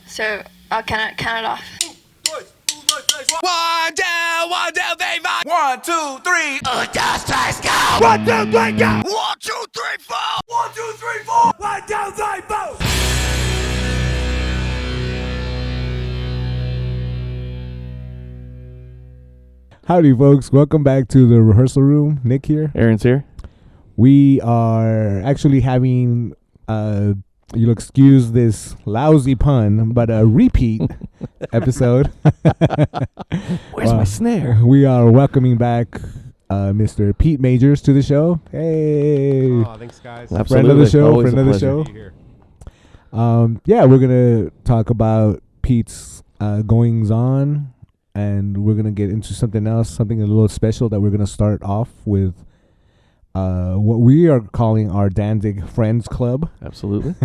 So I'll count it off. 1, 2, 3, 4. 1, 2, 3. Just twice go. 1, 2, 3, go. 1, 2, 3, 4. 1, 2, 3, 4. 1, 2, 3, 4. Howdy, folks. Welcome back to the rehearsal room. Nick here. Aaron's here. We are actually having, you'll excuse this lousy pun, but a repeat episode. Where's my snare? We are welcoming back Mr. Pete Majors to the show. Hey. Oh, thanks, guys. Absolutely. Friend of the show. Always Friend a of the pleasure. show. Be here. Yeah, we're going to talk about Pete's goings on, and we're going to get into something else, something a little special that we're going to start off with. What we are calling our Danzig Friends Club. Absolutely.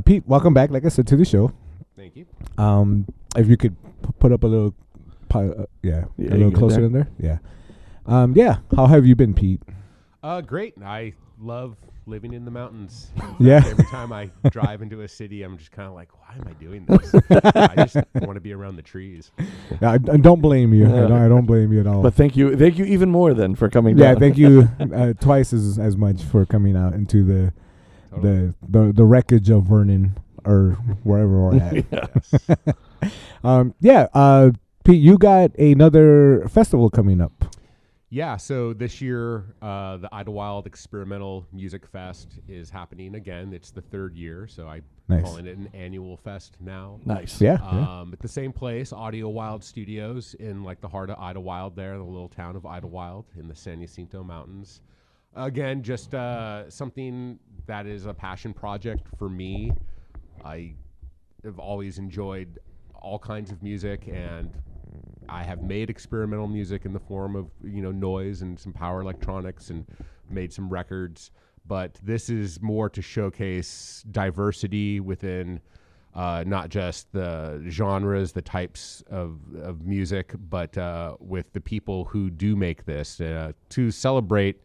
Pete, welcome back, like I said, to the show. Thank you. If you could put up a little, a little closer in there. Yeah. How have you been, Pete? Great. I love living in the mountains. Yeah. Every time I drive into a city, I'm just kind of like, why am I doing this? I just want to be around the trees. I don't blame you. I don't blame you at all. But thank you even more then for coming yeah, down. thank you twice as much for coming out into the wreckage of Vernon or wherever we're at. Yes. Pete, you got another festival coming up. Yeah, so this year, the Idlewild Experimental Music Fest is happening again. It's the third year, so I'm calling it an annual fest now. Nice. Yeah. At the same place, Audio Wild Studios in like the heart of Idlewild there, the little town of Idlewild in the San Jacinto Mountains. Again, just something that is a passion project for me. I have always enjoyed all kinds of music, and I have made experimental music in the form of, noise and some power electronics and made some records. But this is more to showcase diversity within not just the genres, the types of music, but with the people who do make this to celebrate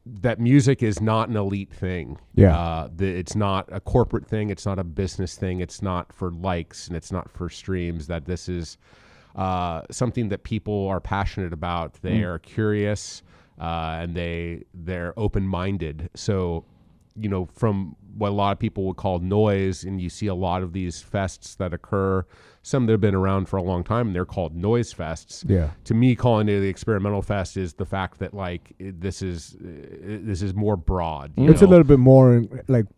that music is not an elite thing. Yeah. It's not a corporate thing. It's not a business thing. It's not for likes and it's not for streams. That this is something that people are passionate about. They are curious and they're open-minded. So, from what a lot of people would call noise, and you see a lot of these fests that occur, some that have been around for a long time, and they're called noise fests. Yeah. To me, calling it the experimental fest is the fact that this is more broad. It's a little bit more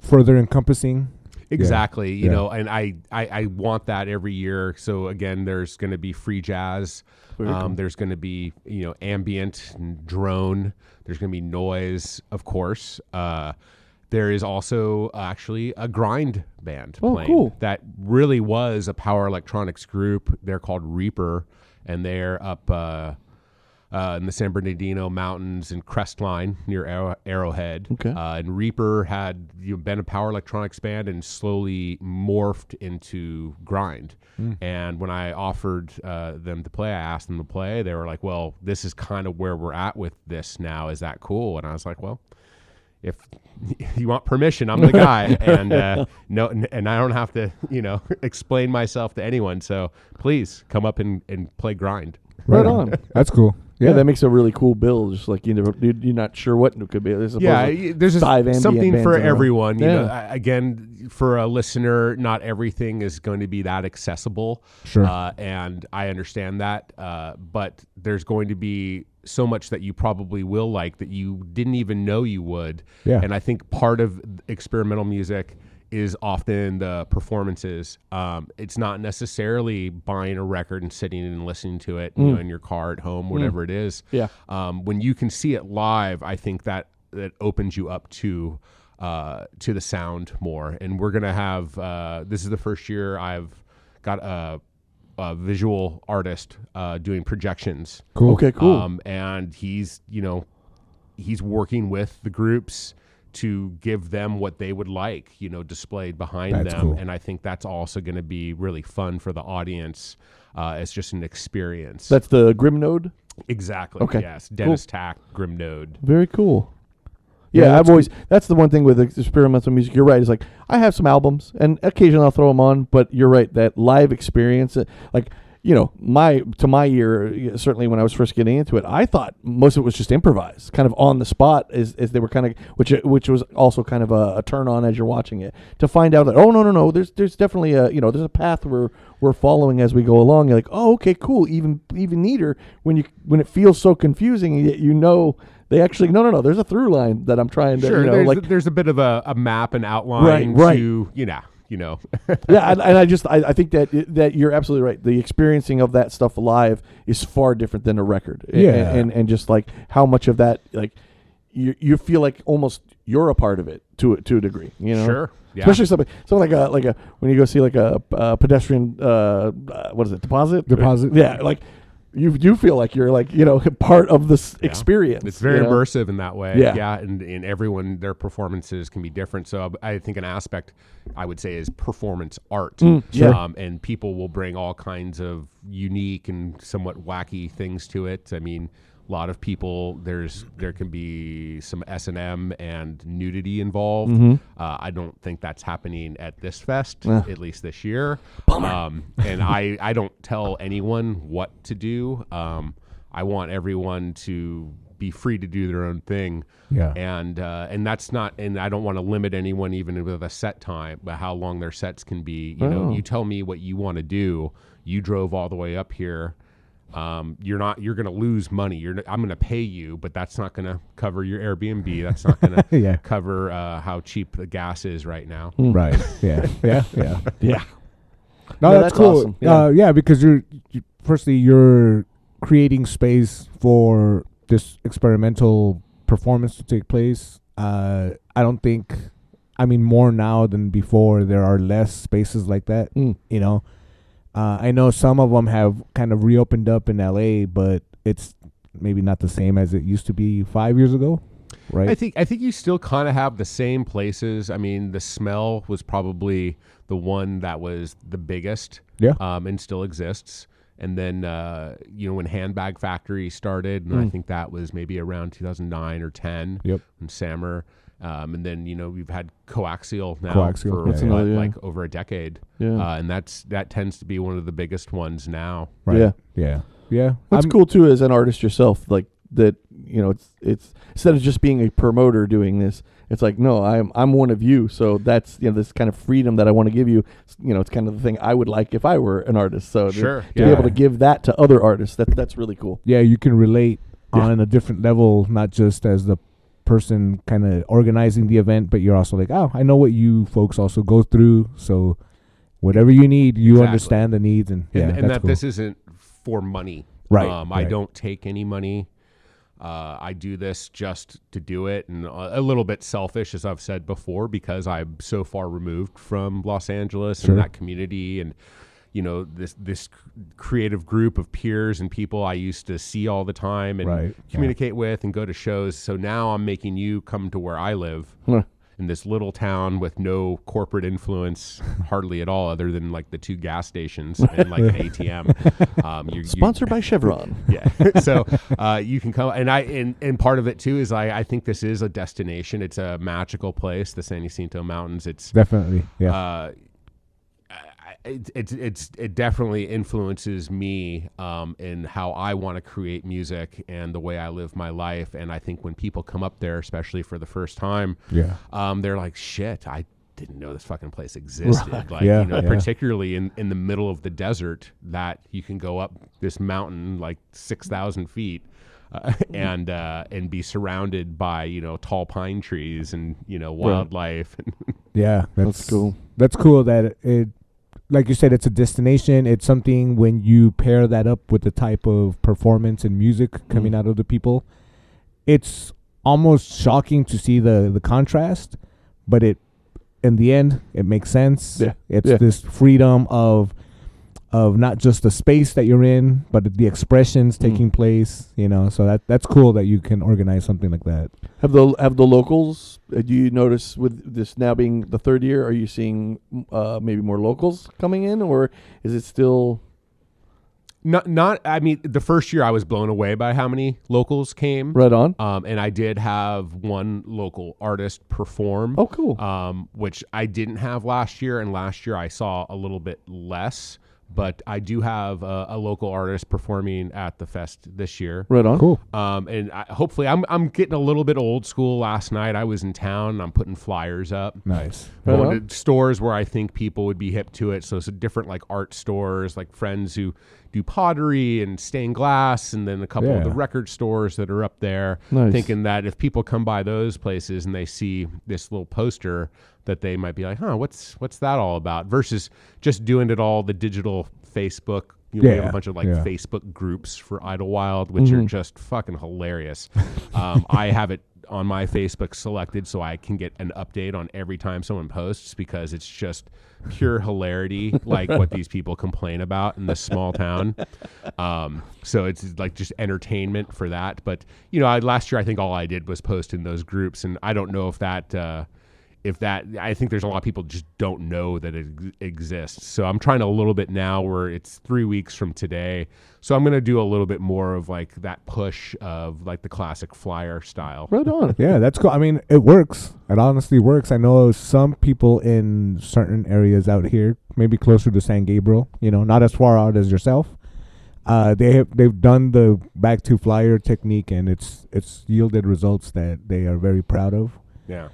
further encompassing. Exactly, Yeah. And I want that every year. So again, there's going to be free jazz. Cool. There's going to be, ambient and drone. There's going to be noise, of course. There is also actually a grind band playing. Cool. That really was a power electronics group. They're called Reaper, and they're up in the San Bernardino Mountains in Crestline near Arrowhead. Okay. And Reaper had been a power electronics band and slowly morphed into grind. And when I offered them to play, I asked them to play. They were like, well, this is kind of where we're at with this now. Is that cool? And I was like, well, if you want permission, I'm the guy. And and I don't have to, explain myself to anyone. So please come up and play grind. Right on. That's cool. Yeah, that makes a really cool bill. Just like you're not sure what it could be. There's something for everyone. Yeah. Again, for a listener, not everything is going to be that accessible. Sure. And I understand that. But there's going to be so much that you probably will like that you didn't even know you would. Yeah. And I think part of experimental music is often the performances. It's not necessarily buying a record and sitting and listening to it in your car at home, whatever it is. Yeah. When you can see it live, I think that opens you up to the sound more. And we're gonna have this is the first year I've got a visual artist doing projections. Cool. Okay, cool. And he's working with the groups to give them what they would like, displayed behind That's them. cool. And I think that's also going to be really fun for the audience. It's just an experience. That's the Grim Node? Exactly. Okay, Yes. Dennis Tack, Grimnode. Very cool. Yeah, that's I've always. That's the one thing with experimental music. You're right. It's like I have some albums, and occasionally I'll throw them on. But you're right. That live experience, like my ear, certainly when I was first getting into it, I thought most of it was just improvised, kind of on the spot, as they were kind of, which was also kind of a turn on as you're watching it. To find out that no, there's definitely there's a path we're following as we go along. You're like, oh, okay, cool. Even neater when it feels so confusing, yet they actually no. There's a through line that I'm trying to there's a bit of a map and outline right. to Yeah, and I think that you're absolutely right. The experiencing of that stuff live is far different than a record. Yeah, and just like how much of that, like you feel like almost you're a part of it to a degree. Sure. Yeah. Especially something like a when you go see like a pedestrian what is it, deposit. Yeah, like you do feel like you're like part of this experience. It's very immersive in that way. Yeah. And everyone, their performances can be different. So I think an aspect I would say is performance art. Sure. And people will bring all kinds of unique and somewhat wacky things to it. I mean, a lot of people, there can be some S&M and nudity involved. Mm-hmm. I don't think that's happening at this fest, at least this year. And I don't tell anyone what to do. I want everyone to be free to do their own thing. Yeah. And that's not, and I don't want to limit anyone even with a set time, but how long their sets can be. You tell me what you want to do. You drove all the way up here. You're going to lose money. I'm going to pay you, but that's not going to cover your Airbnb. That's not going to cover how cheap the gas is right now. Right. Yeah. Yeah. No, that's cool. Awesome. Because you're creating space for this experimental performance to take place. I don't think, more now than before, there are less spaces like that. I know some of them have kind of reopened up in LA, but it's maybe not the same as it used to be 5 years ago, right? I think you still kind of have the same places. I mean, the Smell was probably the one that was the biggest, and still exists. And then, when Handbag Factory started, and I think that was maybe around 2009 or 10. Yep. And Sammer. And then, we've had Coaxial now for like over a decade. Yeah. And that tends to be one of the biggest ones now. Right. Yeah. What's cool too as an artist yourself, like that, it's instead of just being a promoter doing this, it's like, no, I'm one of you. So that's, this kind of freedom that I want to give you. It's kind of the thing I would like if I were an artist. So to be able to give that to other artists, that's really cool. Yeah. You can relate on a different level, not just as the person kind of organizing the event, but you're also like, oh, I know what you folks also go through. So whatever you need, you understand the needs. And that cool. This isn't for money. Right. I don't take any money. I do this just to do it, and a little bit selfish, as I've said before, because I'm so far removed from Los Angeles and that community, and this creative group of peers and people I used to see all the time and communicate with and go to shows. So now I'm making you come to where I live. In this little town with no corporate influence, hardly at all, other than like the 2 gas stations and like an ATM. Sponsored by Chevron. Yeah. So you can come, and part of it too is I think this is a destination. It's a magical place, the San Jacinto Mountains. It's definitely it definitely influences me in how I want to create music and the way I live my life. And I think when people come up there, especially for the first time, they're like, shit, I didn't know this fucking place existed. Like, particularly in the middle of the desert, that you can go up this mountain like 6,000 feet and be surrounded by, tall pine trees and, wildlife. Yeah, that's cool. That's cool that it, like you said, it's a destination. It's something when you pair that up with the type of performance and music coming out of the people, it's almost shocking to see the contrast, but in the end, it makes sense. Yeah. It's this freedom of not just the space that you're in, but the expressions taking place, so that's cool that you can organize something like that. Have the locals, do you notice with this now being the 3rd year, are you seeing maybe more locals coming in, or is it still? Not. I mean, the first year I was blown away by how many locals came. Right on. And I did have one local artist perform. Oh, cool. Which I didn't have last year, and last year I saw a little bit less. But I do have a local artist performing at the fest this year. Right on. Cool. And hopefully, I'm getting a little bit old school. Last night I was in town and I'm putting flyers up. Nice. Going to stores where I think people would be hip to it. So it's different like art stores, like friends who do pottery and stained glass, and then a couple of the record stores that are up there. Nice. Thinking that if people come by those places and they see this little poster, that they might be like, huh, what's that all about? Versus just doing it all the digital Facebook. We have a bunch of Facebook groups for Idlewild, which are just fucking hilarious. I have it on my Facebook selected so I can get an update on every time someone posts, because it's just pure hilarity, like what these people complain about in this small town. So it's like just entertainment for that. But, last year I think all I did was post in those groups, and I don't know if that I think there's a lot of people just don't know that it exists. So I'm trying a little bit now where it's 3 weeks from today. So I'm going to do a little bit more of like that push of like the classic flyer style. Right on. Yeah, that's cool. I mean, it works. It honestly works. I know some people in certain areas out here, maybe closer to San Gabriel, not as far out as yourself. They've done the back to flyer technique, and it's yielded results that they are very proud of. Yeah.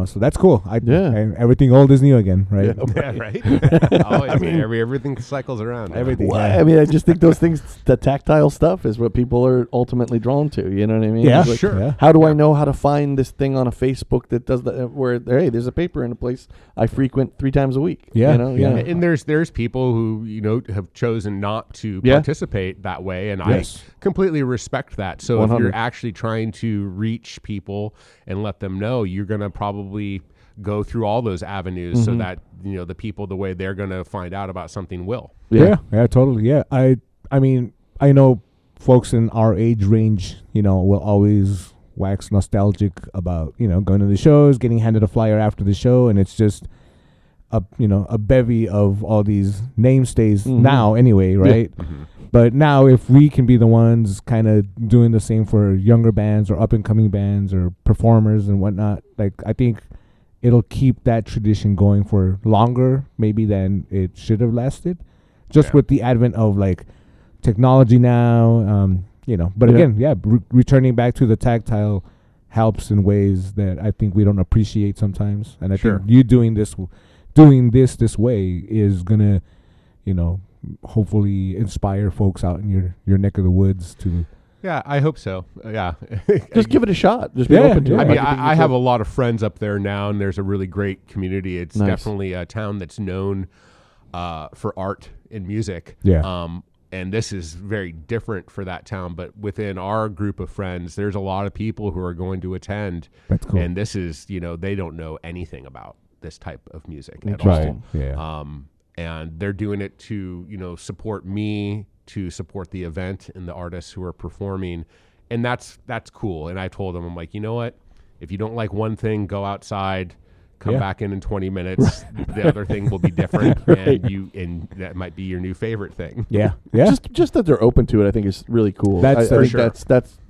So that's cool. And everything old is new again, right? Yeah, right. Always, everything cycles around. Everything. Well, I mean, I just think those things, the tactile stuff, is what people are ultimately drawn to. You know what I mean? Yeah, like, sure. Yeah. How do I know how to find this thing on a Facebook that does that? Where there's a paper in a place I frequent 3 times a week. Yeah, Yeah. And there's people who have chosen not to participate that way, and I completely respect that. So 100. if you're actually trying to reach people and let them know, you're gonna probably go through all those avenues so that the people, the way they're going to find out about something will. Yeah, totally. Yeah, I mean, I know folks in our age range, will always wax nostalgic about going to the shows, getting handed a flyer after the show, and it's just a bevy of all these namestays now anyway, right? Yeah. But now if we can be the ones kind of doing the same for younger bands or up and coming bands or performers and whatnot, like I think it'll keep that tradition going for longer maybe than it should have lasted, just with the advent of like technology now, but again, returning back to the tactile helps in ways that I think we don't appreciate sometimes. And I think you doing this way is gonna, hopefully inspire folks out in your neck of the woods to. Yeah, I hope so. Yeah. Just give it a shot. Just be open to it. I mean, I have a lot of friends up there now, and there's a really great community. It's definitely a town that's known for art and music. Yeah. And this is very different for that town. But within our group of friends, there's a lot of people who are going to attend. That's cool. And this is, they don't know anything about this type of music at right. all. Yeah. And they're doing it to, support me, to support the event and the artists who are performing. And that's cool. And I told them, I'm like, you know what? If you don't like one thing, go outside, come back in 20 minutes. The other thing will be different. And that might be your new favorite thing. Yeah. Yeah. Just that they're open to it, I think is really cool. That's I for think sure.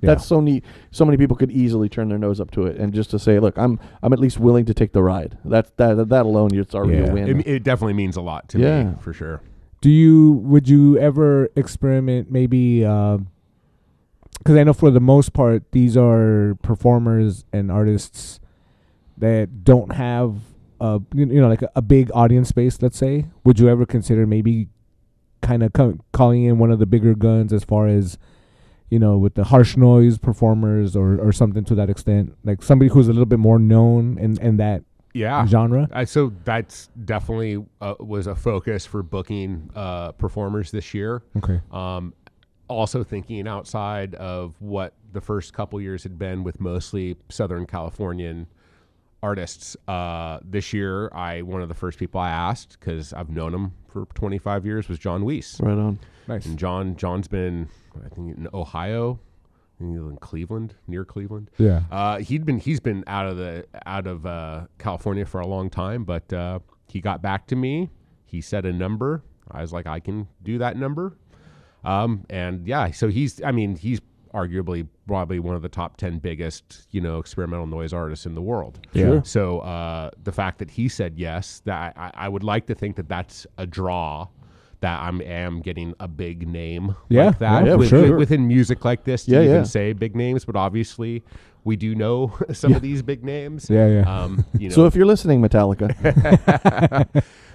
That's so neat. So many people could easily turn their nose up to it, and just to say, look, I'm at least willing to take the ride. That alone, it's already a win. It definitely means a lot to me, for sure. Would you ever experiment maybe, because I know for the most part, these are performers and artists that don't have like a big audience space, let's say. Would you ever consider maybe kind of calling in one of the bigger guns as far as, with the harsh noise performers or something to that extent, like somebody who's a little bit more known in that genre? So that's definitely was a focus for booking performers this year. Okay. Also thinking outside of what the first couple years had been with mostly Southern Californian artists. This year, one of the first people I asked, because I've known him for 25 years, was John Weiss. Right on. Nice. And John's been, I think, in Ohio, in Cleveland, near Cleveland. Yeah. He's been out of California for a long time, but he got back to me. He said a number. I was like, I can do that number. And yeah, so he's arguably probably one of the top 10 biggest, experimental noise artists in the world. Yeah. Sure. So the fact that he said yes, that I would like to think that that's a draw, that I am getting a big name like that. Yeah, sure. Within music like this, to Yeah, even yeah. say big names, but obviously we do know some of these big names. Yeah. So if you're listening, Metallica,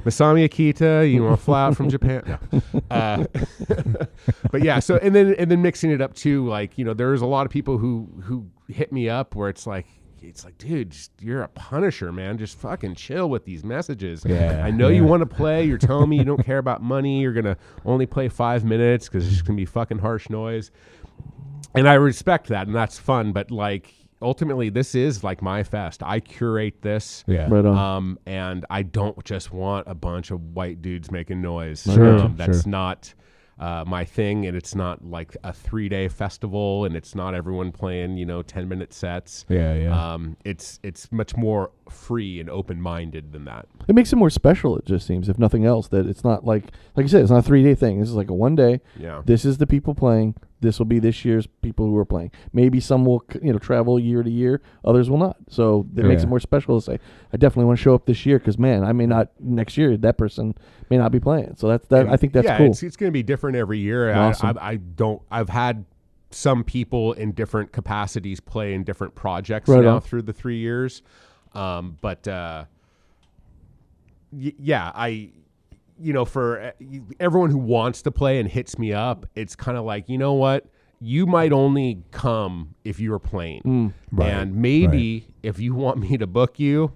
Masami Akita, you want to fly out from Japan? No. But yeah, so and then mixing it up too, like, there's a lot of people who hit me up where it's like, dude, you're a punisher, man. Just fucking chill with these messages. Yeah, I know you want to play. You're telling me you don't care about money. You're gonna only play 5 minutes because it's gonna be fucking harsh noise. And I respect that, and that's fun. But like, ultimately, this is like my fest. I curate this. Yeah. right on. And I don't just want a bunch of white dudes making noise. Sure, That's sure. not my thing, and it's not like a 3-day festival, and it's not everyone playing 10-minute sets. Yeah. It's much more free and open-minded than that. It makes it more special, it just seems, if nothing else, that it's not like you said, it's not a 3-day thing. This is like a 1 day. Yeah. This is the people playing. This will be this year's people who are playing. Maybe some will, travel year to year. Others will not. So that makes it more special to say, I definitely want to show up this year because, man, I may not next year. That person may not be playing. So I think that's cool. It's going to be different every year. Awesome. I've had some people in different capacities play in different projects Right now on. through the 3 years. For everyone who wants to play and hits me up, it's kind of like, you know what? You might only come if you're playing. Right, And maybe if you want me to book you,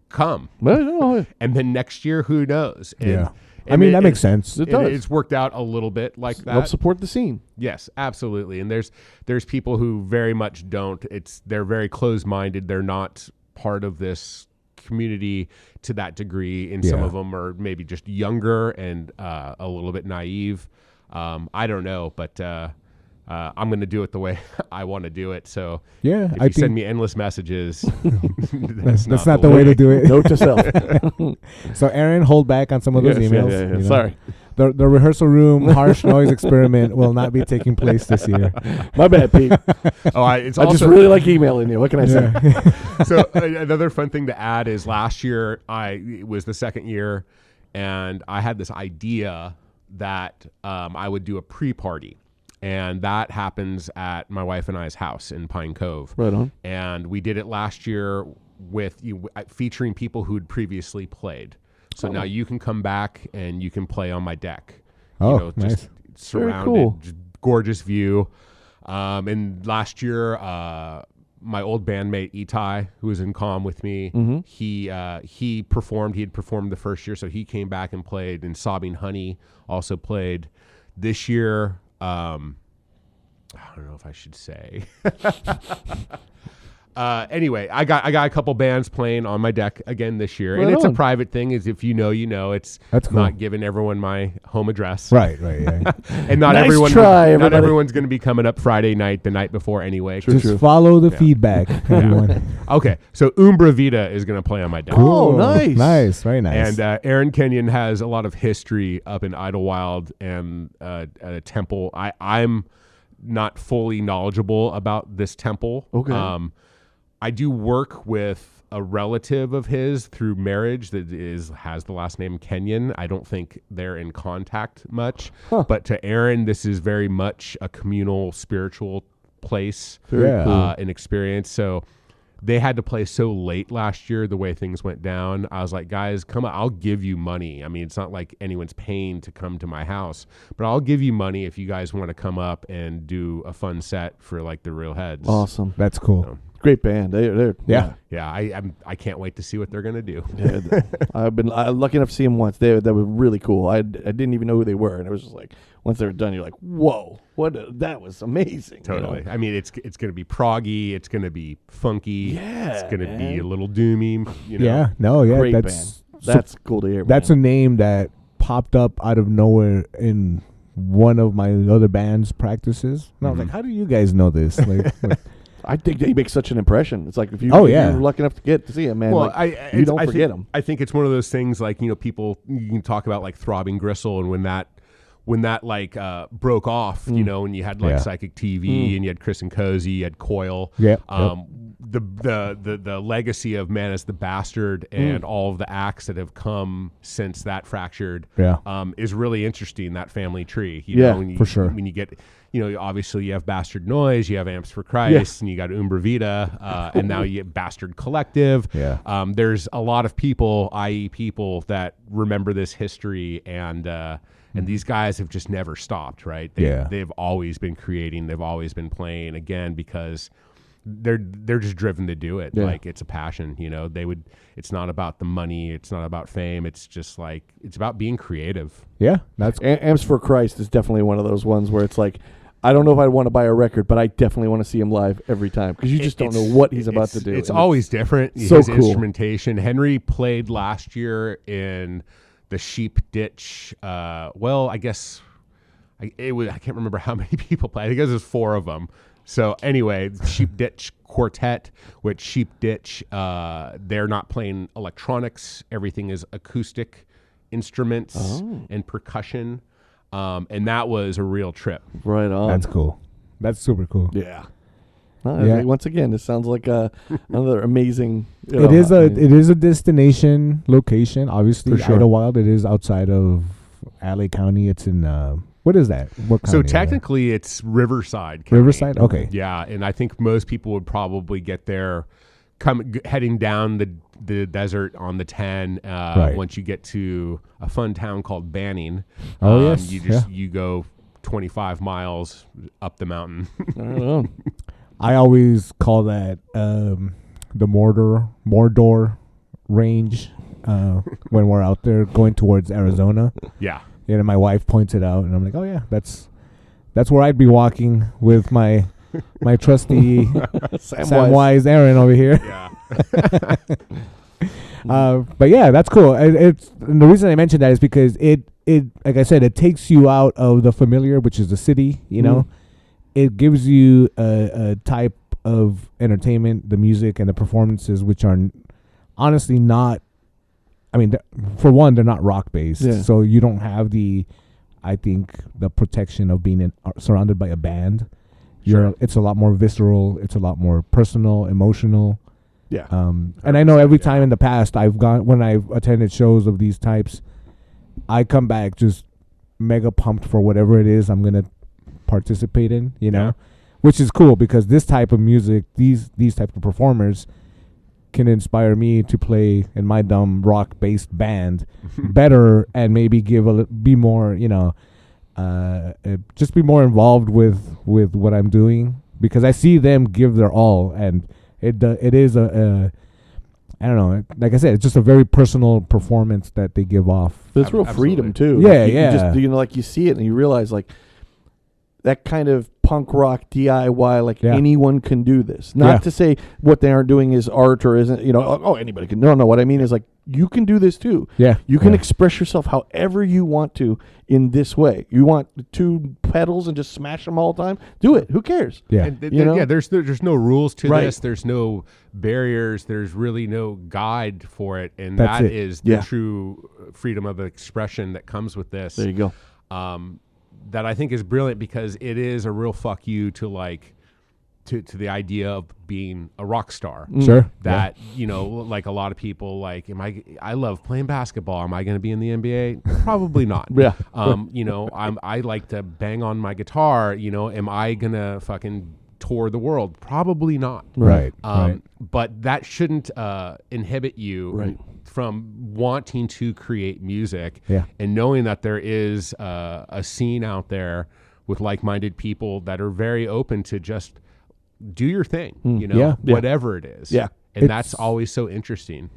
come. Well, no, And then next year, who knows? And, Yeah. and I mean, it- that makes sense. It does. It's worked out a little bit like that. help support the scene. Yes, absolutely. And there's people who very much don't. They're very closed-minded. They're not part of this community to that degree, and some Yeah. of them are maybe just younger and a little bit naive. I don't know, but I'm going to do it the way I want to do it. So Yeah, if I you send think me endless messages, that's not the way to do it. Note to self. So Aaron, hold back on some of those Yes, emails. yeah. you know. Sorry. The rehearsal room harsh noise experiment will not be taking place this year. My bad, Pete. It's I also just really like emailing you. What can I say? Yeah. So another fun thing to add is last year it was the second year, and I had this idea that I would do a pre-party, and that happens at my wife and I's house in Pine Cove. Right on. And we did it last year with featuring people who'd previously played. So now you can come back and you can play on my deck. Oh, Just nice. surrounded, cool. just gorgeous view. And last year, my old bandmate Itai, who was in comm with me, he performed. He had performed the first year, so he came back and played. And Sobbing Honey also played. This year, I don't know if I should say. Anyway, I got a couple bands playing on my deck again this year, and Right it's on. a private thing. Is if you know, you know. It's That's cool. not giving everyone my home address, Right. Yeah. and not Nice everyone. try, not everybody. everyone's going to be coming up Friday night, the night before, anyway. Just follow the feedback, everyone. Okay, so Umbra Vita is going to play on my deck. Cool. nice. Nice. Very nice. And Aaron Kenyon has a lot of history up in Idlewild and at a temple. I'm not fully knowledgeable about this temple. Okay. I do work with a relative of his through marriage that has the last name Kenyon. I don't think they're in contact much. But to Aaron, this is very much a communal, spiritual place, Very cool. an experience. So they had to play so late last year, the way things went down. I was like, guys, come on, I'll give you money. I mean, it's not like anyone's paying to come to my house, but I'll give you money if you guys want to come up and do a fun set for like the Real Heads. Awesome. That's cool. Great band. They're Yeah. Yeah, I can't wait to see what they're gonna do. Yeah, I'm lucky enough to see them once. They were really cool. I didn't even know who they were, and it was just like once they were done, you're like, whoa, that was amazing. Totally. I mean, it's gonna be proggy. It's gonna be funky. Yeah, it's gonna be man. a little doomy. You know? Yeah. No. Yeah. Great that's band. That's cool to hear. that's a name that popped up out of nowhere in one of my other band's practices, and I was like, "How do you guys know this?" Like I think they make such an impression. It's like if you Oh, if yeah. you're lucky enough to get to see him, man. Well, like, you don't forget think, him. I think it's one of those things like, people, you can talk about like Throbbing Gristle, and when when that like broke off, you know, and you had like Psychic TV and you had Chris and Cozy, you had Coil. Yeah. The legacy of Man as the Bastard and all of the acts that have come since that fractured is really interesting, that family tree. You know, when you, for sure. When you get, you know, obviously you have Bastard Noise, you have Amps for Christ, and you got Umbra Vita, and now you get Bastard Collective. Yeah. There's a lot of people, i.e. people, that remember this history, and these guys have just never stopped, right? They've always been creating, they've always been playing, again, because they're just driven to do it. Like, it's a passion, you know. It's not about the money, it's not about fame, it's just like, it's about being creative. Yeah, that's Amps for Christ is definitely one of those ones where it's like, I don't know if I'd want to buy a record, but I definitely want to see him live every time, because you just don't know what he's about to do. It's always different. So His cool. instrumentation. Henry played last year in the Sheep Ditch. Well, I guess I can't remember how many people played. I think it was 4 of them. So anyway, Sheep Ditch Quartet, which Sheep Ditch, they're not playing electronics. Everything is acoustic instruments and percussion. And that was a real trip. Right on. That's cool. That's super cool. Yeah. Once again, this sounds like another amazing. It is a destination location. Obviously, For sure. Idlewild. It is outside of LA County. It's in what is that? What county? So technically, it's Riverside County. Riverside. Okay. Yeah, and I think most people would probably get there, heading down the desert on the 10. Once you get to a fun town called Banning. Oh yes. You go 25 miles up the mountain. I don't know. I always call that the Mordor range when we're out there going towards Arizona. Yeah. And my wife points it out, and I'm like, oh yeah, that's where I'd be walking with my trusty Samwise Aaron over here. Yeah. But yeah, that's cool. And the reason I mentioned that is because it like I said, it takes you out of the familiar, which is the city. You know, it gives you a type of entertainment, the music and the performances, which are honestly not. I mean, for one, they're not rock based, so you don't have the protection of being surrounded by a band. It's a lot more visceral. It's a lot more personal, emotional. Yeah. And I know every time in the past when I've attended shows of these types, I come back just mega pumped for whatever it is I'm gonna participate in. You know, which is cool because this type of music, these type of performers, can inspire me to play in my dumb rock-based band better and maybe be more, you know, just be more involved with what I'm doing, because I see them give their all, and it is a I don't know, like I said, it's just a very personal performance that they give off. There's real freedom too. Yeah, like you yeah. Just, you know, like you see it and you realize like that kind of punk rock DIY, like anyone can do this. Not to say what they aren't doing is art or isn't, you know, anybody can. No, what I mean is like you can do this too. Yeah. You can express yourself however you want to in this way. You want 2 pedals and just smash them all the time? Do it. Who cares? Yeah. There's no rules to Right. this. There's no barriers. There's really no guide for it. And That's that it. is the true freedom of expression that comes with this. There you go. That I think is brilliant, because it is a real fuck you to like to the idea of being a rock star. Sure. That, you know, like a lot of people like, I love playing basketball. Am I going to be in the NBA? Probably not. Yeah. You know, I like to bang on my guitar. You know, am I going to fucking tour the world? Probably not. Right. But that shouldn't inhibit you from wanting to create music and knowing that there is a scene out there with like-minded people that are very open to just do your thing, you know, whatever it is. Yeah. And that's always so interesting.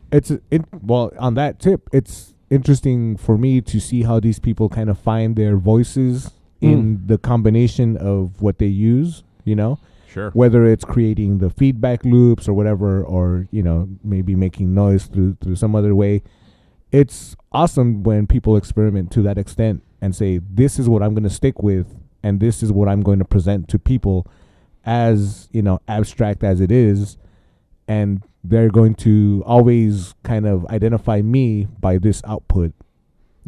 Well, on that tip, it's interesting for me to see how these people kind of find their voices in the combination of what they use, you know? Sure. Whether it's creating the feedback loops or whatever, or, you know, maybe making noise through some other way. It's awesome when people experiment to that extent and say, this is what I'm going to stick with, and this is what I'm going to present to people, as, you know, abstract as it is. And they're going to always kind of identify me by this output.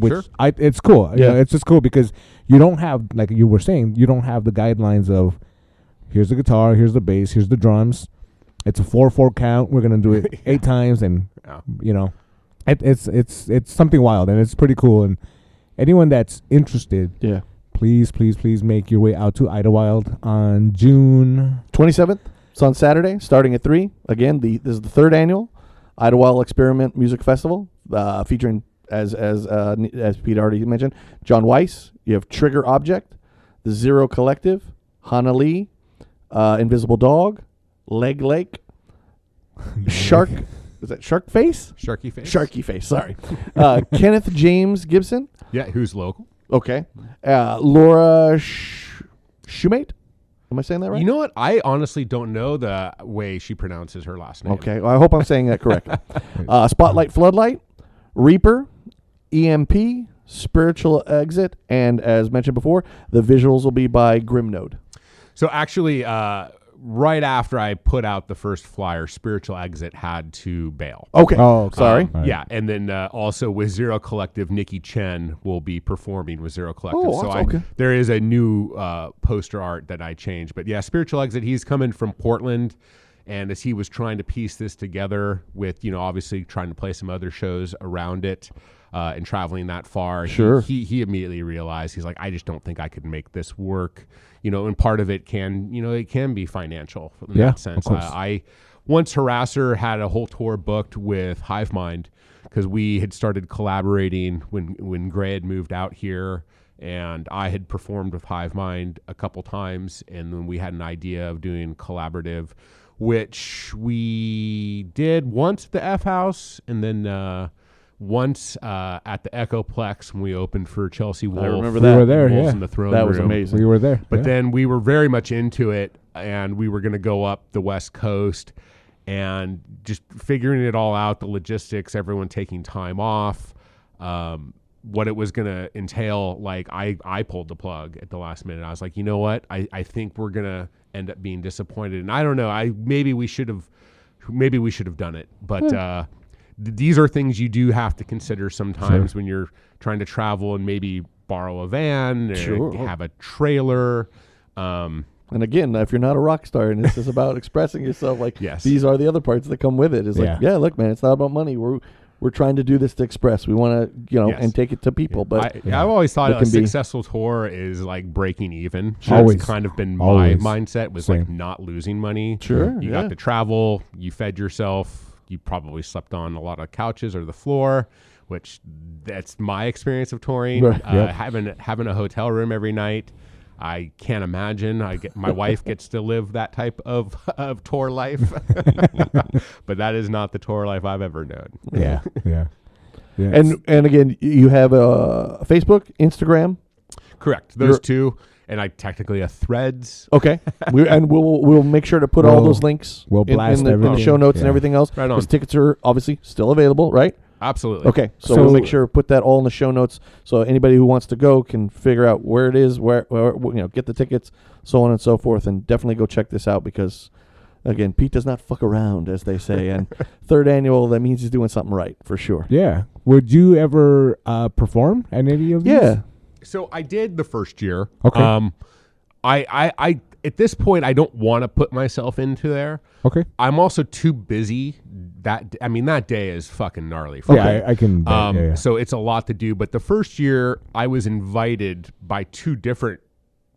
which Sure. it's cool. Yeah. It's just cool because you don't have, like you were saying, you don't have the guidelines of here's the guitar, here's the bass, here's the drums. It's a 4/4 count. We're gonna do it 8 times, and it's something wild, and it's pretty cool. And anyone that's interested, Yeah. please make your way out to Idlewild on June 27th. It's on Saturday, starting at 3. Again, this is the 3rd annual Idlewild Experimental Music Festival, featuring as Pete already mentioned, John Weiss. You have Trigger Object, the Zero Collective, Hana Lee, Invisible Dog, Leg Lake, Shark. Is that Shark Face? Sharky face. Sharky Face. Sorry, Kenneth James Gibson. Yeah, who's local? Okay, Laura Shumate. Am I saying that right? You know what? I honestly don't know the way she pronounces her last name. Okay, well, I hope I'm saying that correctly. Spotlight Floodlight, Reaper, EMP, Spiritual Exit, and as mentioned before, the visuals will be by Grimnode. So actually, right after I put out the first flyer, Spiritual Exit had to bail. Okay. Oh, okay. Sorry. All right. Yeah, and then also with Zero Collective, Nikki Chen will be performing with Zero Collective. Oh, that's okay. There is a new poster art that I changed. But yeah, Spiritual Exit, he's coming from Portland. And as he was trying to piece this together with, obviously trying to play some other shows around it and traveling that far, Sure. he immediately realized, he's like, I just don't think I could make this work. And part of it it can be financial in that sense. Of course. I once Harasser had a whole tour booked with Hive Mind because we had started collaborating when Gray had moved out here, and I had performed with Hive Mind a couple times, and then we had an idea of doing collaborative, which we did once at the F House, and then once at the Echoplex when we opened for Chelsea Wolf. I remember We that. were there, Wolves yeah. in the Throne That was Room. amazing. We were there. But yeah. then we were very much into it, and we were going to go up the West Coast and just figuring it all out, the logistics, everyone taking time off, what it was going to entail. Like I pulled the plug at the last minute. I was like, you know what? I think we're going to end up being disappointed. And I don't know. Maybe we should have done it. But these are things you do have to consider sometimes when you're trying to travel and maybe borrow a van or Sure. have a trailer. And again, if you're not a rock star and this is about expressing yourself, like Yes. these are the other parts that come with it. It's like, yeah, look, man, it's not about money. We're trying to do this to express. We want to, Yes. and take it to people. But I've always thought It a can be- successful tour is like breaking even. Always. That's kind of been Always. my mindset was like Same. not losing money. Sure, You yeah. got to travel. You fed yourself. You probably slept on a lot of couches or the floor, which that's my experience of touring. Right. Yep. Having a hotel room every night. I can't imagine. My wife gets to live that type of tour life, but that is not the tour life I've ever known. yeah. and again, you have Facebook, Instagram. Correct. Those two, and I technically have Threads. Okay, we'll make sure to put all those links. We'll blast in the everything. show notes and Yeah. everything else. Right on. Because tickets are obviously still available, right? Absolutely. Okay, so So- we'll make sure to put that all in the show notes, so anybody who wants to go can figure out where it is, where get the tickets, so on and so forth, and definitely go check this out because, again, Pete does not fuck around, as they say, and 3rd annual, that means he's doing something right for sure. Yeah. Would you ever perform at any of these? Yeah. So I did the first year. Okay. I at this point I don't want to put myself into there. Okay. I'm also too busy. That day is fucking gnarly. Yeah, I can. yeah. So it's a lot to do. But the first year I was invited by 2 different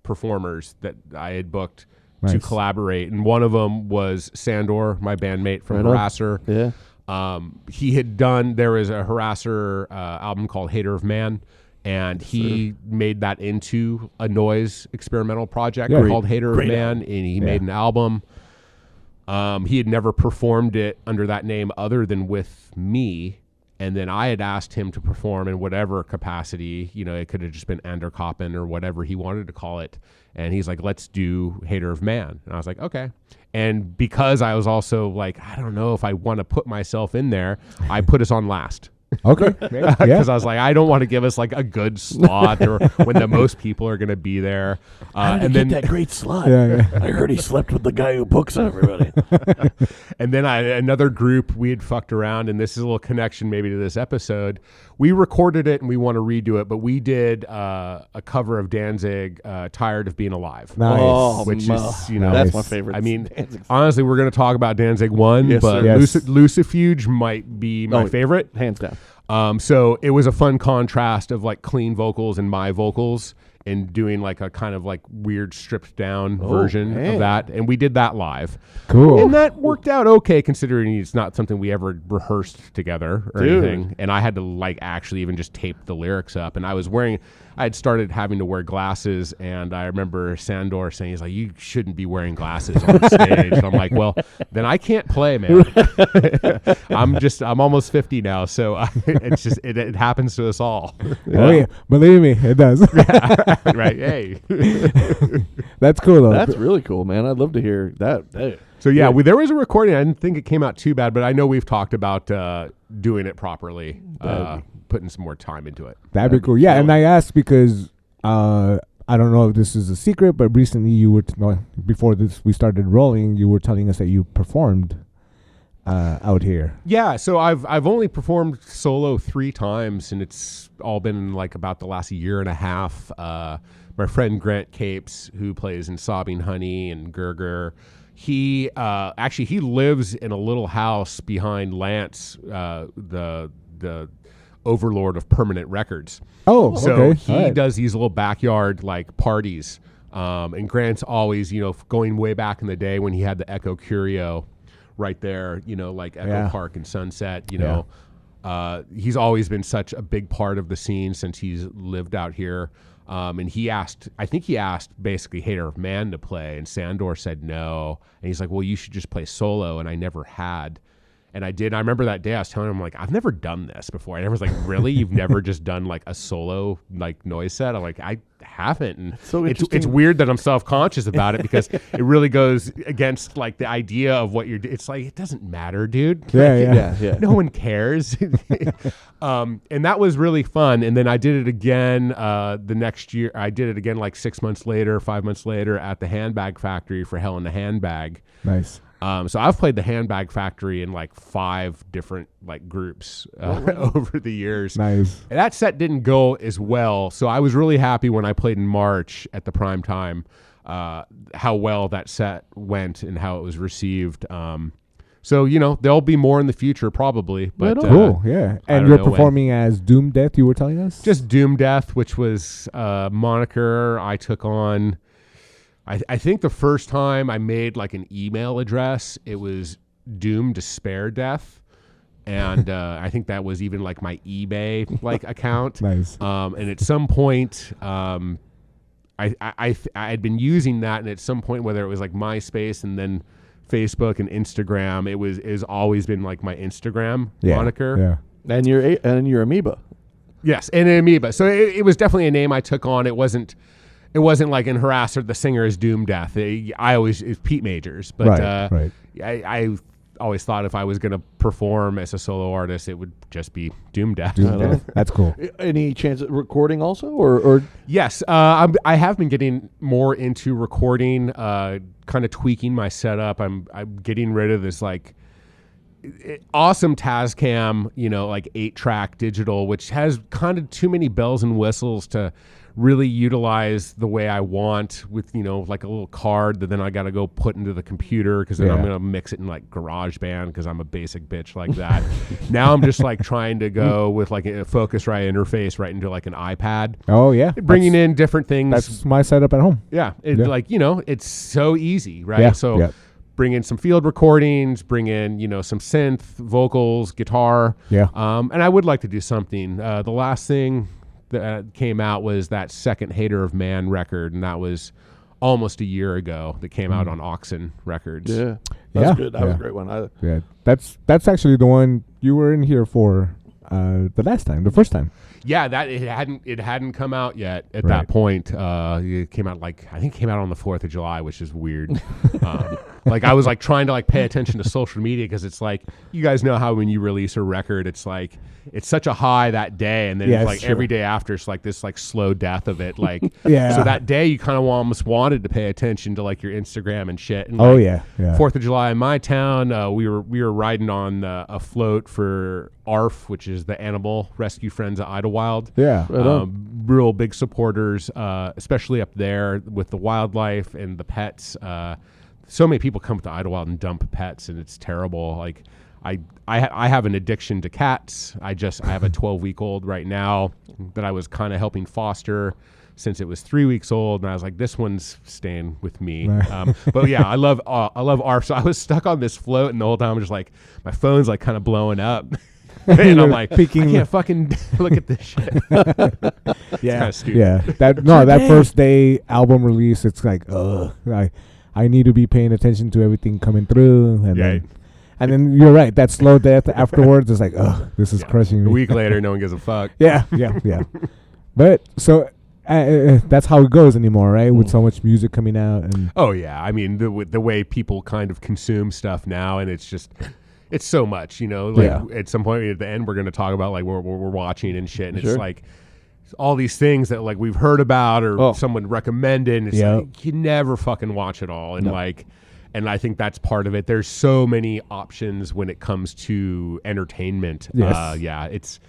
performers that I had booked to Nice. collaborate, and one of them was Sandor, my bandmate from Right on. Harasser. Yeah. He had done, there was a Harasser album called Hater of Man, and he made that into a noise experimental project Yeah. called Hater of Great Man, and he made an album. He had never performed it under that name other than with me, and then I had asked him to perform in whatever capacity, it could have just been Anderkoppen or whatever he wanted to call it, and he's like, let's do Hater of Man, and I was like, okay. And because I was also like, I don't know if I want to put myself in there, I put us on last. Okay. Because I was like, I don't want to give us like a good slot or when the most people are going to be there. And then that great slot. Yeah. I heard he slept with the guy who books everybody. And then another group we had fucked around, and this is a little connection maybe to this episode. We recorded it and we want to redo it, but we did a cover of Danzig, "Tired of Being Alive," Nice. Oh, which is that's my favorite. I mean, Danzig's- honestly, we're going to talk about Danzig 1, Yes, but sir. Yes. Lucifuge might be my favorite. hands down. So it was a fun contrast of like clean vocals and my vocals, and doing like a kind of like weird stripped down version man. of that. And we did that live. Cool. And that worked out okay, considering it's not something we ever rehearsed together or Dude. anything. And I had to like actually even just tape the lyrics up. And I had started having to wear glasses, and I remember Sandor saying, he's like, "You shouldn't be wearing glasses on stage." And I'm like, well, then I can't play, man. I'm almost 50 now, so it's just, it happens to us all. Oh yeah, believe me, it does. Right. Hey. That's cool though. That's really cool, man. I'd love to hear that. Hey. So yeah, there was a recording. I didn't think it came out too bad, but I know we've talked about doing it properly, putting some more time into it. That'd be cool. Yeah, and I asked because I don't know if this is a secret, but recently you were before we started rolling, you were telling us that you performed out here. Yeah, so I've only performed solo 3 times, and it's all been like about the last year and a half. My friend Grant Capes, who plays in Sobbing Honey and Gerger, he lives in a little house behind Lance, the overlord of Permanent Records. Oh, So okay. he All right. does these little backyard like parties. And Grant's always, going way back in the day when he had the Echo Curio right there, like Echo Yeah. Park and Sunset, Yeah. he's always been such a big part of the scene since he's lived out here. And I think he asked basically Hater of Man to play, and Sandor said no. And he's like, well, you should just play solo. And I never had. And I did. I remember that day I was telling him, like, I've never done this before. And everyone's like, really? You've never just done like a solo like noise set? I'm like, I haven't. And so it's interesting. weird that I'm self-conscious about it because it really goes against like the idea of what you're doing. It's like, it doesn't matter, dude. Yeah. No one cares. And that was really fun. And then I did it again the next year. I did it again like 6 months later, 5 months later at the Handbag Factory for Hell in the Handbag. Nice. So I've played the Handbag Factory in like 5 different like groups over the years. Nice. And that set didn't go as well. So I was really happy when I played in March at the Prime Time, how well that set went and how it was received. So, there'll be more in the future probably. But Cool. Yeah. I And don't you're know when. performing as Doom Death, you were telling us? Just Doom Death, which was a moniker I took on. I think the first time I made like an email address, it was Doom Despair Death. And I think that was even like my eBay like account. Nice. And at some point, I had been using that, and at some point, whether it was like MySpace and then Facebook and Instagram, it's always been like my Instagram moniker. Yeah. And your amoeba. Yes, and an amoeba. So it was definitely a name I took on. It wasn't like in Harasser, the singer is Doom Death. It's Pete Majors, but Right. I always thought if I was going to perform as a solo artist, it would just be Doom Death. Doom Death. That's cool. Any chance of recording also, or Yes, I have been getting more into recording, kind of tweaking my setup. I'm getting rid of this like awesome Tascam, like 8-track digital, which has kind of too many bells and whistles to really utilize the way I want with, like a little card that then I got to go put into the computer because then I'm going to mix it in like GarageBand because I'm a basic bitch like that. Now I'm just like trying to go with like a Focusrite interface right into like an iPad. Oh, yeah. Bringing in different things. That's my setup at home. Yeah. Like, it's so easy, right? Yeah. So Yeah. bring in some field recordings, bring in, some synth, vocals, guitar. Yeah. And I would like to do something. The last thing that came out was that second Hater of Man record, and that was almost a year ago that came out on Oxen Records. yeah, that's good. That was Yeah. a great one. Yeah. That's actually the one you were in here for the first time. Yeah, that it hadn't come out yet at Right. that point. It came out I think it came out on the 4th of July, which is weird. Like I was like trying to like pay attention to social media because it's like you guys know how when you release a record, it's like it's such a high that day, and then Yes, it's like sure. every day after it's like this like slow death of it. Like Yeah. so that day you kind of almost wanted to pay attention to like your Instagram and shit. And Oh like, yeah, yeah. 4th of July in my town, we were riding on a float for ARF, which is the Animal Rescue Friends of Idlewild. Yeah. Right on. Real big supporters, especially up there with the wildlife and the pets. So many people come to Idlewild and dump pets, and it's terrible. Like I have an addiction to cats. I have a 12-week-old right now that I was kind of helping foster since it was 3 weeks old, and I was like, this one's staying with me. Right. But yeah, I love ARF. So I was stuck on this float, and the whole time I'm just like, my phone's like kind of blowing up. And I'm like, I can't fucking look at this shit. Yeah, kinda stupid. yeah. That first day album release, it's like, I need to be paying attention to everything coming through, and then you're right. That slow death afterwards is like, this is crushing me. A week later, no one gives a fuck. Yeah. But so that's how it goes anymore, right? With so much music coming out, and Oh yeah, I mean the way people kind of consume stuff now, and it's just. It's so much, you know. Like at some point at the end, we're going to talk about like what we're watching and shit, and it's like all these things that like we've heard about or someone recommended. And it's like you never fucking watch it all, and and I think that's part of it. There's so many options when it comes to entertainment. Yes.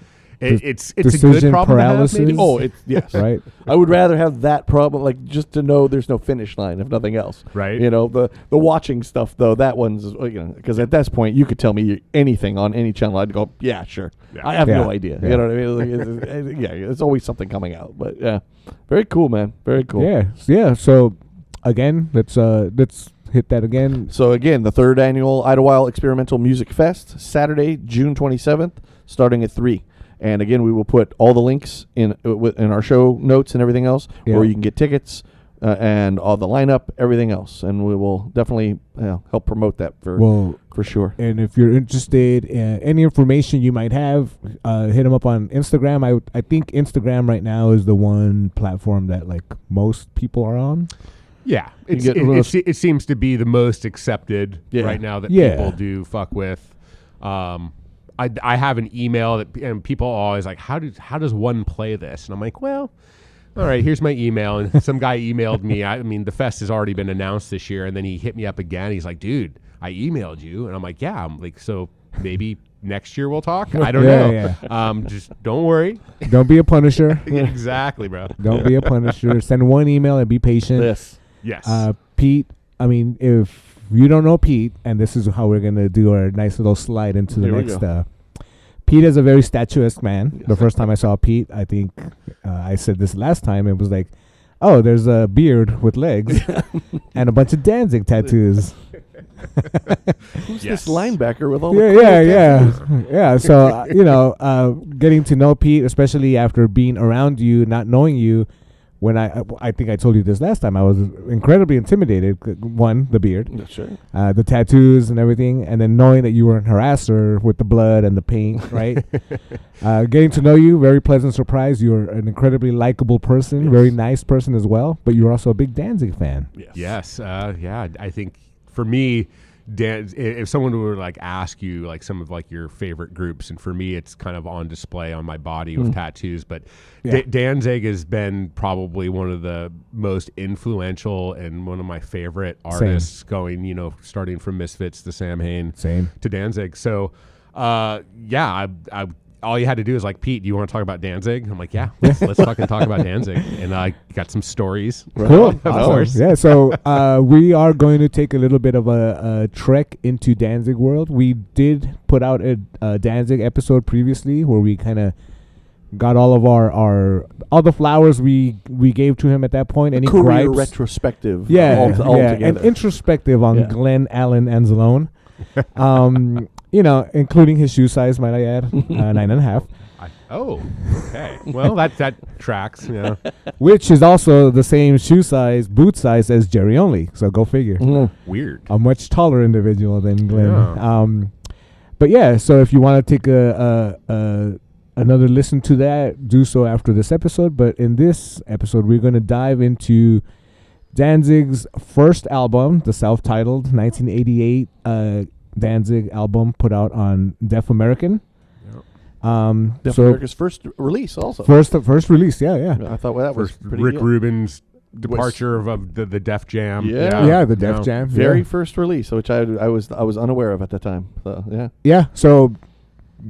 It's a good problem paralysis. to have, maybe. Oh, it's yes. right. I would rather have that problem, like just to know there's no finish line, if nothing else. Right. You know, the watching stuff though, that one's because at this point you could tell me anything on any channel, I'd go, yeah, sure. Yeah. I have no Yeah. idea. Yeah. You know what I mean? Like, it's always something coming out. But yeah, very cool, man. Very cool. Yeah. So again, let's hit that again. So again, the 3rd annual Idlewild Experimental Music Fest, Saturday, June 27th, starting at 3. And again, we will put all the links in our show notes and everything else, where you can get tickets and all the lineup, everything else. And we will definitely help promote that for sure. And if you're interested in any information you might have, hit them up on Instagram. I think Instagram right now is the one platform that like most people are on. Yeah, it seems to be the most accepted right now that people do fuck with. I have an email and people are always like, how does one play this? And I'm like, well, all right, here's my email. And some guy emailed me. I mean, the fest has already been announced this year. And then he hit me up again. He's like, dude, I emailed you. And I'm like, yeah. I'm like, so maybe next year we'll talk. I don't know. Yeah. Just don't worry. Don't be a punisher. Exactly, bro. Don't be a punisher. Send one email and be patient. Yes. Pete, I mean, if you don't know Pete, and this is how we're going to do our nice little slide into the next Pete is a very statuesque man. The first time I saw Pete, I think I said this last time, it was like, oh, there's a beard with legs and a bunch of Danzig tattoos. Who's this linebacker with all the tattoos? Yeah. So, getting to know Pete, especially after being around you, not knowing you, when I think I told you this last time, I was incredibly intimidated. One, the beard, the tattoos and everything, and then knowing that you were a harasser with the blood and the paint, right? Getting to know you, very pleasant surprise. You're an incredibly likable person, very nice person as well, but you're also a big Danzig fan. Yes. I think for me, if someone were like ask you like some of like your favorite groups, and for me it's kind of on display on my body with tattoos, but Danzig has been probably one of the most influential and one of my favorite artists going, starting from Misfits to Sam Hain to Danzig. So I all you had to do is like, Pete, do you want to talk about Danzig? I'm like, yeah, let's fucking talk about Danzig. And I got some stories. Cool. Of course. Yeah, so we are going to take a little bit of a trek into Danzig world. We did put out a Danzig episode previously where we kind of got all of all the flowers we gave to him at that point. Any career gripes. Retrospective. And introspective on Glenn Allen Anzalone. Including his shoe size, might I add, 9.5. Okay. Well, that tracks. Yeah. Which is also the same shoe size, boot size as Jerry Only. So go figure. Weird. A much taller individual than Glenn. Yeah. But yeah, so if you want to take another listen to that, do so after this episode. But in this episode, we're going to dive into Danzig's first album, the self-titled 1988 Danzig album, put out on Deaf American. Deaf America's first release, also. First release, yeah. I thought that was pretty Rick good. Rubin's departure of the Def Jam. Yeah, the Def Jam. Very first release, which I was unaware of at the time. So yeah. Yeah. So,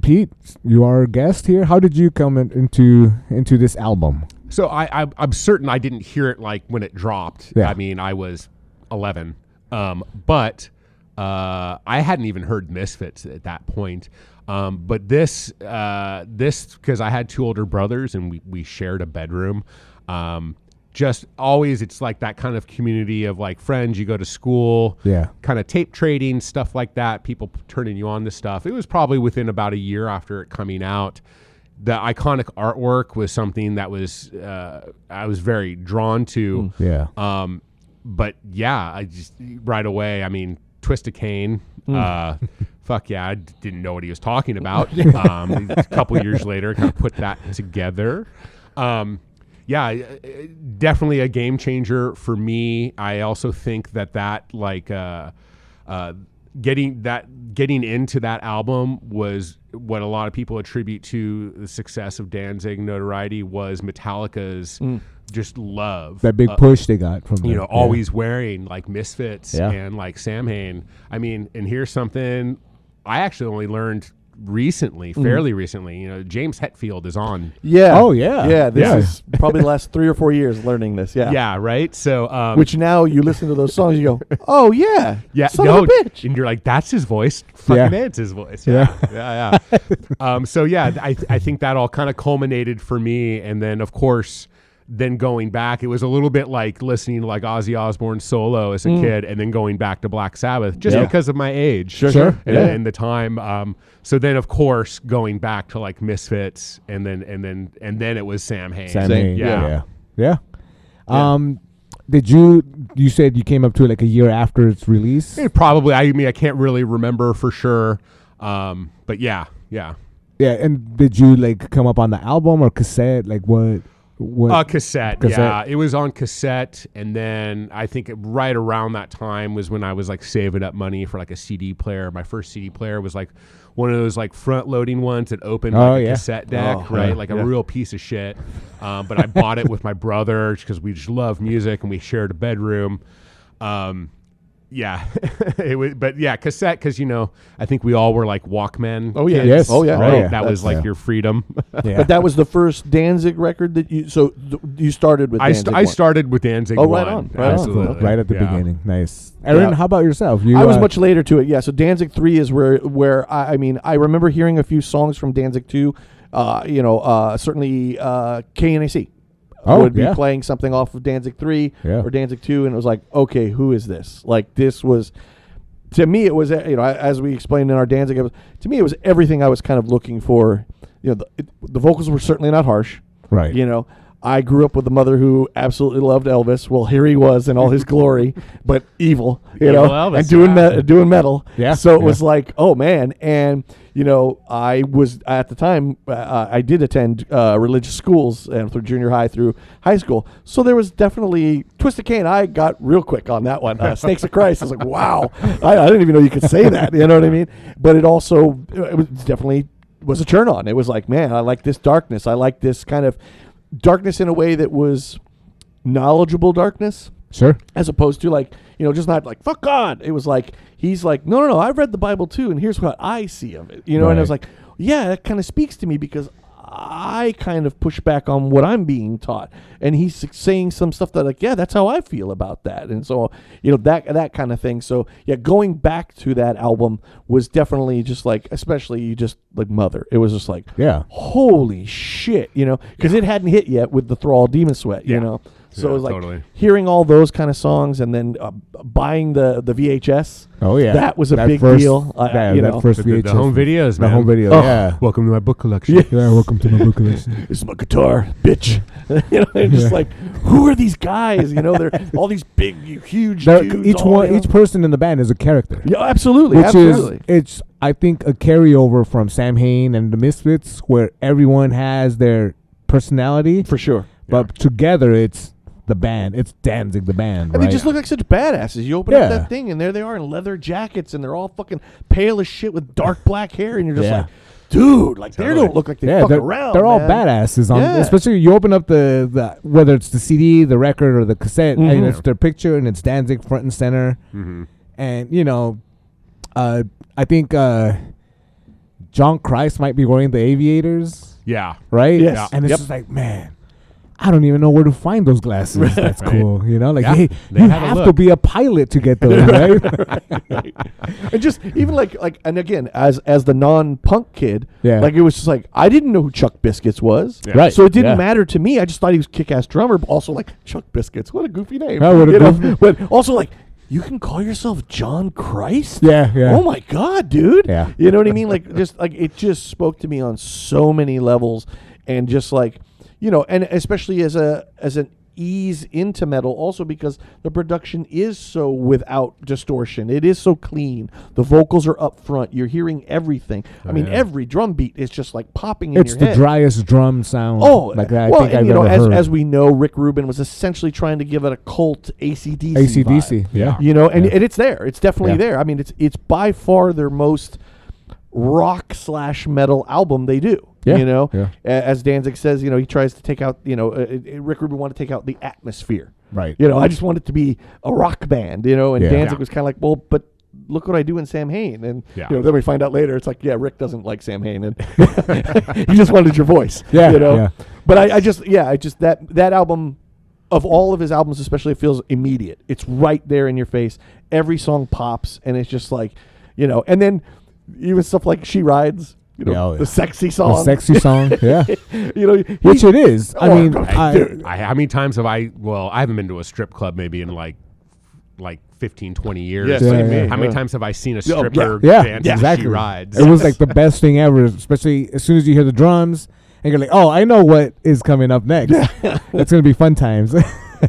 Pete, you are a guest here. How did you come into this album? So I'm certain I didn't hear it like when it dropped. Yeah. I mean, I was 11, but I hadn't even heard Misfits at that point. But this because I had two older brothers and we shared a bedroom. Just always, it's like that kind of community of like friends. You go to school, kind of tape trading, stuff like that. People turning you on to stuff. It was probably within about a year after it coming out. The iconic artwork was something that was I was very drawn to. But yeah, I just right away. I mean, Twist of Cain. Fuck yeah, I didn't know what he was talking about. A couple years later, kind of put that together. Yeah, definitely a game changer for me. I also think that like getting into that album was what a lot of people attribute to the success of Danzig notoriety was Metallica's just love. That big push they got from always wearing like Misfits and like Samhain. I mean, and here's something I actually only learned fairly recently. James Hetfield is on. Yeah. Oh yeah. Yeah. This is probably the last 3 or 4 years learning this. Yeah. Yeah. Right. So, which now you listen to those songs, you go, oh yeah. Yeah. Son of a bitch. And you're like, that's his voice. Fucking it's his voice. Yeah. So yeah, I think that all kind of culminated for me. And then of course, then going back, it was a little bit like listening to like Ozzy Osbourne solo as a kid, and then going back to Black Sabbath just because of my age, sure, and the time. So then, of course, going back to like Misfits, and then it was Samhain. Yeah. Did you said you came up to it like a year after its release? Probably. I mean, I can't really remember for sure, but yeah. Yeah, and did you like come up on the album or cassette? Like what? Cassette. Yeah, it was on cassette, and then I think right around that time was when I was like saving up money for like a CD player. My first CD player was like one of those like front loading ones that opened like a cassette deck, like a real piece of shit. But I bought it with my brother because we just love music and we shared a bedroom. Yeah, it was, but yeah, cassette because I think we all were like Walkman. Oh yeah, kids, yes, right. That was like your freedom. But that was the first Danzig record that you. So you started with. Danzig I started with Danzig. Oh, right on, Absolutely, right at the beginning. Nice. Aaron, how about yourself? I was much later to it. Yeah, so Danzig 3 is where I mean I remember hearing a few songs from Danzig 2. Certainly KNAC. Would be playing something off of Danzig 3 or Danzig 2, and it was like, okay, who is this? Like, this was, to me, it was, as we explained in our Danzig episode, to me, it was everything I was kind of looking for. The vocals were certainly not harsh. Right. I grew up with a mother who absolutely loved Elvis. Well, here he was in all his glory, but evil, Elvis, and doing metal. Yeah. So it was like, oh man. And, I was at the time, I did attend religious schools and through junior high through high school. So there was definitely Twist of Cain. I got real quick on that one. Snakes of Christ. I was like, wow, I didn't even know you could say that. You know what I mean? But it also, it was definitely was a turn on. It was like, man, I like this darkness. I like this kind of darkness in a way that was knowledgeable darkness. Sure. As opposed to like, just not like, fuck God. It was like, he's like, no, I've read the Bible too, and here's what I see of it. And I was like, yeah, that kind of speaks to me because I kind of push back on what I'm being taught. And he's saying some stuff that like, yeah, that's how I feel about that. And so, that kind of thing. So yeah, going back to that album was definitely just like, especially just like Mother. It was just like, holy shit, because it hadn't hit yet with the Thrall Demon Sweat, So it was like hearing all those kind of songs and then buying the VHS. Oh yeah, that was a big deal. That first VHS, the home videos, man. The home video. Yeah. Welcome to my book collection. Yeah, welcome to my book collection. This is my guitar, bitch. Just like, who are these guys? They're all these big, huge dudes. Each person in the band is a character. Yeah, absolutely. Which is, it's I think a carryover from Samhain and the Misfits, where everyone has their personality for sure, but together it's the band. It's Danzig, the band, And right? they just look like such badasses. You open up that thing, and there they are in leather jackets, and they're all fucking pale as shit with dark black hair, and you're just like, dude, like they don't look like they fuck around. They're all man. badasses. Especially you open up the whether it's the CD, the record, or the cassette, and it's their picture, and it's Danzig front and center. And you know, I think John Christ might be wearing the aviators. Yeah. Right. Yes. And it's just like, man, I don't even know where to find those glasses. That's cool. You know, like, hey, They you have a have to look. be a pilot to get those, right? And just even like, and again, as the non-punk kid, Yeah. like it was just like I didn't know who Chuck Biscuits was, Right. So it didn't Yeah. matter to me. I just thought he was a kick-ass drummer, but also like Chuck Biscuits. What a goofy name! Oh, what a You know? goofy- But also like, you can call yourself John Christ? Yeah, yeah. Oh my God, dude. Yeah. You know what I mean? Like just like it just spoke to me on so many levels, and just like, you know, and especially as an ease into metal, also because the production is so without distortion. It is so clean. The vocals are up front. You're hearing everything. I mean, every drum beat is just like popping in It's your the head. driest drum sound. Oh, like that. well, I think and I've you know, ever heard. as we know, Rick Rubin was essentially trying to give it a cult AC/DC AC/DC, vibe. yeah. You know, and it's there. It's definitely Yeah. there. I mean, it's by far their most rock/metal album they do. Yeah, You know, yeah. As Danzig says, you know, he tries to take out, you know, Rick Rubin wanted to take out the atmosphere. Right. You know, I just want it to be a rock band, you know, and Yeah. Danzig Yeah. was kind of like, well, but look what I do in Sam Hain. And, Yeah. you know, then we find out later, it's like, yeah, Rick doesn't like Sam Hain. And he just wanted your voice. Yeah, You know? yeah. But I just that album, of all of his albums especially, it feels immediate. It's right there in your face. Every song pops, and it's just like, you know, and then even stuff like She Rides, you know, Yeah, oh, yeah. the sexy song. The sexy song, yeah. You know, Which it is. I Oh, mean, dude. How many times have I haven't been to a strip club maybe in like 15, 20 years. Yeah, same me. How many Yeah. times have I seen a Yeah, stripper yeah, dance exactly. She Rides? It was like the best thing ever, especially as soon as you hear the drums and you're like, oh, I know what is coming up next. It's going to be fun times.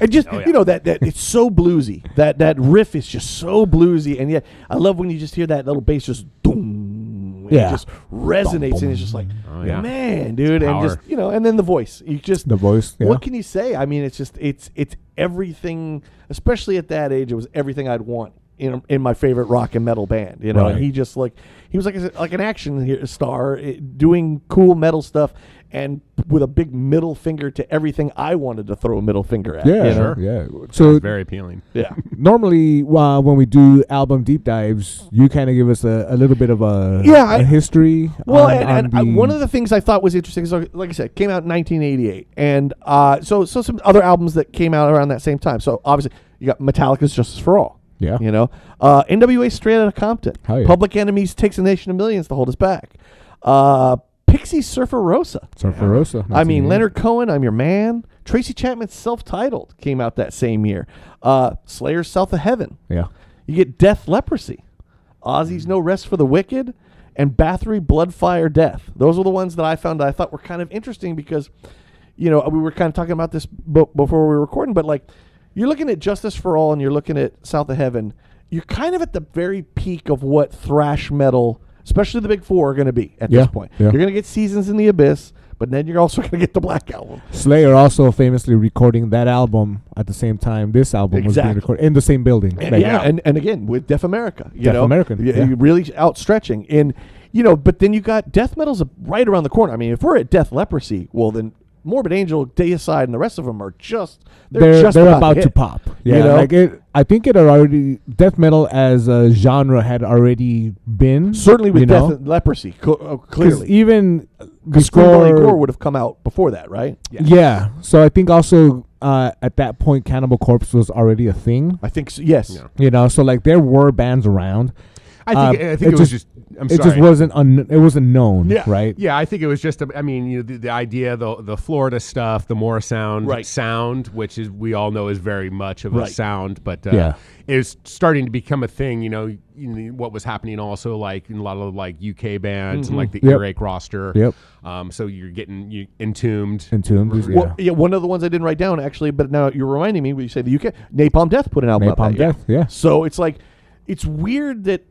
And just Oh, yeah. you know that it's so bluesy. That riff is just so bluesy, and yet I love when you just hear that little bass just boom. Yeah. It just resonates, and it's just like, Oh, yeah. man, dude, and Power. just you know, and then the voice. You just The voice, yeah. What can you say? I mean, it's just it's everything. Especially at that age, it was everything I'd want in my favorite rock and metal band. You know, Right. and he just he was like an action star doing cool metal stuff. And with a big middle finger to everything I wanted to throw a middle finger at. Yeah, you know? yeah. It's So very appealing. Yeah. normally, when we do album deep dives, you kind of give us a little bit of a history. Well, on the one of the things I thought was interesting is, like I said, it came out in 1988, and so some other albums that came out around that same time. So obviously, you got Metallica's "Justice for All." Yeah. You know, NWA "Straight Outta Compton." Hell yeah. Public Enemy's "Takes a Nation of Millions to Hold Us Back." Pixies "Surfer Rosa." Surfer Rosa. I mean, Leonard Cohen, "I'm Your Man." Tracy Chapman's "Self-Titled" came out that same year. Slayer's "South of Heaven." Yeah. You get Death Leprosy, Ozzy's "No Rest for the Wicked," and Bathory "Blood, Fire, Death." Those were the ones that I found that I thought were kind of interesting because, you know, we were kind of talking about this before we were recording, but like, you're looking at "Justice for All" and you're looking at "South of Heaven." You're kind of at the very peak of what thrash metal, especially the big four, are going to be at this point. Yeah. You're going to get Seasons in the Abyss, but then you're also going to get the Black Album. Slayer also famously recording that album at the same time this album was being Exactly. recorded in the same building. And, Like, yeah, and again with Deaf America, you Deaf know, American, yeah. you're really outstretching, and you know. But then you got death metal's right around the corner. I mean, if we're at Death Leprosy, well then Morbid Angel, Deicide, and the rest of them are they're about to hit. pop. Yeah, You know? like I think it had already death metal as a genre had already been Certainly with you Death know? and Leprosy, 'Cause clearly. even Because Scream before Gore would have come out before that, right? yeah. So I think also at that point Cannibal Corpse was already a thing. I think so, yes. Yeah. You know, so like there were bands around. I think it was just. I'm it sorry. just wasn't it wasn't known, Yeah. right? Yeah, I think it was just. I mean, you know, the idea, the Florida stuff, the Morrisound Right. sound, which is we all know is very much of a Right. sound, but Yeah. is starting to become a thing. You know, what was happening also like in a lot of like UK bands and like the Yep. Earache roster. Yep. So you're getting Entombed. Entombed, yeah. Well, yeah, one of the ones I didn't write down actually, but now you're reminding me when you say the UK, Napalm Death put an album out Napalm that year. Death, yeah. So it's like, it's weird that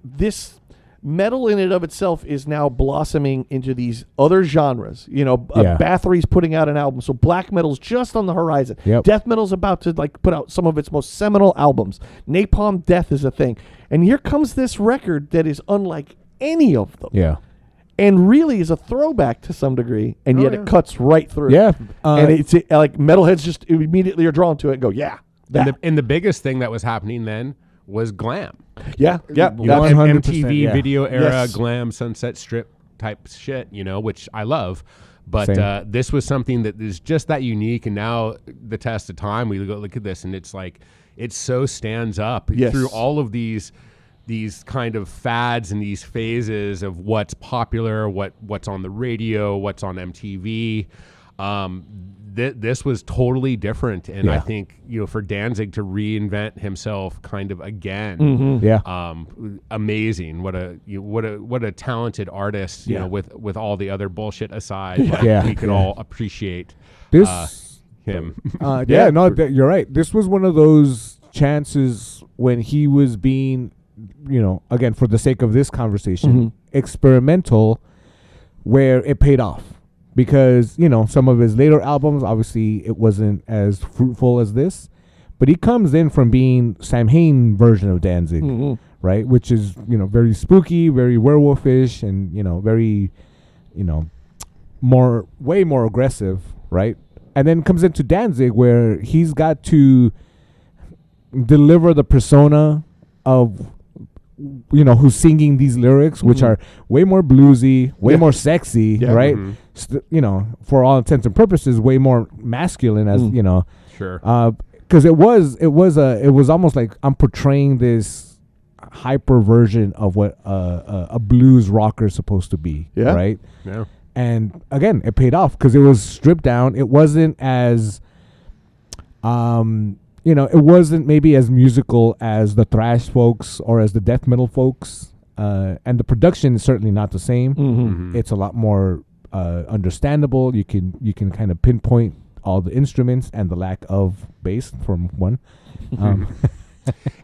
metal in and of itself is now blossoming into these other genres. Bathory's putting out an album, so black metal's just on the horizon. Yep. Death metal's about to put out some of its most seminal albums. Napalm Death is a thing, and here comes this record that is unlike any of them. Yeah. And really is a throwback to some degree, and yet it cuts right through. Yeah. And it's like metalheads just immediately are drawn to it and go, yeah. That. And the biggest thing that was happening then was glam. Yeah. You know, 100%, MTV yeah. video era, Yes. glam, Sunset Strip type shit, which I love. But Same. this was something that is just that unique. And now the test of time, we go look at this, and it's like it so stands up through all of these kind of fads and these phases of what's popular, what's on the radio, what's on MTV. This was totally different, and I think for Danzig to reinvent himself kind of again, amazing. What a talented artist, with all the other bullshit aside, we can all appreciate This him. You're right. This was one of those chances when he was being, again, for the sake of this conversation, experimental, where it paid off. Because, some of his later albums, obviously, it wasn't as fruitful as this. But he comes in from being Sam Hain version of Danzig, right? Which is, very spooky, very werewolfish, and, very, way more aggressive, right? And then comes into Danzig, where he's got to deliver the persona of who's singing these lyrics, which are way more bluesy, way more sexy, right? For all intents and purposes, way more masculine, as Sure. Because it was almost like I'm portraying this hyper version of what a blues rocker is supposed to be, right? Yeah. And again, it paid off because it was stripped down. It wasn't as it wasn't maybe as musical as the thrash folks or as the death metal folks. And the production is certainly not the same. It's a lot more understandable. You can kind of pinpoint all the instruments and the lack of bass from one.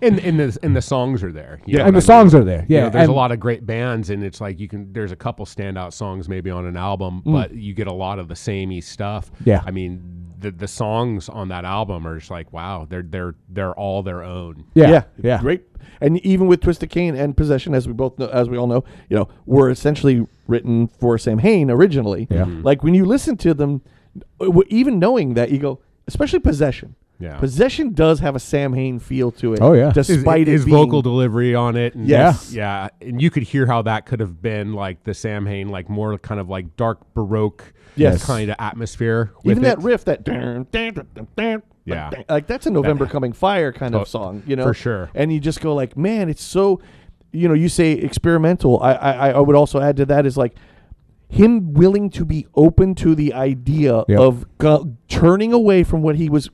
And the songs are there. And the songs are there. Yeah. There's a lot of great bands, and it's like there's a couple standout songs maybe on an album, but you get a lot of the samey stuff. Yeah. I mean, the songs on that album are just like, wow, they're all their own. Yeah. Great. And even with Twisted Cane and Possession, as we all know, were essentially written for Sam Hain originally. Yeah. Like when you listen to them, even knowing that, you go, especially Possession. Yeah. Possession does have a Sam Hain feel to it. Oh, yeah. Despite his being vocal delivery on it. And Yes. Yeah. And you could hear how that could have been like the Sam Hain, like more kind of like dark Baroque kind of atmosphere. Even that it. riff, that Yeah. like that's a November Coming Fire kind of song, For sure. And you just go like, man, it's so, you say experimental. I would also add to that is like him willing to be open to the idea of turning away from what he was,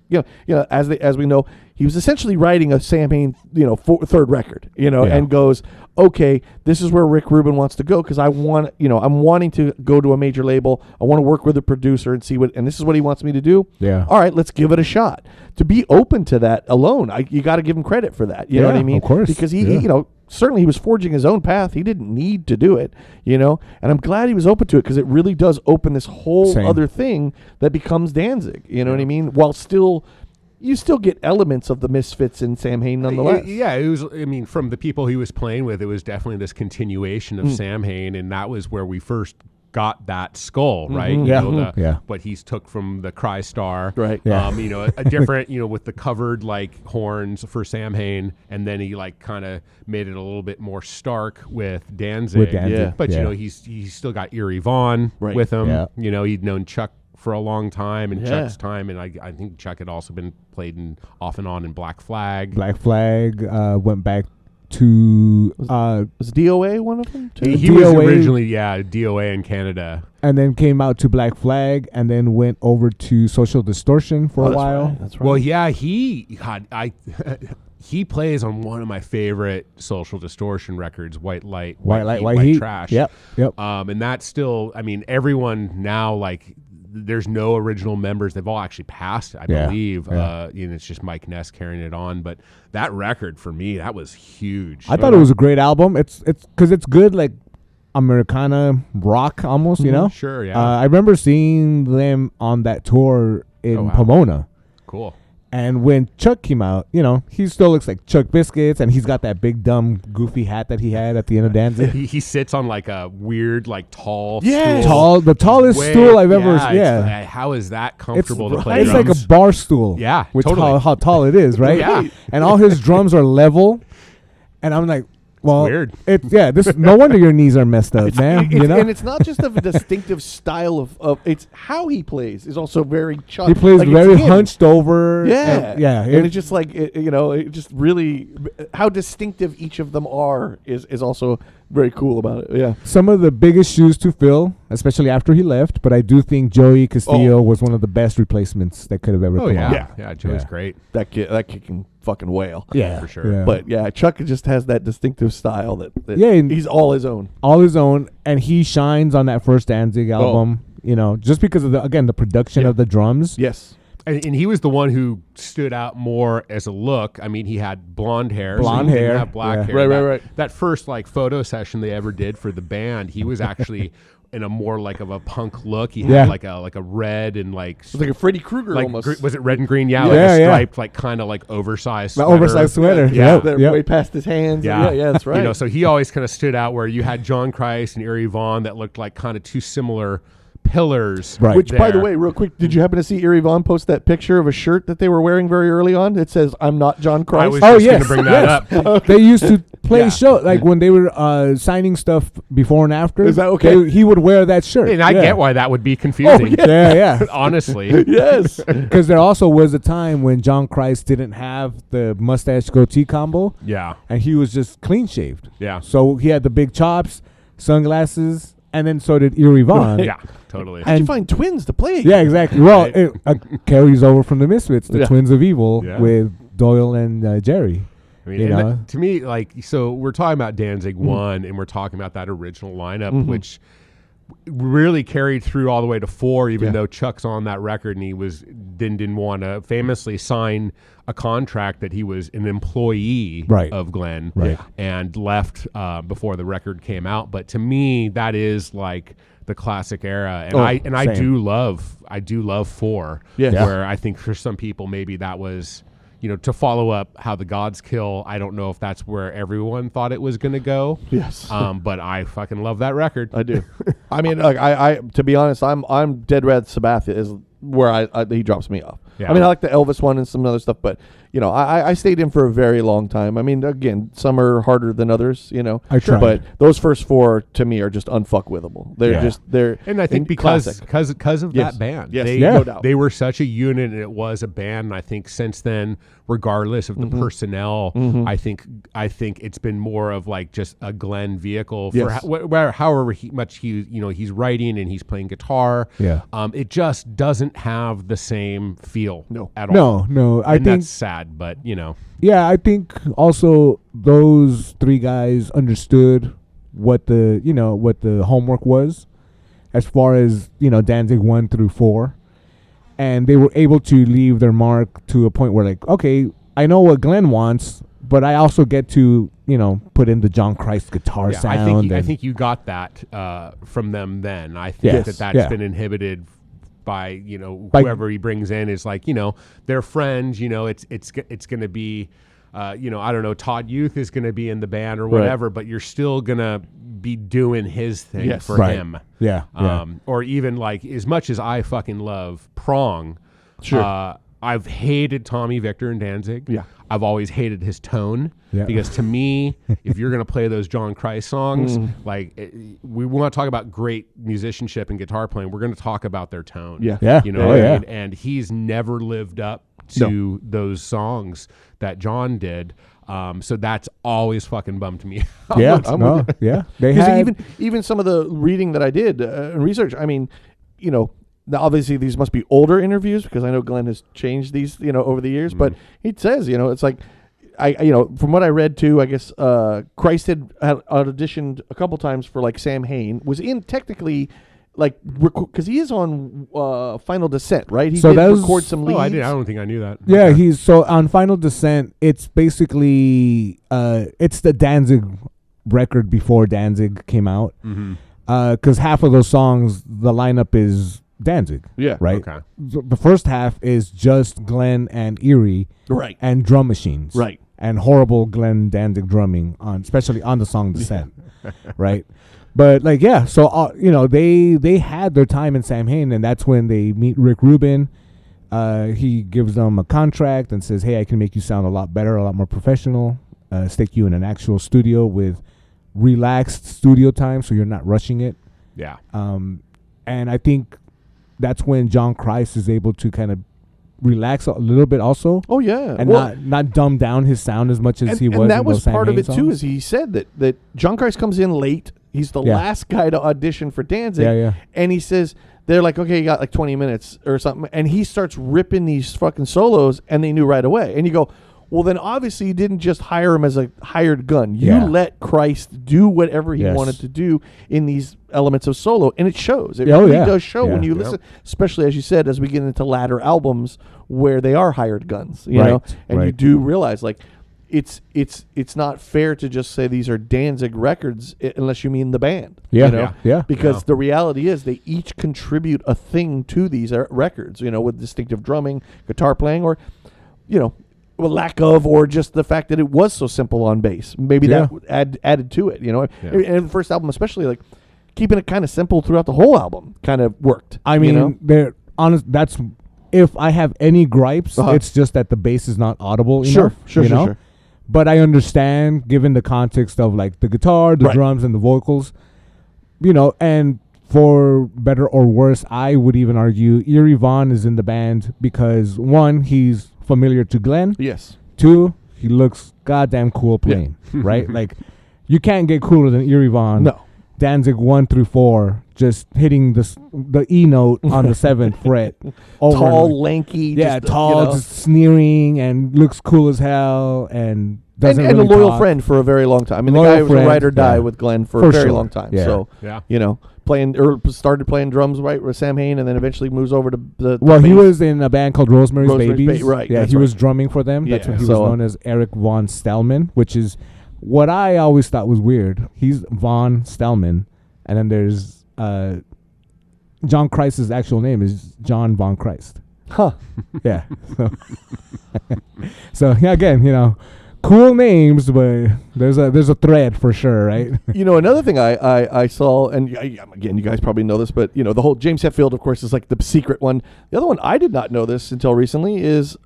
as we know, he was essentially writing a Sam Hain, third record, and goes, okay, this is where Rick Rubin wants to go because I'm wanting to go to a major label. I want to work with a producer and see and this is what he wants me to do. Yeah. All right, let's give it a shot. To be open to that alone, you got to give him credit for that. You know what I mean? Of course. Because he certainly he was forging his own path. He didn't need to do it, and I'm glad he was open to it because it really does open this whole other thing that becomes Danzig. You know what I mean? While you still get elements of the Misfits in Sam Hain nonetheless. It was, from the people he was playing with, it was definitely this continuation of Sam Hain, and that was where we first got that skull, right? What he's took from the Cry Star, right? Yeah. A different, with the covered like horns for Sam Hain, and then he like kind of made it a little bit more stark with Danzig. But he's still got Eerie Vaughn with him. Yeah. He'd known Chuck for a long time, and Chuck's time, and I think Chuck had also been played off and on in Black Flag. Black Flag went back to was DOA one of them too? He was originally DOA in Canada, and then came out to Black Flag, and then went over to Social Distortion for a while. Right. That's right. Well, yeah, he plays on one of my favorite Social Distortion records, White Light, White Heat. Trash. Yep. And that's still, everyone now like there's no original members. They've all actually passed, I believe. It's just Mike Ness carrying it on. But that record for me, that was huge. I thought it was a great album. It's because it's good, like Americana rock almost. You know, Sure, yeah. I remember seeing them on that tour in Pomona. Cool. And when Chuck came out, he still looks like Chuck Biscuits, and he's got that big, dumb, goofy hat that he had at the end of Danzig. He sits on like a weird, like tall stool. The tallest stool I've ever seen. Yeah. How is that comfortable to play It's drums? like a bar stool. Yeah, with totally. how tall it is, right? Yeah. And all his drums are level. And I'm like, well, weird. No wonder your knees are messed up, man. And it's not just of a distinctive style of it's how he plays is also very Chuck. He plays like very hunched over. Yeah, And it's just like it just really how distinctive each of them are is also very cool about it. Yeah, some of the biggest shoes to fill, especially after he left. But I do think Joey Castillo was one of the best replacements that could have ever come out. Yeah, Joey's great. that kid can fucking wail. Yeah, for sure. Yeah. But yeah, Chuck just has that distinctive style that and he's all his own. All his own, and he shines on that first Danzig album. Just because of the production of the drums. Yes. And he was the one who stood out more as a look. I mean, he had blonde hair. Blonde so he hair. didn't have black Yeah. hair. Right. That first like photo session they ever did for the band, he was actually in a more like of a punk look. He had like a red and like It's like a Freddy Krueger like almost. was it red and green? Yeah, like Yeah, a yeah. striped like kind of like oversized The sweater. oversized sweater. Yeah. Yep. Way past his hands. Yeah. Yeah, that's right. So he always kind of stood out where you had John Christ and Eerie Vaughn that looked like kind of two similar pillars. Right. Which, by the there. way, real quick, did you happen to see Eerie Vaughn post that picture of a shirt that they were wearing very early on? It says, "I'm not John Christ." I was Oh, just going yes. to bring that up. They used to play Yeah. show like when they were signing stuff before and after. Is that okay? He would wear that shirt. And I get why that would be confusing. Yeah. Honestly. Yes. Because there also was a time when John Christ didn't have the mustache goatee combo, Yeah. and he was just clean shaved. Yeah. So he had the big chops, sunglasses, and then so did Eerie Vaughn. Yeah. Totally. How'd you And- find twins to play? Yeah, exactly. Well, Right. it carries over from the Misfits, the Yeah. Twins of Evil, Yeah. with Doyle and Jerry. I mean, You and know? that- to me, like, so we're talking about Danzig 1, and we're talking about that original lineup, which really carried through all the way to 4, even though Chuck's on that record and he didn't want to famously sign a contract that he was an employee of Glenn and left before the record came out. But to me, that is like the classic era, and I do love 4. Where I think for some people maybe that was, to follow up How the Gods Kill. I don't know if that's where everyone thought it was going to go. Yes. But I fucking love that record. I do. I mean, like, I to be honest, I'm dead red. Sabbath is where he drops me off. Yeah. I mean, I like the Elvis one and some other stuff, but I stayed in for a very long time. I mean, again, some are harder than others. I tried. But those first 4 to me are just unfuckwithable. They're And I think because of that band, Yes, no doubt. they were such a unit, and it was a band. And I think since then, regardless of the personnel, I think it's been more of like just a Glenn vehicle for however much he's writing and he's playing guitar. Yeah. It just doesn't have the same feel at all. No. I And think that's sad, but Yeah, I think also those 3 guys understood what the homework was, as far as Danzig 1 through 4, and they were able to leave their mark to a point where, like, okay, I know what Glenn wants, but I also get to put in the John Christ guitar sound. I think you got that from them then. I think that's been inhibited by whoever he brings in is like they're friends. It's going to be I don't know, Todd Youth is going to be in the band or whatever, but you're still going to be doing his thing for him. Yeah. Or even like as much as I fucking love Prong. Sure. I've hated Tommy Victor and Danzig. Yeah. I've always hated his tone because to me, if you're going to play those John Christ songs, we want to talk about great musicianship and guitar playing. We're going to talk about their tone. Yeah. And he's never lived up to those songs that John did. So that's always fucking bummed me out. Yeah. I'm with Yeah. They Because had even some of the reading that I did and research, I mean, now obviously these must be older interviews because I know Glenn has changed these, over the years. But he says, it's like, from what I read too, I guess Christ had auditioned a couple times for like Sam Hain, was in technically like because he is on Final Descent, right? He So did that was- record some leads. Oh, I don't think I knew that. Yeah, Okay. he's so on Final Descent. It's basically it's the Danzig record before Danzig came out. Because half of those songs, the lineup is Danzig. Yeah. Right. Okay. So the first half is just Glenn and Erie. Right. And drum machines. Right. And horrible Glenn Danzig drumming especially on the song Descent. Right. But like so they had their time in Samhain, and that's when they meet Rick Rubin. He gives them a contract and says, "Hey, I can make you sound a lot better, a lot more professional. Stick you in an actual studio with relaxed studio time, so you're not rushing it." Yeah. And I think that's when John Christ is able to kind of relax a little bit also. Oh yeah, And not dumb down his sound as much as he was. And that in was those part of Samhain it too. songs. Is he said that John Christ comes in late. He's the Yeah. last guy to audition for Danzig. Yeah. And he says they're like, okay, you got like 20 minutes or something, and he starts ripping these fucking solos, and they knew right away. And you go, well, then obviously you didn't just hire him as a hired gun. You Yeah. let Christ do whatever he Yes. wanted to do in these elements of solo, and it shows. It Oh, really yeah. does show when Yeah. you listen, especially as you said, as we get into latter albums where they are hired guns, you Right, know, and you right. do realize like it's not fair to just say these are Danzig records unless you mean the band. Yeah. you know? Yeah. Because Yeah. the reality is they each contribute a thing to these records, you know, with distinctive drumming, guitar playing, or, you know, a lack of, or just the fact that it was so simple on bass. Maybe Yeah. that added to it, you know. Yeah. And the first album especially, like, keeping it kind of simple throughout the whole album kind of worked. I mean, you know? they're honest. That's if I have any gripes, Uh-huh. it's just that the bass is not audible Sure, enough. sure, you sure, know? sure. But I understand, given the context of like the guitar, the Right. drums, and the vocals, you know. And for better or worse, I would even argue Erie Vaughn is in the band because one, he's familiar to Glenn. Yes. Two, he looks goddamn cool playing. Right? Like, you can't get cooler than Erie Vaughn. No. Danzig 1 through 4, just hitting the E note on the 7th fret. Over Tall, and- lanky. yeah, just, tall, you know. just sneering, and looks cool as hell, and doesn't and really a loyal talk. friend for a very long time. I mean, the Loyal guy was a friend, ride or die yeah. with Glenn for For a very sure. long time. Yeah. So, Yeah. you know, started playing drums right with Sam Hain, and then eventually moves over to the Well, he bass. was in a band called Rosemary's Rosemary's Babies. right, Yeah, that's he was right. drumming for them. That's Yeah, when he so- was known as Eric Von Stellman, which is what I always thought was weird. He's Von Stellman, and then there's John Christ's actual name is John Von Christ. Huh. Yeah. So yeah, again, you know, cool names, but there's a thread for sure, right? You know, another thing I saw, and again, you guys probably know this, but, you know, the whole James Hetfield, of course, is like the secret one. The other one, I did not know this until recently, is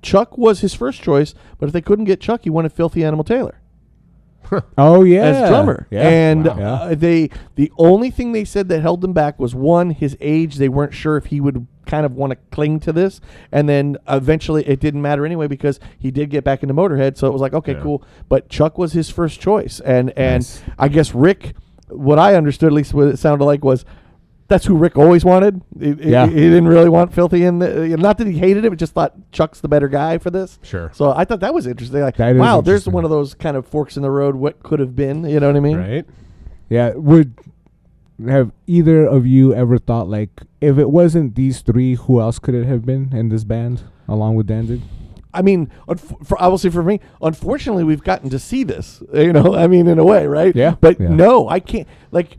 Chuck was his first choice, but if they couldn't get Chuck, he wanted Filthy Animal Taylor Oh yeah, as drummer. Yeah. And Wow. the only thing they said that held them back was, one, his age. They weren't sure if he would kind of want to cling to this, and then eventually it didn't matter anyway because he did get back into Motorhead, so it was like, okay, Yeah. cool. But Chuck was his first choice, and Nice. I guess Rick, what I understood, at least what it sounded like, was that's who Rick always wanted. He didn't really want Filthy in the, not that he hated it, but just thought Chuck's the better guy for this. Sure. So I thought that was interesting. Like, That is wow, there's interesting. one of those kind of forks in the road. What could have been? You know what I mean? Right. Yeah, would have either of you ever thought, like, if it wasn't these three, who else could it have been in this band along with Danzig? I mean, obviously for me, unfortunately, we've gotten to see this. You know, I mean, in a way, right? Yeah. But Yeah. no, I can't. Like,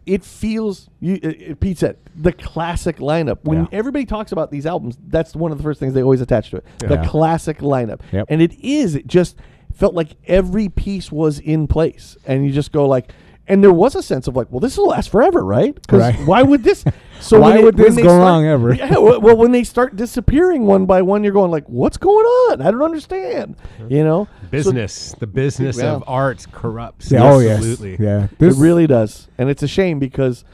it feels. Pete said the classic lineup. When Yeah. everybody talks about these albums, that's one of the first things they always attach to it. The Yeah. classic lineup, Yep. and it is. It just felt like every piece was in place, and you just go like. And there was a sense of like, well, this will last forever, right? Because Right. why would this? So Why when would when this they go start- wrong ever? Yeah, well, when they start disappearing one by one, you're going like, what's going on? I don't understand. You know, Business. The business Yeah. of art corrupts. Yeah, oh yes, Absolutely. yeah. So it really does, and it's a shame because,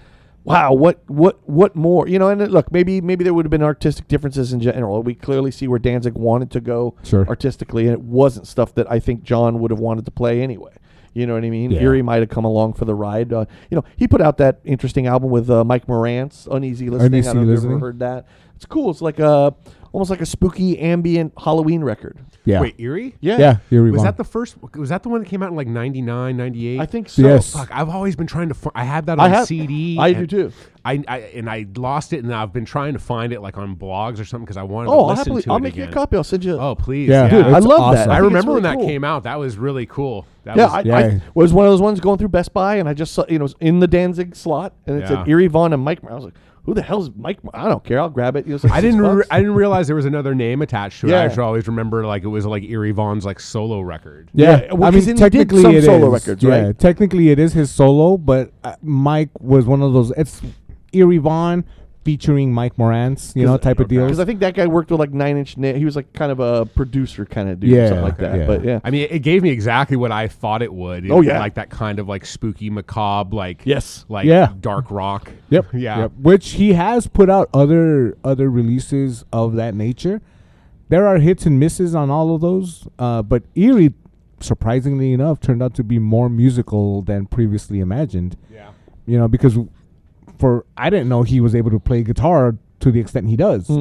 wow, what more? You know, and look, maybe there would have been artistic differences in general. We clearly see where Danzig wanted to go Sure. artistically, and it wasn't stuff that I think John would have wanted to play anyway. You know what I mean? Yeah. Erie might have come along for the ride. You know, he put out that interesting album with Mike Morantz, Uneasy Listening. Uneasy I don't know if you've Listening. ever heard that. It's cool. It's like a almost like a spooky ambient Halloween record. Yeah. Wait, Eerie? Yeah. Eerie Was Vaughn. that the first? Was that the one that came out in like 99, 98? I think so. Yes. Fuck, I've always been trying to. I had that on CD. I do and too. I lost it, and I've been trying to find it like on blogs or something because I wanted to Oh, listen to it I'll make you a again. copy. I'll send you. Oh, please. Yeah. Dude, I It's love awesome. that. I think it's remember when really that cool. came out. That was really cool. That Yeah, was, I was one of those ones going through Best Buy, and I just saw, it was in the Danzig slot, and it Yeah. said Eerie Vaughn and Mike. I was like, who the hell's Mike? I don't care. I'll grab it. It was like I didn't. $6. I didn't realize there was another name attached to it. Yeah. I just always remember like it was like Eerie Vaughn's like solo record. Yeah, well, I 'cause mean, he did technically some it solo is. records, Yeah, right? technically it is his solo, but Mike was one of those. It's Eerie Vaughn featuring Mike Morantz, type of deals. Because I think that guy worked with like 9 Inch Nails. He was like kind of a producer kind of dude, Yeah, or something like that. yeah. But yeah, I mean, it gave me exactly what I thought it would. Oh, yeah. like that kind of like spooky, macabre, like Yes. like Yeah. dark rock. Yep. Yeah. Yep. Which he has put out other releases of that nature. There are hits and misses on all of those, but Eerie, surprisingly enough, turned out to be more musical than previously imagined. Yeah. Because I didn't know he was able to play guitar to the extent he does.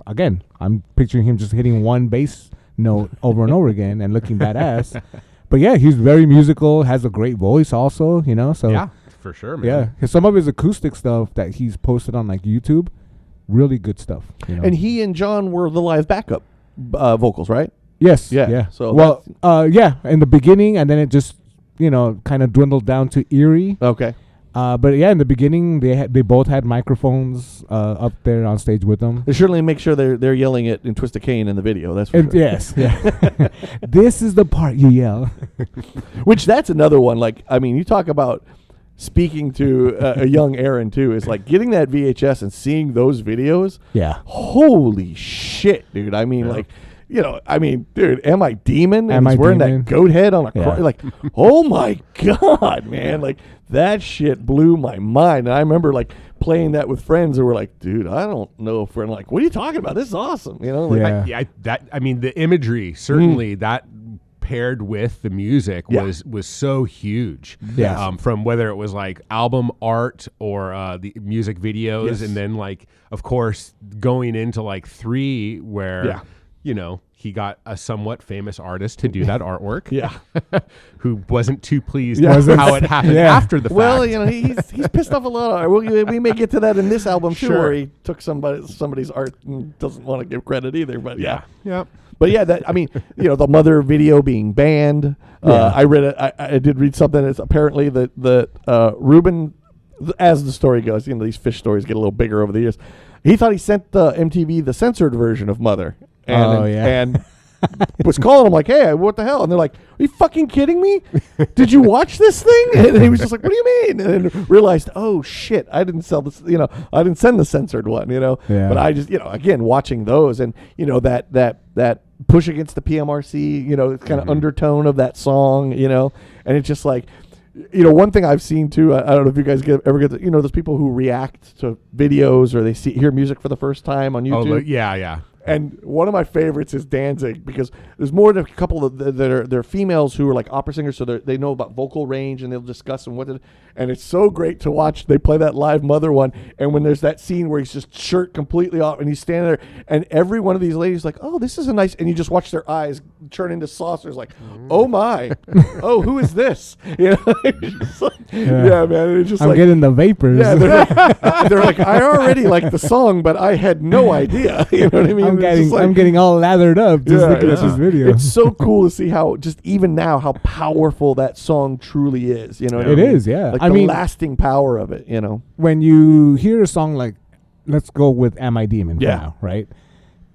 Again, I'm picturing him just hitting one bass note over and over again and looking badass. But yeah, he's very musical, has a great voice also, so Yeah, for sure, man. yeah, some of his acoustic stuff that he's posted on like YouTube, really good stuff. and he and John were the live backup vocals, right? yes, Yeah, yeah. so Yeah, in the beginning, and then it just kind of dwindled down to Eerie. Okay. But yeah, in the beginning, they both had microphones up there on stage with them. They certainly make sure they're yelling it in Twist of Cain in the video. That's for And sure. yes, yeah. This is the part you yell. Which that's another one. Like, I mean, you talk about speaking to a young Aaron too. Is like getting that VHS and seeing those videos. Yeah. Holy shit, dude! I mean, dude, am I demon? And Am I he's wearing Demon? that goat head on a Yeah. like, oh my god, man! Like that shit blew my mind. And I remember like playing that with friends who were like, dude, I don't know if we're like, what are you talking about? This is awesome, Like, Yeah. I mean, the imagery certainly that paired with the music Yeah. was so huge. Yeah. From whether it was like album art or the music videos, Yes. and then like of course going into like 3 where Yeah. he got a somewhat famous artist to do that artwork. Yeah. Who wasn't too pleased Yeah. with how it happened Yeah. after the Well, fact. he's pissed off a lot. We may get to that in this album too, Sure. where he took somebody's art and doesn't want to give credit either. But yeah. Yeah. But yeah, that I mean, the Mother video being banned. Yeah. I read it. I did read something. It's apparently the Ruben, as the story goes, these fish stories get a little bigger over the years. He thought he sent the MTV the censored version of Mother. And was calling him like, hey, what the hell? And they're like, are you fucking kidding me? Did you watch this thing? And he was just like, what do you mean? And then realized, oh shit, I didn't sell this, I didn't send the censored one, Yeah. But I just, again, watching those and, that push against the PMRC, it's kind of undertone of that song, and it's just like, one thing I've seen too, I don't know if you guys ever get, those people who react to videos or they hear music for the first time on YouTube. Oh, yeah. And one of my favorites is Danzig because there's more than a couple of they're females who are like opera singers, so they know about vocal range and they'll discuss and it's so great to watch. They play that live Mother one, and when there's that scene where he's just shirt completely off and he's standing there, and every one of these ladies is like, oh, this is a nice, and you just watch their eyes turn into saucers, like, oh my, oh, who is this? It's like, yeah, man, it's just I'm like getting the vapors. yeah, they're like, I already like the song, but I had no idea. You know what I mean? I'm getting all lathered up just looking at this video. It's so cool to see how, just even now, how powerful that song truly is. You know what I It mean? is, yeah. Like I the mean, lasting power of it, when you hear a song like, let's go with Am I Demon Yeah. for now, right?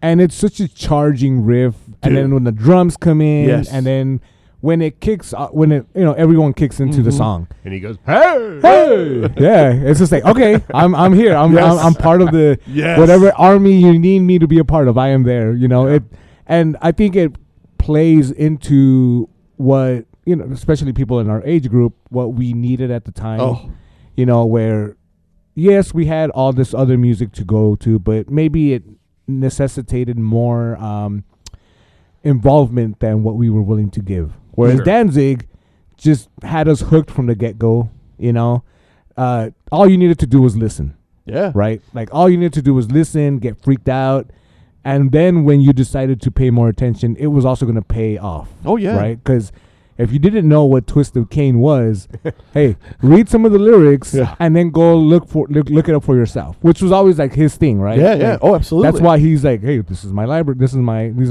And it's such a charging riff. And then when the drums come in, Yes. and then when it kicks, everyone kicks into the song. And he goes, hey! Hey, yeah, it's just like, okay, I'm here. I'm part of the Yes. whatever army you need me to be a part of. I am there. It, and I think it plays into what especially people in our age group, what we needed at the time. Oh. Where yes, we had all this other music to go to, but maybe it necessitated more involvement than what we were willing to give. Whereas Sure. Danzig just had us hooked from the get-go. All you needed to do was listen, Yeah. right? Like all you needed to do was listen, get freaked out, And then when you decided to pay more attention, it was also going to pay off. Oh, yeah. Right? Because if you didn't know what Twist of Cain was, hey, read some of the lyrics and then go look it up for yourself, which was always like his thing, right? Yeah, yeah. Oh, absolutely. That's why he's like, hey, this is my library. These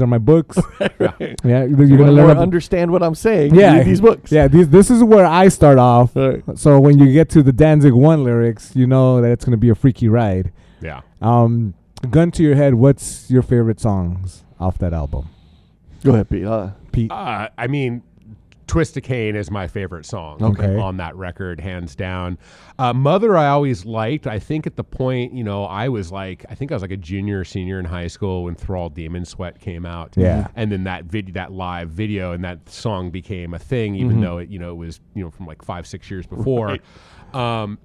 are my books. Right. Yeah, you're You gonna want learn to understand what I'm saying. Yeah, Read these books. Yeah, this is where I start off. Right. So when you get to the Danzig 1 lyrics, you know that it's gonna be a freaky ride. Yeah. Gun to your head, what's your favorite songs off that album? Go ahead, Pete. Pete. I mean, Twist of Cain is my favorite song on that record, hands down. Mother, I always liked. I think at the point, I was like a junior or senior in high school when Thrall Demon Sweat came out. Yeah. And then that live video and that song became a thing, even though it was, from like 5-6 years before. Right.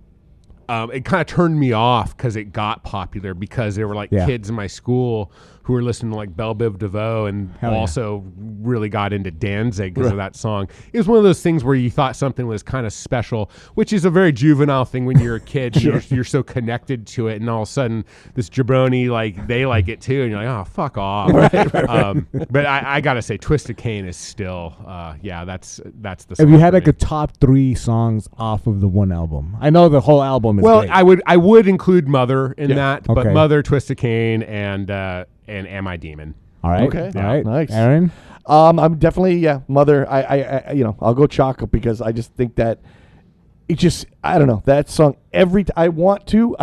It kind of turned me off because it got popular because there were like kids in my school who were listening to like Belle Biv DeVoe and also really got into Danzig because of that song. It was one of those things where you thought something was kind of special, which is a very juvenile thing when you're a kid. You're so connected to it, and all of a sudden this jabroni, like, they like it too, and you're like, oh, fuck off. Right. But I gotta say, Twist of Cain is still, that's the song. Have you had like a top 3 songs off of the one album? I know the whole album is great. I would include Mother in that, but Okay. Mother, Twist of Cain, and Am I Demon? All right. Okay. All right. Nice. Aaron? I'm definitely Mother. I I'll go Chalk because I just think that it just, I don't know, that song I want to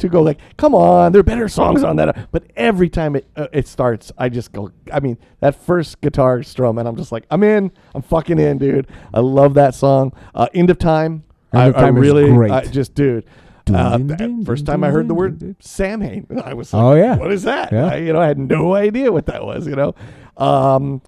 go like, come on, there are better songs on that, but every time it starts, I just go, I mean, that first guitar strum, and I'm just like, I'm fucking in, dude. I love that song. End of Time. End of Time is really great. Dude. First time I heard the word Samhain, I was like, oh yeah, what is that? Yeah. I had no idea what that was. I'm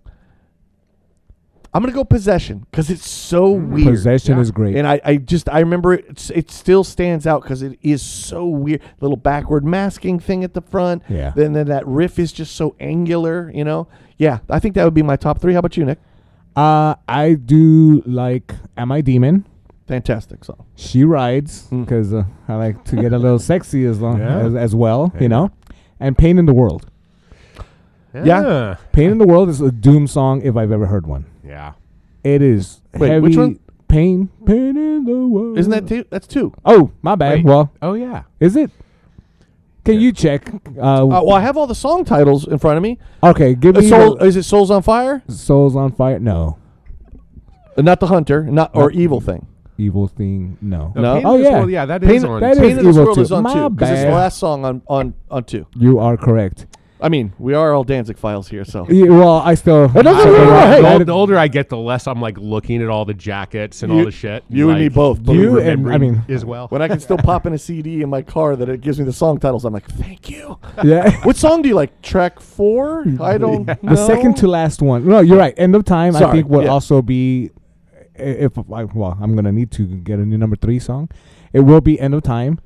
gonna go Possession because it's so weird. Possession is great, and I remember it still stands out because it is so weird. Little backward masking thing at the front. Yeah. Then that riff is just so angular. Yeah. I think that would be my top 3. How about you, Nick? I do like Am I Demon? Fantastic song. She Rides, because I like to get a little sexy as well, and Pain in the World. Yeah. Pain in the World is a Doom song if I've ever heard one. Yeah. It is Wait, heavy. which one? Pain in the World. Isn't that 2? That's 2. Oh, my bad. Wait. Well, Oh yeah. is it? Can you check? Well, I have all the song titles in front of me. Okay, give me Is it Souls on Fire? Souls on Fire. No. Not The Hunter, or Evil Thing. Evil Thing. No. No? Pain Oh, in this yeah. World, yeah, that Pain- is on. that too. is Pain in this Evil World too. is on My 2 because it's the bad. last song on 2. You are correct. I mean, we are all Danzig files here, so. Yeah, well, I still. The older I get, the less I'm like looking at all the jackets and all the shit. You and me both. believe You me. and I mean, as well. When I can still pop in a CD in my car that it gives me the song titles, I'm like, thank you. yeah. What song do you like? Track 4? I don't know. The second to last one. No, you're right. End of Time, I Sorry, think, will yeah. also be. I'm gonna need to get a new number 3 song. It will be End of Time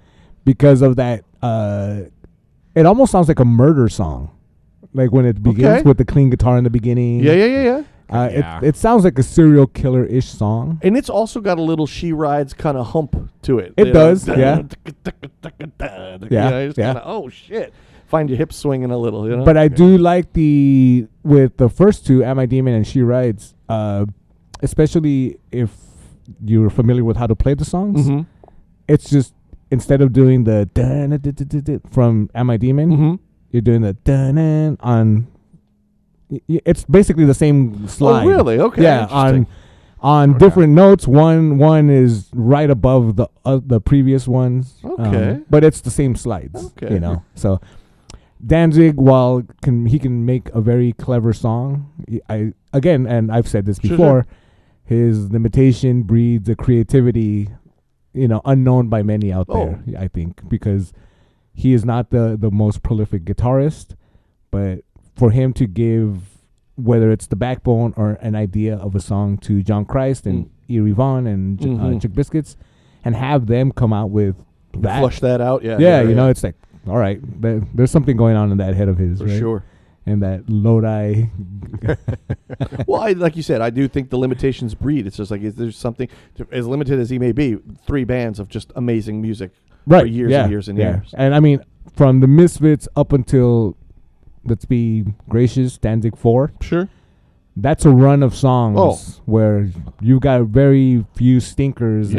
because of that. It almost sounds like a murder song, like when it begins Okay. with the clean guitar in the beginning. Yeah. Yeah. It sounds like a serial killer-ish song. And it's also got a little She Rides kind of hump to it. It does, yeah. It's kinda, oh, shit. Find your hips swinging a little, But I do like with the first 2, Am I Demon and She Rides, especially if you're familiar with how to play the songs. Mm-hmm. It's just, instead of doing the dun from Am I Demon, Mm-hmm. you're doing the dun on. It's basically the same slide. Oh, really? Okay. Yeah, Interesting. on different notes. One is right above the previous ones. Okay. But it's the same slides. Okay. So Danzig, while he can make a very clever song, and I've said this before, his limitation breeds a creativity, unknown by many out there. I think because he is not the most prolific guitarist, but for him to give, whether it's the backbone or an idea of a song to John Christ and Eerie Vaughan and Chick Biscuits, and have them come out with that. Flush that out, yeah. Yeah, it's like, all right, there's something going on in that head of his, For right? sure. And that Lodi. Well, like you said, I do think the limitations breed. It's just like, there's something, as limited as he may be, 3 bands of just amazing music for years and years and years. And I mean, from the Misfits up until let's be gracious, Danzig 4. Sure. That's a run of songs where you got very few stinkers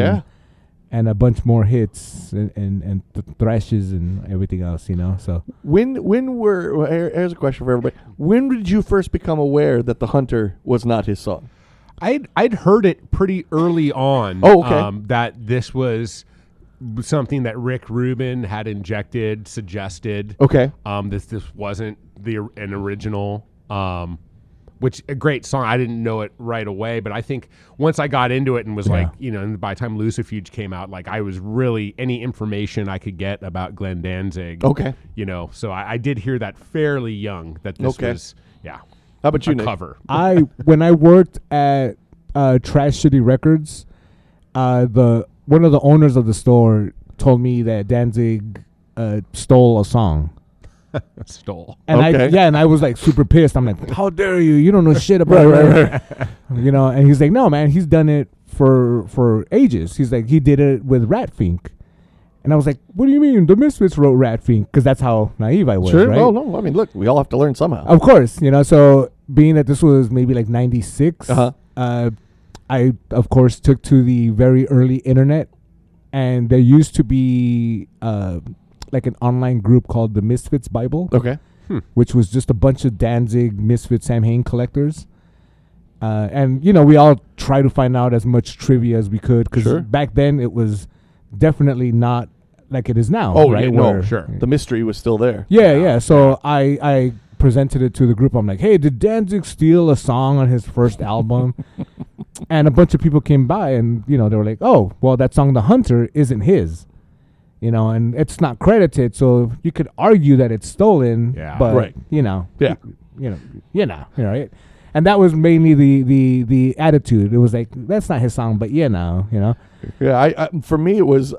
and a bunch more hits and thrashes and everything else, So here's a question for everybody. When did you first become aware that The Hunter was not his song? I'd heard it pretty early on. Oh, okay. That this was something that Rick Rubin had suggested. Okay. This wasn't an original. Which a great song. I didn't know it right away, but I think once I got into it and was like, and by the time Lucifuge came out, like I was really any information I could get about Glenn Danzig. Okay. So I did hear that fairly young that this was, How about you, Nick? cover. When I worked at Trash City Records, one of the owners of the store told me that Danzig stole a song. Stole. And I was like super pissed. I'm like, how dare you? You don't know shit about it. And he's like, no, man, he's done it for ages. He's like, he did it with Ratfink. And I was like, what do you mean? The Misfits wrote Ratfink, because that's how naive I was, Sure. right? Well, no, I mean, look, we all have to learn somehow. Of course, so being that this was maybe like 96, I, of course, took to the very early internet, and there used to be like an online group called the Misfits Bible, which was just a bunch of Danzig, Misfit, Sam Hain collectors. And, we all try to find out as much trivia as we could, because back then it was definitely not like it is now. Oh, right? yeah, no, sure. The mystery was still there. Yeah. So I presented it to the group. I'm like, hey, did Danzig steal a song on his first album? And a bunch of people came by and, they were like, oh, well, that song, The Hunter, isn't his. And it's not credited, so you could argue that it's stolen, but, right. Right? And that was mainly the attitude. It was like, that's not his song, but Yeah, I for me, it was,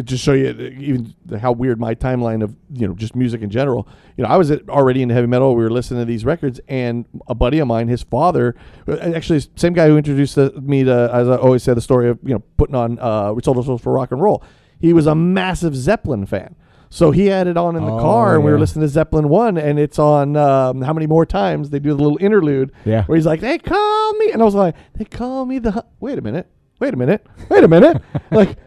to show you even how weird my timeline of, just music in general. I was already into heavy metal. We were listening to these records, and a buddy of mine, his father, actually, same guy who introduced me to, as I always say, the story of, putting on, We Sold Our Souls for Rock and Roll. He was a massive Zeppelin fan. So he had it on in the car, and we were listening to Zeppelin 1, and it's on How Many More Times. They do the little interlude where he's like, they call me. And I was like, they call me the... Wait a minute. Like,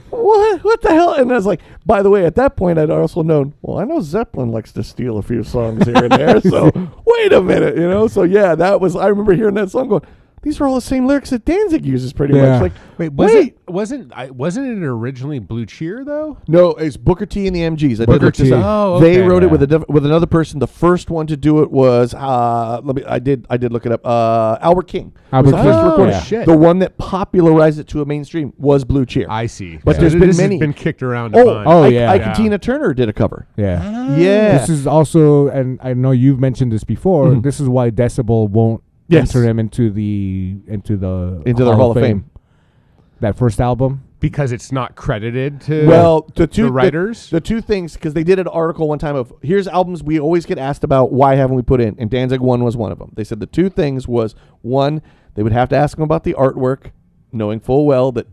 what the hell? And I was like, by the way, at that point, I'd also known, well, I know Zeppelin likes to steal a few songs here and there. So wait a minute, So yeah, that was... I remember hearing that song going... These are all the same lyrics that Danzig uses, pretty much. Like, wasn't it originally Blue Cheer though? No, it's Booker T and the MGs. I Booker did look this T. up. Oh, They wrote it with another person. The first one to do it was I did look it up. Albert King. Albert Was the first King. recording. Yeah. Shit. The one that popularized it to a mainstream was Blue Cheer. I see. But there's been this many. Has been kicked around. A bunch. Ike and Tina Turner did a cover. Yeah. Yeah. This is also, and I know you've mentioned this before, this is why Decibel won't enter him into their Hall of Fame. That first album, because it's not credited to the writers. The two things, because they did an article one time of here's albums we always get asked about, why haven't we put in? And Danzig 1 was one of them. They said the two things was, one, they would have to ask him about the artwork, knowing full well that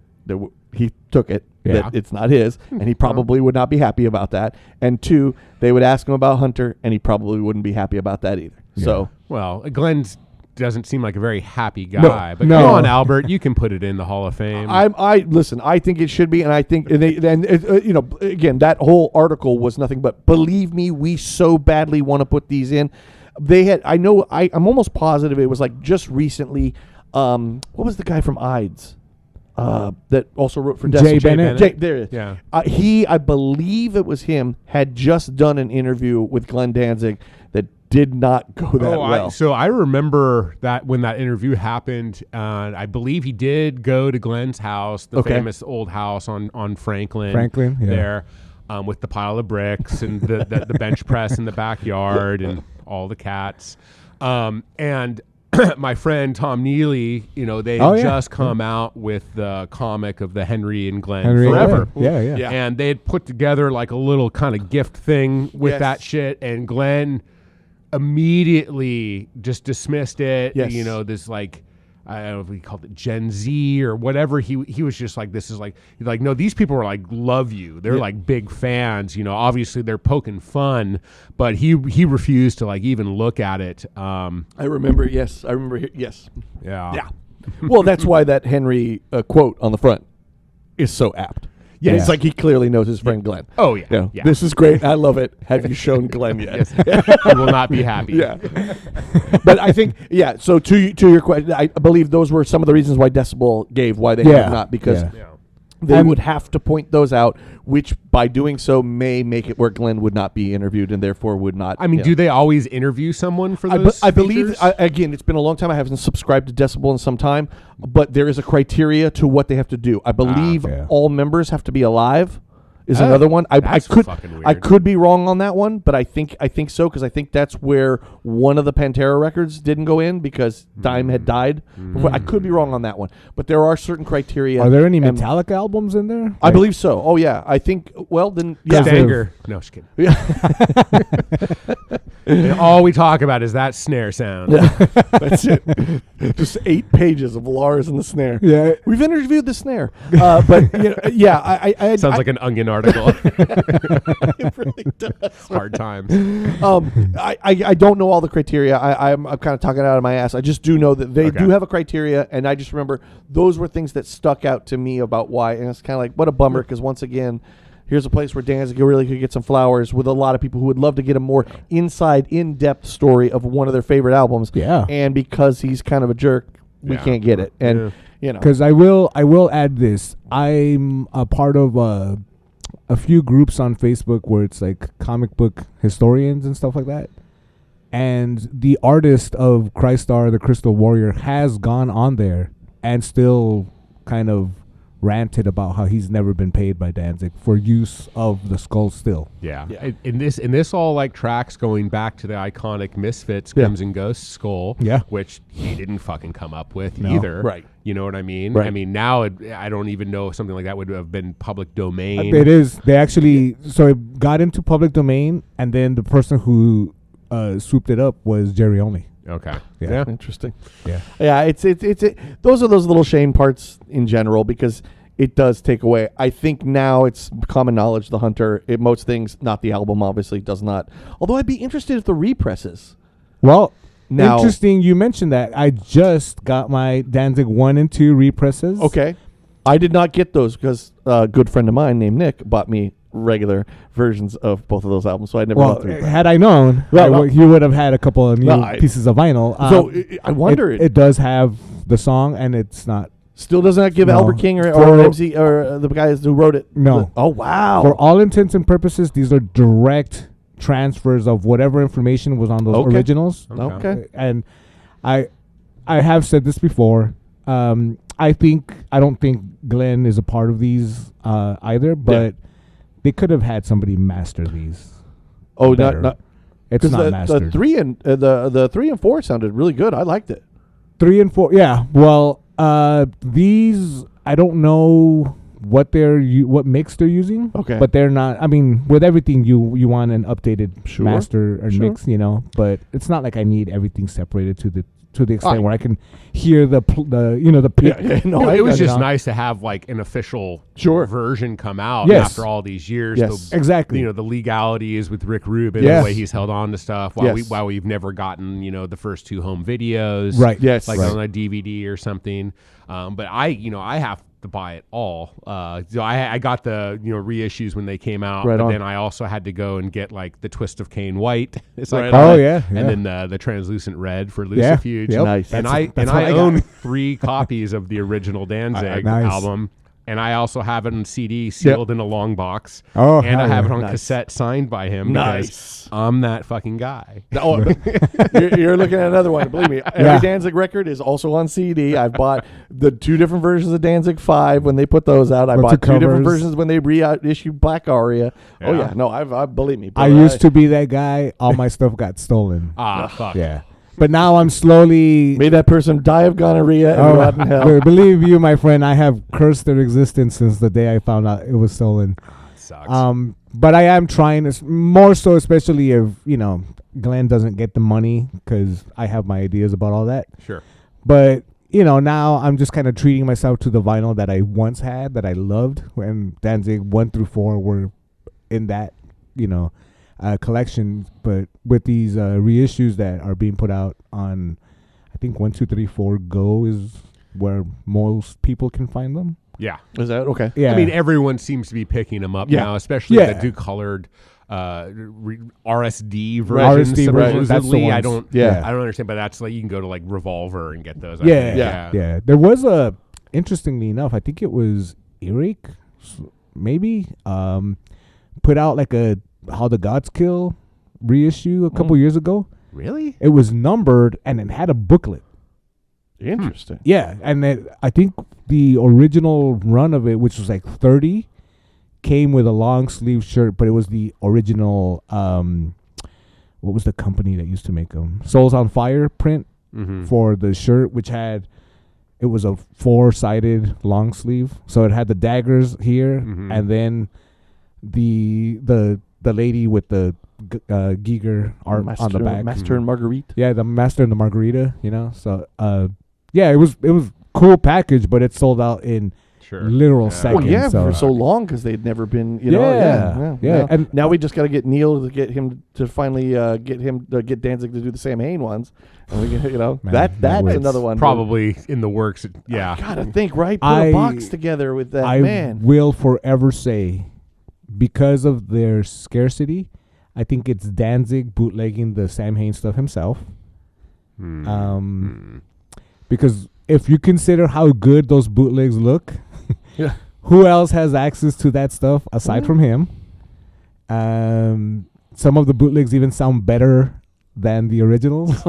he took it, that it's not his, and he probably would not be happy about that. And two, they would ask him about Hunter, and he probably wouldn't be happy about that either. Yeah. So, well, Glenn's doesn't seem like a very happy guy, but come on, Albert, you can put it in the Hall of Fame. Listen. I think it should be, and I think again, that whole article was nothing but believe me, we so badly want to put these in. They had, I'm almost positive it was like just recently. What was the guy from Ides? That also wrote for Jay Bennett. There it is. Yeah. I believe it was him, had just done an interview with Glenn Danzig that did not go that well. So I remember that when that interview happened, I believe he did go to Glenn's house, the famous old house on Franklin there, with the pile of bricks and the bench press in the backyard and all the cats. And my friend Tom Neely, they had just come out with the comic of the Henry and Glenn Forever. Yeah. And they had put together like a little kind of gift thing with that shit, and Glenn immediately just dismissed it. Yes. This like I don't know if he called it Gen Z or whatever. He was just like, this is like, no, these people are like, love you. They're like big fans, you know, obviously they're poking fun, but he refused to like even look at it. I remember. Yes. Yes. Yeah. Yeah. Well, that's why that Henry quote on the front is so apt. Yeah, it's like he clearly knows his friend Glenn. Oh, yeah. You know, Yeah. This is great. I love it. Have you shown Glenn yet? He will not be happy. Yeah. But I think, so to your question, I believe those were some of the reasons why Decibel gave why they have not, because they would have to point those out, which by doing so may make it where Glenn would not be interviewed and therefore would not. I mean, do they always interview someone for those I believe, features? again, it's been a long time. I haven't subscribed to Decibel in some time, but there is a criteria to what they have to do. I believe all members have to be alive. Is another one. I could be wrong on that one, but I think so, because I think that's where one of the Pantera records didn't go in because Dime had died. I could be wrong on that one, but there are certain criteria. Are there any Metallica albums in there? I believe so. Oh yeah, I think. Well then, yeah. Stanger. No, just kidding. And all we talk about is that snare sound. That's it. Just 8 pages of Lars and the snare. Yeah, we've interviewed the snare, but I sounds like an Onion article. It really does. Hard times. I don't know all the criteria. I'm kind of talking out of my ass. I just do know that they do have a criteria, and I just remember those were things that stuck out to me about why. And it's kind of like, what a bummer, because once again, here's a place where Danzig really could get some flowers with a lot of people who would love to get a more inside, in-depth story of one of their favorite albums. Yeah. And because he's kind of a jerk, we can't get it. And you know, because I will add this. I'm a part of a few groups on Facebook where it's like comic book historians and stuff like that. And the artist of Crystar, the Crystal Warrior, has gone on there and still kind of ranted about how he's never been paid by Danzig for use of the skull still. Yeah. In this all like tracks going back to the iconic Misfits Crimson Ghost skull, which he didn't fucking come up with either. Right. You know what I mean? Right. I mean, now I don't even know if something like that would have been public domain. It is. They actually, so it got into public domain, and then the person who swooped it up was Jerry Only. Okay. Yeah. Interesting. Yeah. Yeah. It's those are those little shame parts in general, because it does take away. I think now it's common knowledge the Hunter, most things, not the album, obviously does not. Although I'd be interested if the represses. Well, now, interesting you mentioned that. I just got my Danzig 1 and 2 represses. Okay. I did not get those because a good friend of mine named Nick bought me regular versions of both of those albums, so I never. Well, had I known, you would have had a couple of new pieces of vinyl. So I wonder. It does have the song, and it's not. Still doesn't that give Albert King or MC or the guys who wrote it? No. Oh wow! For all intents and purposes, these are direct transfers of whatever information was on those originals. Okay. And I have said this before. I don't think Glenn is a part of these either, but they could have had somebody master these. Oh, not it's not mastered. The 3 and the 3 and 4 sounded really good. I liked it. 3 and 4, yeah. Well, these I don't know what what mix they're using. Okay, but they're not. I mean, with everything you want an updated master or mix, you know. But it's not like I need everything separated to the extent where I can hear the pick. It was just nice to have like an official version come out after all these years. Yes, exactly. You know, the legalities with Rick Rubin, the way he's held on to stuff, while we've never gotten the first 2 home videos, right? Yes, like on a DVD or something. But I have to buy it all. So I got the reissues when they came out, but then I also had to go and get like the Twist of Cane White. It's like and then the Translucent Red for Lucifuge. Nice. And I own 3 copies of the original Danzig album. And I also have it on CD sealed in a long box. Oh, and I have it on cassette signed by him. Nice. I'm that fucking guy. You're looking at another one. Believe me, every Danzig record is also on CD. I've bought the 2 different versions of Danzig 5 when they put those out. I bought 2 different versions when they reissued Black Aria. Yeah. Oh yeah, no, I believe me. I used to be that guy. All my stuff got stolen. Fuck. Yeah. But now I'm slowly... May that person die of gonorrhea and rot in hell. Believe you, my friend, I have cursed their existence since the day I found out it was stolen. Sucks. But I am trying to... More so, especially if, Glenn doesn't get the money, because I have my ideas about all that. Sure. But you know, now I'm just kind of treating myself to the vinyl that I once had that I loved when Danzig 1 through 4 were in that, you know, collection. But with these reissues that are being put out on, I think 1, 2, 3, 4 Go is where most people can find them. Yeah. Is that okay? Yeah. I mean, everyone seems to be picking them up Yeah. now, especially Yeah. the do-colored RSD RSD versions. versions, that's the Supposedly, I ones. don't. Yeah. I don't understand, but that's like you can go to like Revolver and get those. I Yeah, think. yeah. There was a, interestingly enough, I think it was Eric, maybe, put out like a How the Gods Kill reissue a couple years ago. Really? It was numbered and it had a booklet. Interesting. Yeah, and I think the original run of it, which was like 30, came with a long sleeve shirt, but it was the original. What was the company that used to make them? Souls on Fire print for the shirt, which had, it was a 4-sided long sleeve, so it had the daggers here, and then the lady with the Giger art on the back. Master and Marguerite. Yeah, the Master and the Margarita, you know. So yeah, it was cool package, but it sold out in literal seconds. Well, yeah, so. for so long because they'd never been, you know. Yeah. Now, And now we just got to get Neil to get him to finally get Danzig to do the Sam Hain ones, and we can, you know, Man, that's was another one. Probably in the works. Yeah. I gotta think, right? Put a box together with that, I man. will forever say, because of their scarcity, I think it's Danzig bootlegging the Sam Hain stuff himself. Because if you consider how good those bootlegs look, Yeah. who else has access to that stuff aside from him? Some of the bootlegs even sound better than the originals.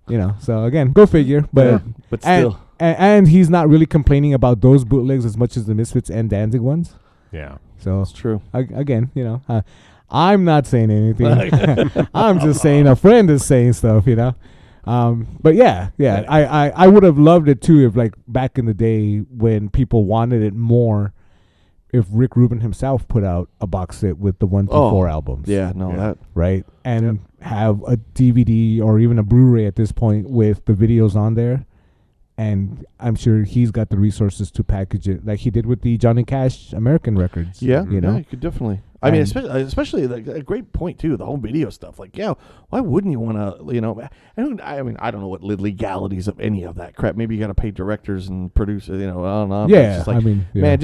You know, so again, go figure. But but still, and he's not really complaining about those bootlegs as much as the Misfits and Danzig ones. Yeah. So it's true. Again, you know, I'm not saying anything. I'm just saying a friend is saying stuff, you know. But yeah, I would have loved it too if, like, back in the day when people wanted it more, if Rick Rubin himself put out a box set with the 1 through 4 albums. Yeah, no, that right, and have a DVD or even a Blu-ray at this point with the videos on there. And I'm sure he's got the resources to package it like he did with the Johnny Cash American records. Yeah, you know, you could definitely. I mean, especially like a great point too. The home video stuff, like, yeah, why wouldn't you want to? You know, I mean, I don't know what legalities of any of that crap. Maybe you got to pay directors and producers. You know, I don't know. Yeah, just like, I mean, man,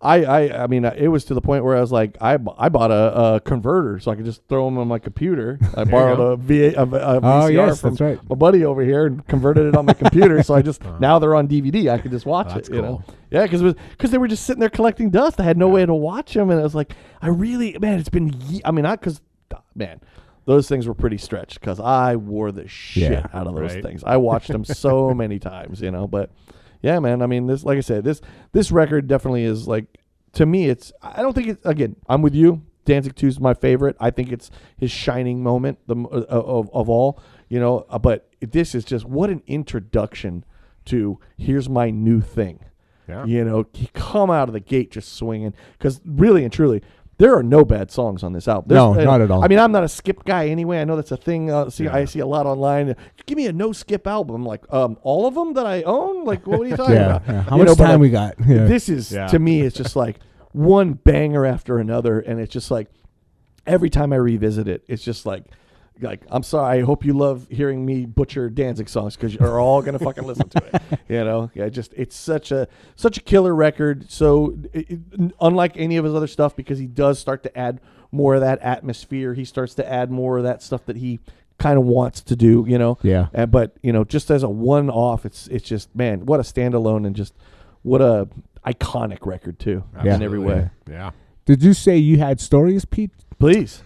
I mean, it was to the point where I was like, I bought a converter so I could just throw them on my computer. I borrowed a VCR that's right. my buddy over here and converted it on my computer. So I just now they're on DVD. I could just watch it. Cool. You know, yeah, because they were just sitting there collecting dust. I had no way to watch them, and I was like, it's been. Man, those things were pretty stretched because I wore the shit out of those things. I watched them so many times, you know. But yeah, man, I mean, this, like I said, this record definitely is like, to me, it's. I don't think it's. Again, I'm with you. Danzig 2 is my favorite. I think it's his shining moment of all, you know. But this is just what an introduction to here's my new thing. Yeah. You know, you come out of the gate just swinging because really and truly, there are no bad songs on this album. No, not at all. I mean, I'm not a skip guy anyway. I know that's a thing. I see a lot online. Give me a no skip album. I'm like, all of them that I own? Like, what are you talking about? Yeah. How much time we got? Yeah. This is, to me, it's just like one banger after another. And it's just like, every time I revisit it, it's just like, I'm sorry. I hope you love hearing me butcher Danzig songs because you're all gonna fucking listen to it. You know, it's such a killer record. So unlike any of his other stuff, because he does start to add more of that atmosphere. He starts to add more of that stuff that he kind of wants to do. You know, but you know, just as a one-off, it's just, man, what a standalone and just what a iconic record too in every way. Yeah. Did you say you had stories, Pete? Please.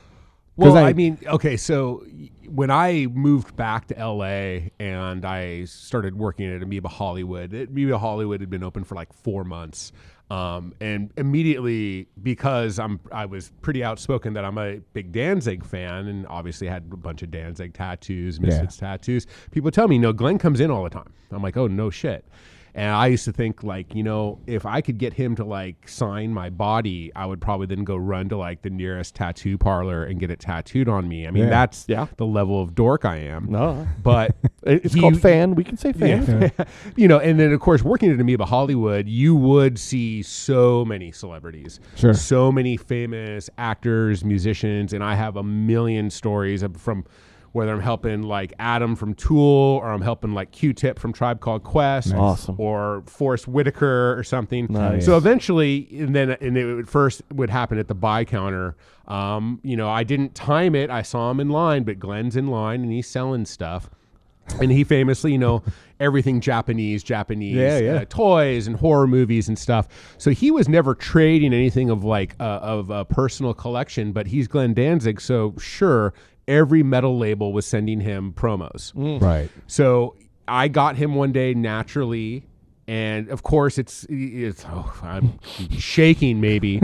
Well, I mean, okay, so when I moved back to LA and I started working at Amoeba Hollywood had been open for like 4 months. And immediately, because I was pretty outspoken that I'm a big Danzig fan and obviously had a bunch of Danzig tattoos, Misfits tattoos, people tell me, no, Glenn comes in all the time. I'm like, oh, no shit. And I used to think, like, you know, if I could get him to like sign my body, I would probably then go run to like the nearest tattoo parlor and get it tattooed on me. I mean, that's the level of dork I am. No, but it's called fan. We can say fan. Yeah. You know, and then of course, working at Amoeba Hollywood, you would see so many celebrities, so many famous actors, musicians, and I have a million stories from whether I'm helping like Adam from Tool, or I'm helping like Q-Tip from Tribe Called Quest, or Forrest Whitaker or something. Nice. So eventually, and it first would happen at the buy counter. You know, I didn't time it. I saw him in line, but Glenn's in line and he's selling stuff. And he famously, you know, everything Japanese, toys and horror movies and stuff. So he was never trading anything of like of a personal collection, but he's Glenn Danzig. So sure, every metal label was sending him promos. Right. So I got him one day naturally. And of course I'm shaking maybe.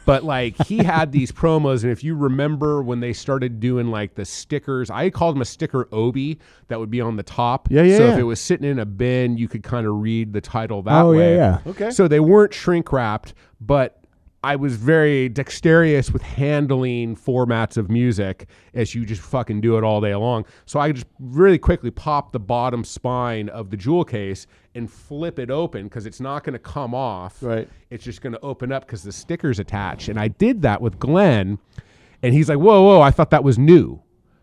But like he had these promos, and if you remember when they started doing like the stickers, I called them a sticker obi that would be on the top. So if it was sitting in a bin, you could kind of read the title that way. Okay. So they weren't shrink wrapped, but I was very dexterous with handling formats of music, as you just fucking do it all day long. So I just really quickly pop the bottom spine of the jewel case and flip it open, because it's not going to come off. Right. It's just going to open up because the sticker's attached. And I did that with Glenn, and he's like, whoa, I thought that was new.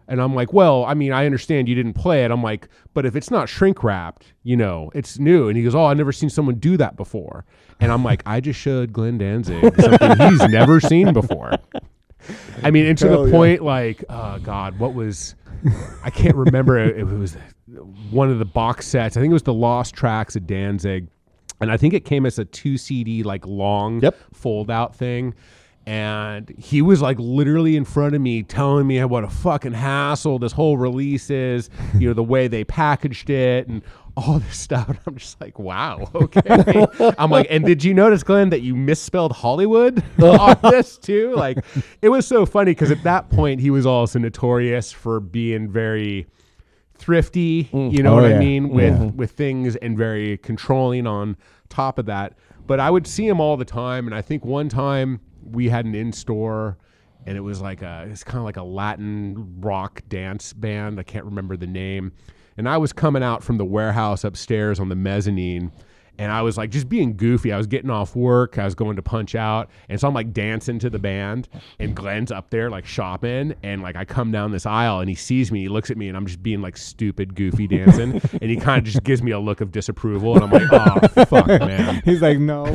And I'm like, well, I mean, I understand you didn't play it. I'm like, but if it's not shrink wrapped, you know, it's new. And he goes, oh, I've never seen someone do that before. And I'm like, I just showed Glenn Danzig something he's never seen before. I mean, and to the point, like, oh God, I can't remember. It was one of the box sets. I think it was the Lost Tracks of Danzig. And I think it came as a 2 CD, like long fold out thing. And he was like literally in front of me telling me what a fucking hassle this whole release is, you know, the way they packaged it and all this stuff. And I'm just like, wow, okay. I'm like, and did you notice, Glenn, that you misspelled Hollywood on this too? Like, it was so funny because at that point he was also notorious for being very thrifty, you know I mean, with things, and very controlling on top of that. But I would see him all the time, and I think one time we had an in-store, and it's kind of like a Latin rock dance band. I can't remember the name. And I was coming out from the warehouse upstairs on the mezzanine, and I was like just being goofy. I was getting off work. I was going to punch out. And so I'm like dancing to the band, and Glenn's up there like shopping. And like I come down this aisle, and he sees me. He looks at me, and I'm just being like stupid, goofy dancing. And he kind of just gives me a look of disapproval. And I'm like, oh, fuck, man. He's like, no.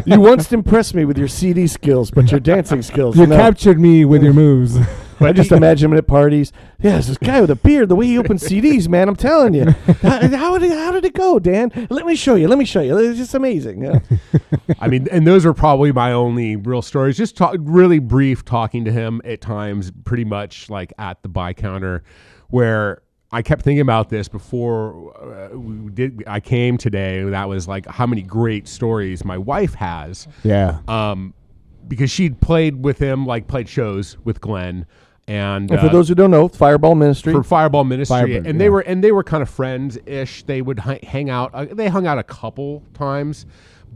You once impressed me with your CD skills, but your dancing skills. You captured me with your moves. I just imagine him at parties. Yeah, it's this guy with a beard. The way he opens CDs, man, I'm telling you. How did it go, Dan? Let me show you. It's just amazing. Yeah. I mean, and those are probably my only real stories. Just really brief talking to him at times, pretty much like at the buy counter, where I kept thinking about this before I came today. That was like how many great stories my wife has. Yeah. Because she'd played with him, like played shows with Glenn. And for those who don't know, Fireball Ministry. For Fireball Ministry. And they were kind of friends-ish. They would hang out. They hung out a couple times.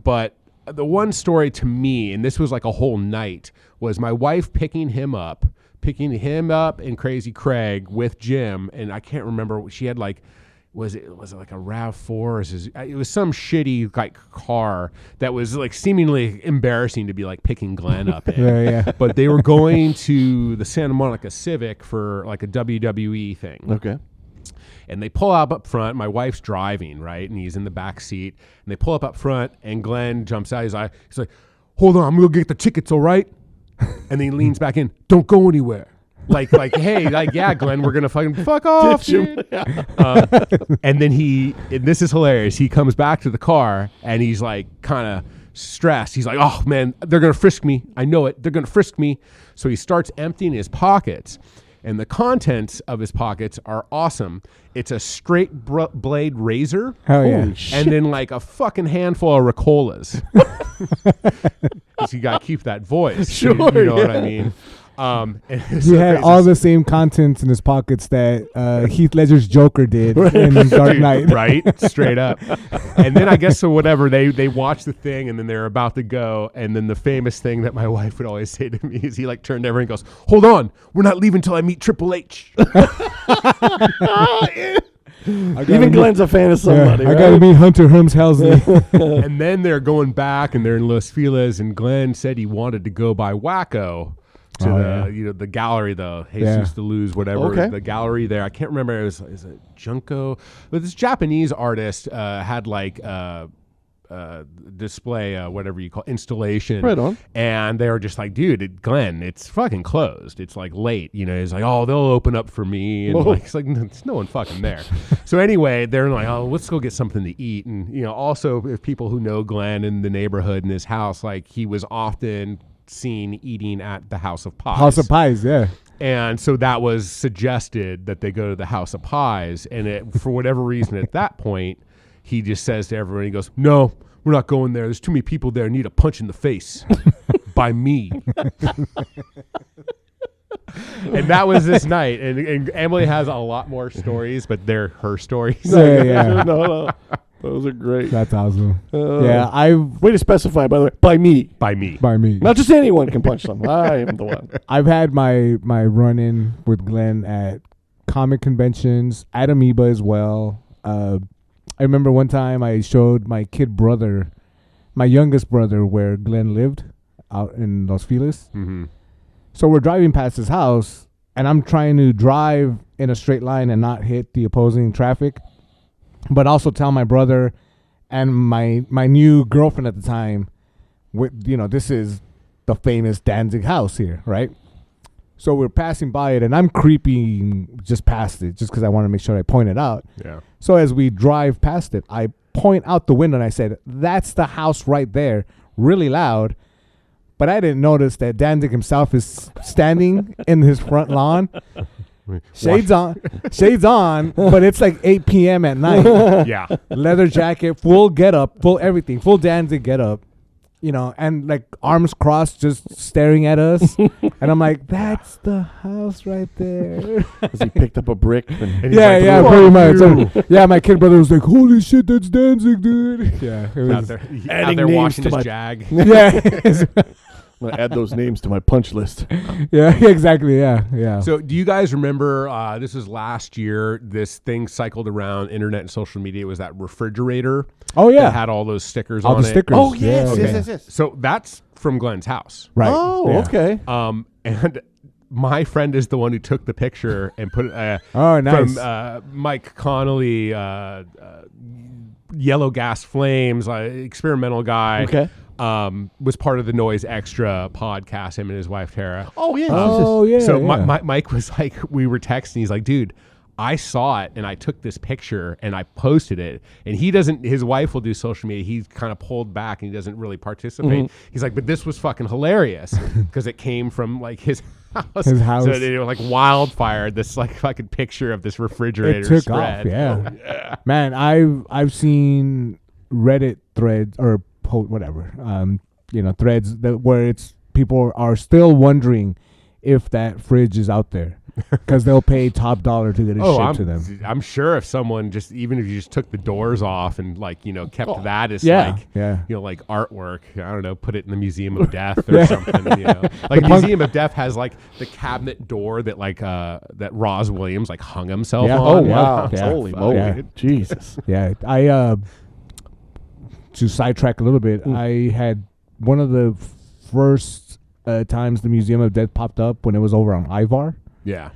But the one story to me, and this was like a whole night, was my wife picking him up and Crazy Craig with Jim. And I can't remember. She had like, was it like a RAV4? Or it was some shitty like car that was like seemingly embarrassing to be like picking Glenn up in. Yeah. But they were going to the Santa Monica Civic for like a WWE thing. Okay. And they pull up front. My wife's driving, right? And he's in the back seat. And they pull up front, and Glenn jumps out. He's like, hold on, I'm going to get the tickets, all right? And then he leans back in. Don't go anywhere. Like, hey, like, yeah, Glenn, we're going to fucking fuck off, dude. And then and this is hilarious. He comes back to the car, and he's like kind of stressed. He's like, oh, man, they're going to frisk me. I know it. They're going to frisk me. So he starts emptying his pockets. And the contents of his pockets are awesome. It's a straight blade razor. Hell yeah. And then like a fucking handful of Ricolas. Because you got to keep that voice. Sure, You know what I mean? And it's He so had crazy. all the same contents in his pockets that Heath Ledger's Joker did in Dark Dude, Knight. right? Straight up. And then I guess so whatever, they watch the thing and then they're about to go. And then the famous thing that my wife would always say to me is he like turned to everyone and goes, "Hold on, we're not leaving till I meet Triple H." Even Glenn's a fan of somebody. I gotta meet Hunter Helms Helsley. And then they're going back and they're in Los Feliz, and Glenn said he wanted to go by Wacko to the gallery, the Jesus de Luz, whatever, the gallery there. I can't remember. Is it Junko? But this Japanese artist had like display, whatever you call installation. Right on. And they were just like, dude, Glenn, it's fucking closed. It's like late. He's like, oh, they'll open up for me. And like, it's like, there's no one fucking there. So anyway, they're like, oh, let's go get something to eat. And, also if people who know Glenn in the neighborhood in his house, like he was often seen eating at the House of Pies. House of Pies, yeah. And so that was suggested that they go to the House of Pies. And for whatever reason at that point, he just says to everyone, he goes, "No, we're not going there. There's too many people there. Need a punch in the face by me." And that was this night. And Emily has a lot more stories, but they're her stories. Yeah. No. Those are great. That's awesome. Yeah, way to specify, by the way, by me. By me. By me. Not just anyone can punch someone. I am the one. I've had my run-in with Glenn at comic conventions, at Amoeba as well. I remember one time I showed my kid brother, my youngest brother, where Glenn lived out in Los Feliz. Mm-hmm. So we're driving past his house, and I'm trying to drive in a straight line and not hit the opposing traffic, but also tell my brother and my new girlfriend at the time, this is the famous Danzig house here, right? So we're passing by it, and I'm creeping just past it, just because I want to make sure I point it out. Yeah. So as we drive past it, I point out the window, and I said, "That's the house right there," really loud. But I didn't notice that Danzig himself is standing in his front lawn. Shades on, but it's like 8 p.m. at night. Yeah. Leather jacket, full get up, full everything, full Danzig get up. And like arms crossed, just staring at us. And I'm like, "That's the house right there." As he picked up a brick. And Yeah, pretty much. So, my kid brother was like, "Holy shit, that's Danzig, dude." Yeah. It Out was, there, adding out there names washing to his my- Jag. yeah. I'm going to add those names to my punch list. Yeah, exactly. Yeah. So do you guys remember, this was last year, this thing cycled around internet and social media. It was that refrigerator. Oh, yeah. That had all those stickers All on the it. stickers. Oh, yes, Okay. yes. So that's from Glenn's house. Right. Oh, Yeah. okay. And my friend is the one who took the picture and put it Oh, nice. from Mike Connolly, Yellow Gas Flames, experimental guy. Okay. Was part of the Noise Extra podcast, him and his wife Tara. Oh, yeah. Oh, yeah. So yeah. Mike was like, we were texting. He's like, "Dude, I saw it and I took this picture and I posted it." And his wife will do social media. He's kind of pulled back and he doesn't really participate. He's like, "But this was fucking hilarious because it came from like his house." His house. So it was like wildfire, this like fucking picture of this refrigerator It took spread. off. Yeah. Man, I've seen Reddit threads or whatever, threads where it's people are still wondering if that fridge is out there because they'll pay top dollar to get it shipped to them. I'm sure if someone even if you just took the doors off and kept that as Yeah. like artwork, I don't know, put it in the Museum of Death or something, Like the Museum of Death has like the cabinet door that that Roz Williams like hung himself Yeah. on. Oh, wow. Yeah. Holy moly. Yeah. Jesus. Yeah, I to sidetrack a little bit, I had one of the first times the Museum of Death popped up when it was over on Ivar. Yeah.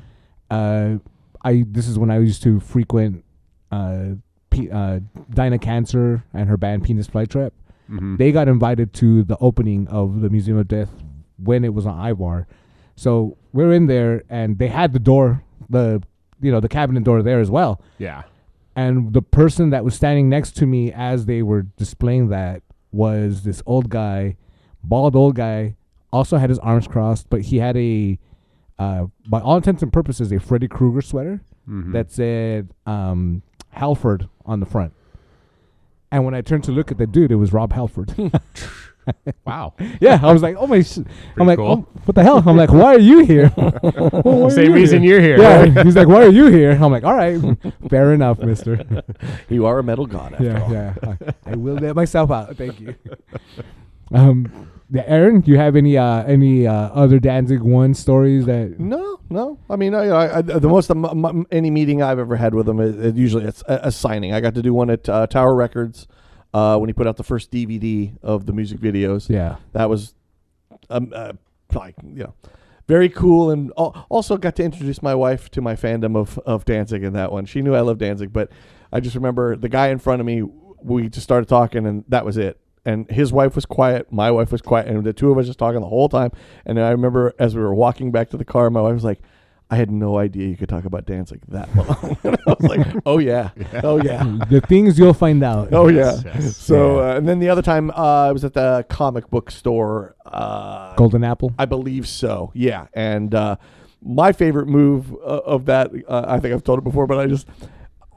This is when I used to frequent Dinah Cancer and her band Penis Flytrap. Mm-hmm. They got invited to the opening of the Museum of Death when it was on Ivar. So we're in there, and they had the door, the cabinet door there as well. Yeah. And the person that was standing next to me as they were displaying that was this old guy, bald old guy, also had his arms crossed, but he had by all intents and purposes, a Freddy Krueger sweater that said Halford on the front. And when I turned to look at the dude, it was Rob Halford. Wow. Yeah, I was like, oh my, I'm like, cool. oh, what the hell? I'm like, why are you here? Well, why are Same you reason here? you're here. Yeah, he's like, why are you here? I'm like, all right, fair enough, mister. You are a metal god after all. Yeah. I will let myself out. Thank you. Yeah, Aaron, do you have any other Danzig 1 stories that? No. I mean, the most any meeting I've ever had with him, usually it's a signing. I got to do one at Tower Records when he put out the first DVD of the music videos. Yeah, that was very cool, and also got to introduce my wife to my fandom of Danzig in that one. She knew I loved Danzig, but I just remember the guy in front of me. We just started talking, and that was it. And his wife was quiet, my wife was quiet, and the two of us just talking the whole time. And I remember as we were walking back to the car, my wife was like, I had no idea you could talk about Danzig that long. And I was like, oh yeah. the things you'll find out. Oh yeah. Yes. So and then the other time I was at the comic book store. Golden Apple. I believe so. Yeah. And my favorite move of that, I think I've told it before, but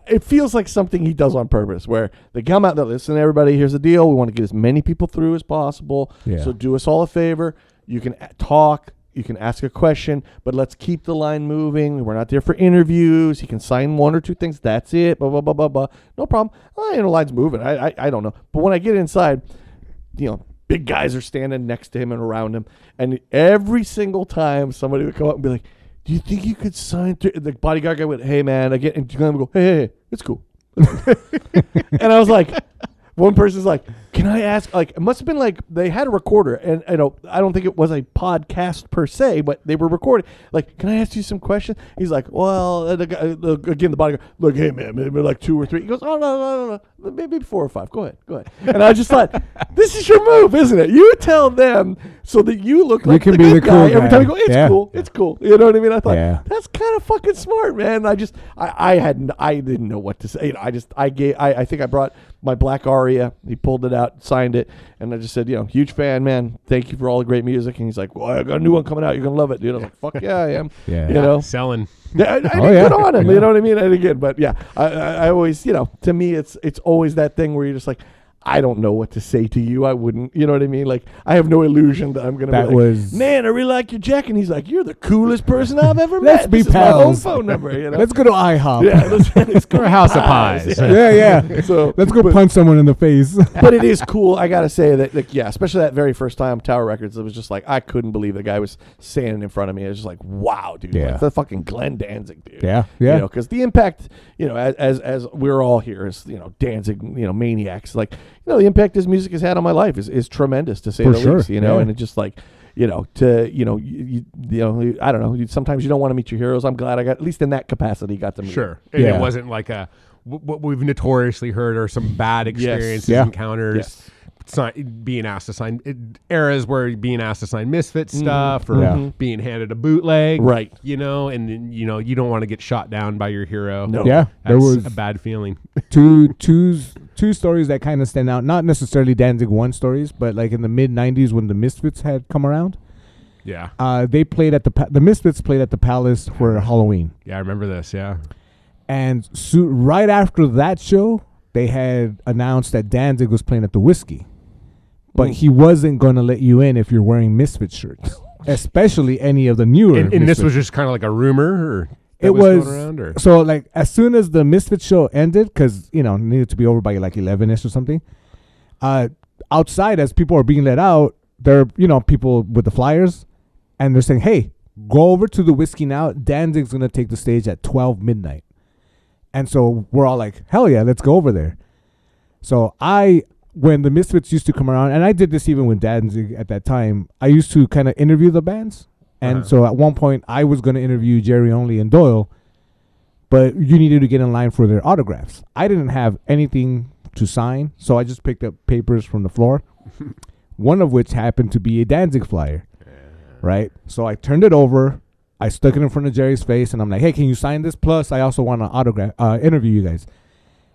it feels like something he does on purpose, where they come out, they listen, everybody, here's the deal. We want to get as many people through as possible. Yeah. So do us all a favor. You can talk. You can ask a question, but let's keep the line moving. We're not there for interviews. He can sign one or two things. That's it. Blah, blah, blah, blah, blah. No problem. Line's moving. I don't know. But when I get inside, big guys are standing next to him and around him. And every single time somebody would come up and be like, do you think you could sign? The bodyguard guy went, hey, man. And Glenn would go, hey, it's cool. And I was like, one person's like, can I ask? Like, it must have been like they had a recorder, and I don't think it was a podcast per se, but they were recording. Like, can I ask you some questions? He's like, well, again, the bodyguard, look, hey man, maybe like 2 or 3. He goes, oh no, maybe 4 or 5. Go ahead. And I just thought, this is your move, isn't it? You tell them so that you look like can the be good the cool guy. Every guy. time you go, Yeah. it's cool. You know what I mean? I thought Yeah. that's kind of fucking smart, man. I didn't know what to say. I think I brought my black Aria. He pulled it out, signed it, and I just said, huge fan, man. Thank you for all the great music. And he's like, well, I got a new one coming out. You're gonna love it, dude. I was like, fuck yeah, I am. Yeah. Selling. Yeah, good on him. You know what I mean? And again, but yeah, I always, to me, it's always that thing where you're just like, I don't know what to say to you. I wouldn't, you know what I mean? Like, I have no illusion that I'm going to be like, man, I really like your jacket. And he's like, you're the coolest person I've ever met. Let's be this pals. is my own phone number, Let's go to IHOP. Yeah, let's go Or a house of pies. Yeah. So Let's go punch someone in the face. but it is cool. I got to say that, especially that very first time, Tower Records, it was just like, I couldn't believe the guy was standing in front of me. It was just like, wow, dude. Yeah. Like the fucking Glenn Danzig, dude. Yeah. Because the impact, as we're all here as, Danzig, maniacs, like, the impact his music has had on my life is tremendous, to say For the sure. least, and it's just like, I don't know, sometimes you don't want to meet your heroes. I'm glad I got, at least in that capacity, got to meet Sure. him. And Yeah. it wasn't like what we've notoriously heard are some bad experiences, Yeah. encounters. Yes. Being asked to sign eras where being asked to sign Misfit stuff or Yeah. being handed a bootleg, Right. and then, you don't want to get shot down by your hero. No. Yeah. There That's was a bad feeling. two stories that kind of stand out. Not necessarily Danzig 1 stories, but like in the mid 90s when the Misfits had come around. Yeah. They played at the Misfits played at the Palace for Halloween. Yeah, I remember this. Yeah. And right after that show, they had announced that Danzig was playing at the Whiskey. But he wasn't going to let you in if you're wearing Misfit shirts, especially any of the newer. And this Misfit was just kind of like a rumor, or that it was going around, or? so like as soon as the Misfit show ended, because it needed to be over by like 11ish or something. Outside, as people are being let out, there are people with the flyers, and they're saying, "Hey, go over to the Whiskey now. Danzig's gonna take the stage at 12 midnight." And so we're all like, "Hell yeah, let's go over there." So when the Misfits used to come around, and I did this even with Danzig at that time, I used to kind of interview the bands. And so at one point, I was going to interview Jerry Only and Doyle, but you needed to get in line for their autographs. I didn't have anything to sign, so I just picked up papers from the floor, one of which happened to be a Danzig flyer, right? So I turned it over, I stuck it in front of Jerry's face, and I'm like, hey, can you sign this? Plus, I also want to interview you guys.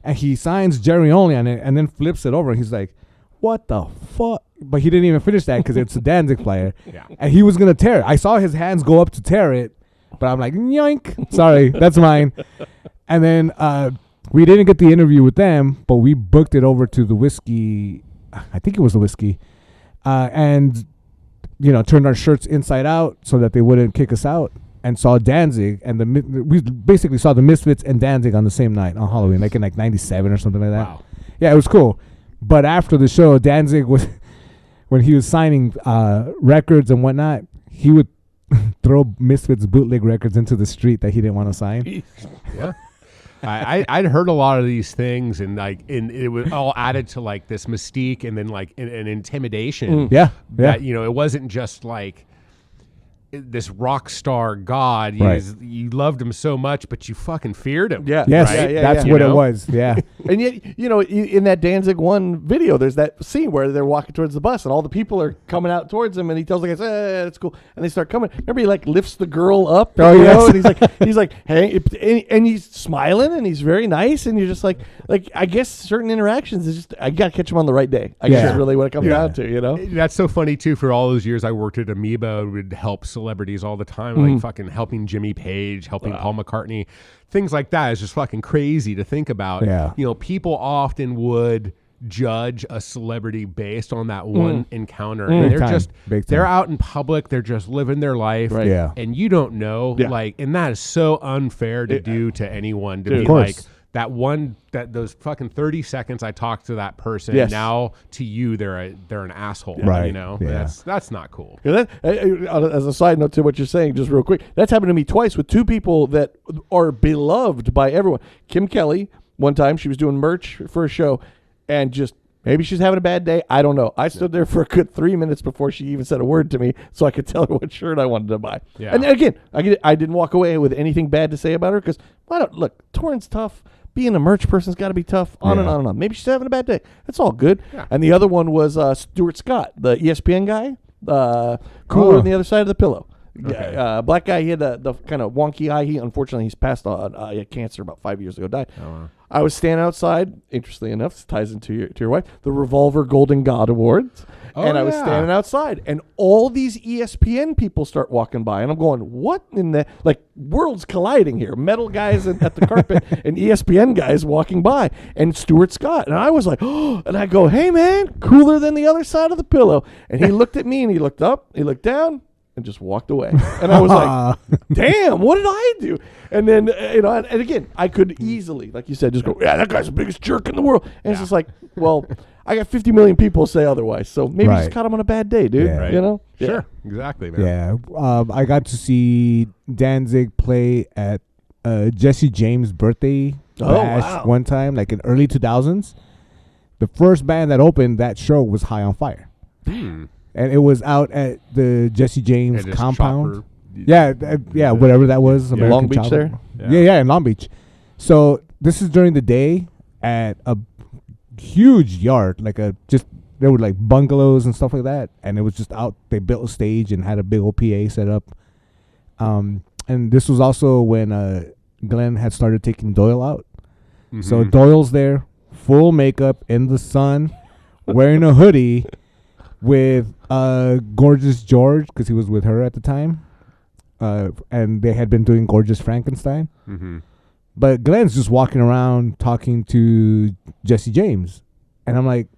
And he signs Jerry Only on it and then flips it over. And he's like, what the fuck? But he didn't even finish that because it's a Danzig flyer. Yeah. And he was going to tear it. I saw his hands go up to tear it, but I'm like, yoink. Sorry, that's mine. And then we didn't get the interview with them, but we booked it over to the Whiskey. I think it was the Whiskey. and turned our shirts inside out so that they wouldn't kick us out, and saw Danzig, and we basically saw the Misfits and Danzig on the same night on Halloween, like in like '97 or something like that. Wow. Yeah, it was cool. But after the show, Danzig was when he was signing records and whatnot, he would throw Misfits bootleg records into the street that he didn't want to sign. Yeah. I'd heard a lot of these things, and it was all added to like this mystique, and then like an intimidation. Yeah. That it wasn't just like this rock star god. Right. You loved him so much, but you fucking feared him. Yeah. Yes, Right? that's what it was. Yeah. And yet, in that Danzig 1 video, there's that scene where they're walking towards the bus, and all the people are coming out towards him, and he tells the guys, that's cool. And they start coming. Remember, he like lifts the girl up, Oh, yes. and he's like, hey, and he's smiling, and he's very nice, and you're just like, I guess certain interactions is just, I got to catch him on the right day. I guess is really what it comes down to, That's so funny too. For all those years I worked at Amoeba, and would help celebrities all the time, like fucking helping Jimmy Page, helping Paul McCartney, things like that is just fucking crazy to think about. Yeah. People often would judge a celebrity based on that one encounter. And Big time. They're out in public, they're just living their life. Right. Yeah. And you don't know, Yeah. and that is so unfair to do to anyone, to be Of course. like those fucking 30 seconds I talked to that person. Yes. Now to you, they're an asshole. Right. Yeah. That's not cool. As a side note to what you're saying, just real quick, that's happened to me twice with two people that are beloved by everyone. Kim Kelly, one time she was doing merch for a show, and just maybe she's having a bad day. I don't know. I stood there for a good 3 minutes before she even said a word to me, so I could tell her what shirt I wanted to buy. Yeah. And again, I didn't walk away with anything bad to say about her, because look, touring's tough. Being a merch person's got to be tough. On and on and on. Maybe she's having a bad day. That's all good. Yeah. And the other one was Stuart Scott, the ESPN guy, cooler on the other side of the pillow. Okay. Black guy. He had the kind of wonky eye. Unfortunately, he's passed on. He had cancer about 5 years ago. Died. Oh, wow. I was standing outside. Interestingly enough, this ties into your wife. The Revolver Golden God Awards, and I was standing outside, and all these ESPN people start walking by, and I'm going, "What in the worlds colliding here? Metal guys at the carpet and ESPN guys walking by, and Stuart Scott." And I was like, "Oh!" And I go, "Hey man, cooler than the other side of the pillow." And he looked at me, and he looked up, he looked down, and just walked away. And I was like, damn, what did I do? And then, and again, I could easily, like you said, just go, yeah, that guy's the biggest jerk in the world. And it's just like, well, I got 50 million people say otherwise. So maybe just caught him on a bad day, dude. Yeah. Right. Sure. Exactly, man. Yeah. I got to see Danzig play at Jesse James' birthday bash one time, like in early 2000s. The first band that opened that show was High on Fire. And it was out at the Jesse James compound. Yeah, whatever that was. American Long Beach Chopper. there? Yeah, in Long Beach. So this is during the day at a huge yard, there were like bungalows and stuff like that, and it was just out. They built a stage and had a big old PA set up. And this was also when Glenn had started taking Doyle out. Mm-hmm. So Doyle's there, full makeup in the sun, wearing a hoodie. With Gorgeous George, because he was with her at the time, and they had been doing Gorgeous Frankenstein. Mm-hmm. But Glenn's just walking around talking to Jesse James, and I'm like,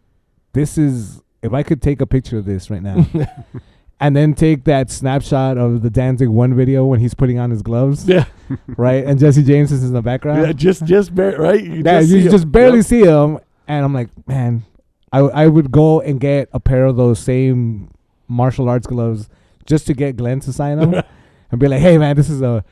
"This is if I could take a picture of this right now, and then take that snapshot of the Danzig 1 video when he's putting on his gloves, right, and Jesse James is in the background, just right, you just barely see him, and I'm like, man." I would go and get a pair of those same martial arts gloves just to get Glenn to sign them and be like, "Hey man, this is a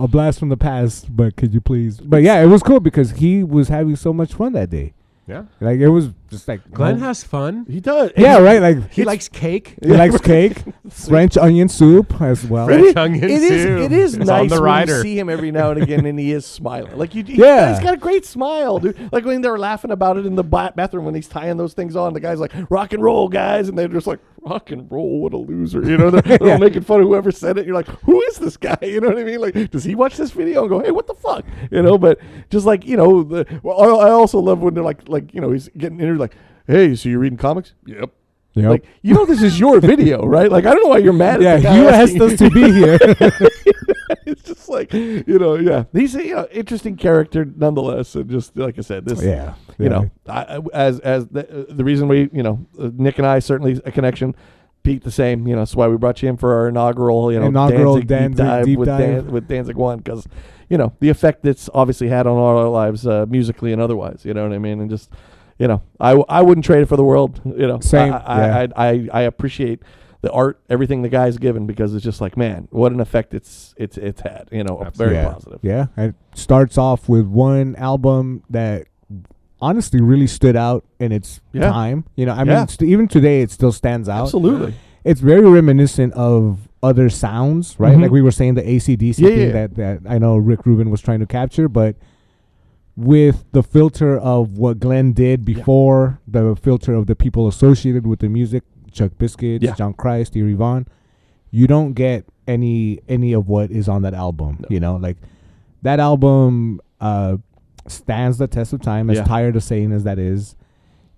blast from the past, but could you please?" But yeah, it was cool because he was having so much fun that day. Yeah, it was just like Glenn has fun. He does. Yeah, right. He likes cake. He likes cake, French onion soup as well. French onion soup. It is it's nice on the when you see him every now and again, and he is smiling. He's got a great smile, dude. Like when they were laughing about it in the bathroom when he's tying those things on, the guy's like, "Rock and roll, guys," and they're just like, "Rock and roll, what a loser!" They're all making fun of whoever said it. You're like, "Who is this guy?" You know what I mean? Like, does he watch this video and go, "Hey, what the fuck?" But just I also love when they're like he's getting interviewed like, "Hey, so you're reading comics?" "Yep." Yep. Like, this is your video, right? Like, I don't know why you're mad Yeah, at the guy you asked asking us to be here. It's just like, yeah. He's a interesting character nonetheless. And just like I said, this, the reason we, Nick and I certainly a connection. Pete the same, that's why we brought you in for our inaugural, Danzig deep dive with Danzig 1, because, the effect that's obviously had on all our lives, musically and otherwise, you know what I mean? And just, I wouldn't trade it for the world, Same. I appreciate the art, everything the guy's given, because it's just like, man, what an effect it's had, very positive. Yeah, it starts off with one album that honestly really stood out in its time. I mean, even today it still stands out. Absolutely. It's very reminiscent of other sounds, right? Mm-hmm. Like we were saying, the AC/DC thing that I know Rick Rubin was trying to capture, but with the filter of what Glenn did before, the filter of the people associated with the music, Chuck Biscuits, John Christ, Eerie Von, you don't get any of what is on that album. Like that album stands the test of time, as tired of saying as that is.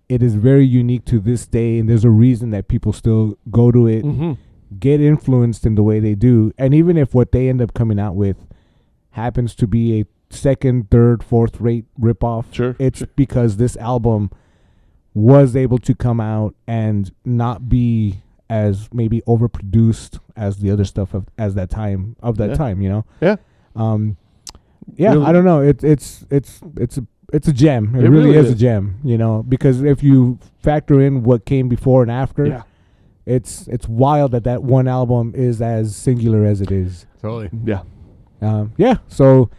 It is very unique to this day, and there's a reason that people still go to it, get influenced in the way they do. And even if what they end up coming out with happens to be a second, third, fourth rate ripoff, it's because this album was able to come out and not be as maybe overproduced as the other stuff of that time. Yeah. Really? I don't know. It's a gem. It really is a gem. Because if you factor in what came before and after, it's wild that one album is as singular as it is. Totally. Yeah. So,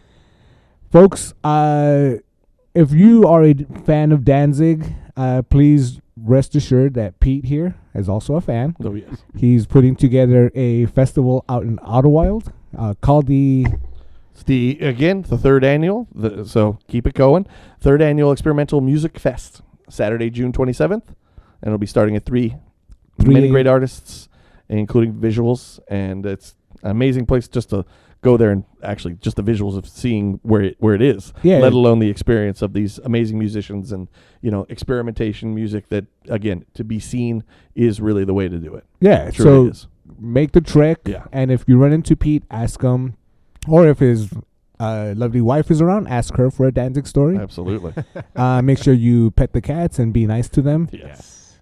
folks, if you are a fan of Danzig, please rest assured that Pete here is also a fan. Oh yes. He's putting together a festival out in Idlewild called the. The third annual, so keep it going. Third annual Experimental Music Fest, Saturday, June 27th, and it'll be starting at 3. Many great artists, including visuals, and it's an amazing place just to go there and actually just the visuals of seeing where it is, let alone the experience of these amazing musicians and experimentation music that, again, to be seen is really the way to do it. Yeah, so make the trek, and if you run into Pete, ask him. Or if his lovely wife is around, ask her for a Danzig story. Absolutely. Make sure you pet the cats and be nice to them. Yes.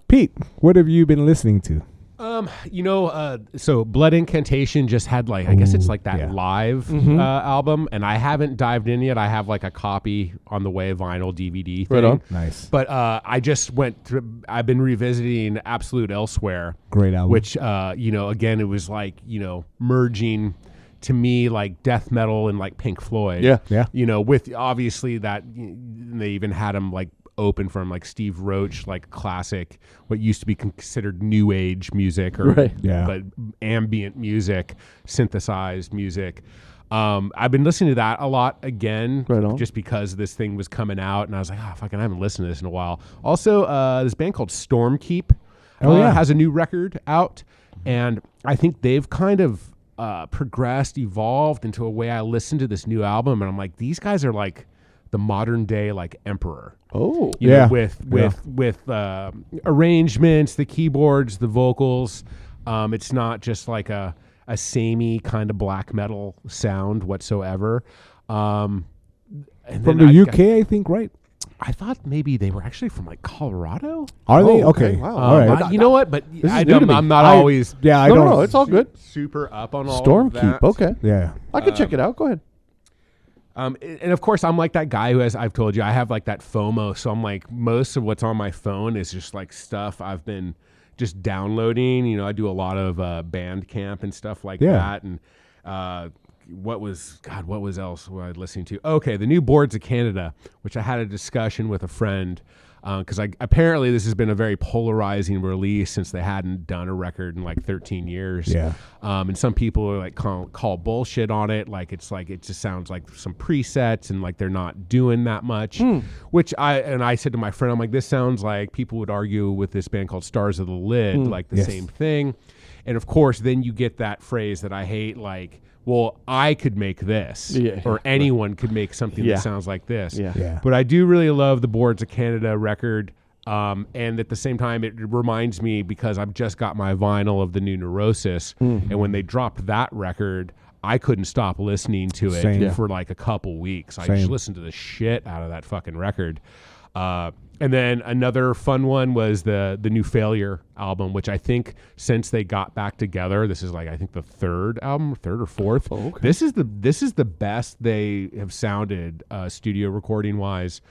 Pete, what have you been listening to? So Blood Incantation just had I guess it's like that live album, and I haven't dived in yet. I have like a copy on the way, vinyl, DVD thing. Right on. Nice. But I just went through, I've been revisiting Absolute Elsewhere. Great album. Which, again, it was merging to me like death metal and like Pink Floyd. Yeah. With obviously that they even had them open from Steve Roach, classic, what used to be considered new age music but ambient music, synthesized music. I've been listening to that a lot again, just because this thing was coming out, and I was like, I haven't listened to this in a while. Also, this band called Stormkeep has a new record out, and I think they've kind of progressed, evolved into a way I listen to this new album, and I'm like, these guys are like the modern day Emperor. Oh, with arrangements, the keyboards, the vocals. It's not just like a samey kind of black metal sound whatsoever. And from the UK, I think, right? I thought maybe they were actually from Colorado. Are they? Okay. Wow. All right. You know what? But I'm not always. I don't. No, it's all good. Super up on all Stormkeep. Of that. Okay. Yeah. I could check it out. Go ahead. And of course, I'm like that guy who I've told you, I have that FOMO. So I'm like, most of what's on my phone is just stuff I've been just downloading. I do a lot of Bandcamp and stuff like that. And what was else was I listening to? Okay, the new Boards of Canada, which I had a discussion with a friend, because apparently this has been a very polarizing release since they hadn't done a record in 13 years. Yeah. And some people are call bullshit on it. It just sounds like some presets and they're not doing that much. Which I said to my friend, I'm like, this sounds like people would argue with this band called Stars of the Lid, same thing. And of course, then you get that phrase that I hate, well, I could make this, or anyone could make something that sounds like this. Yeah. But I do really love the Boards of Canada record. And at the same time, it reminds me because I've just got my vinyl of the new Neurosis, and when they dropped that record, I couldn't stop listening to it Same. for like a couple weeks. I Same. just listened to the shit out of that fucking record. And then another fun one was the new Failure album, which I think since they got back together, this is like I think the third or fourth. Oh, okay. This is the best they have sounded studio recording wise,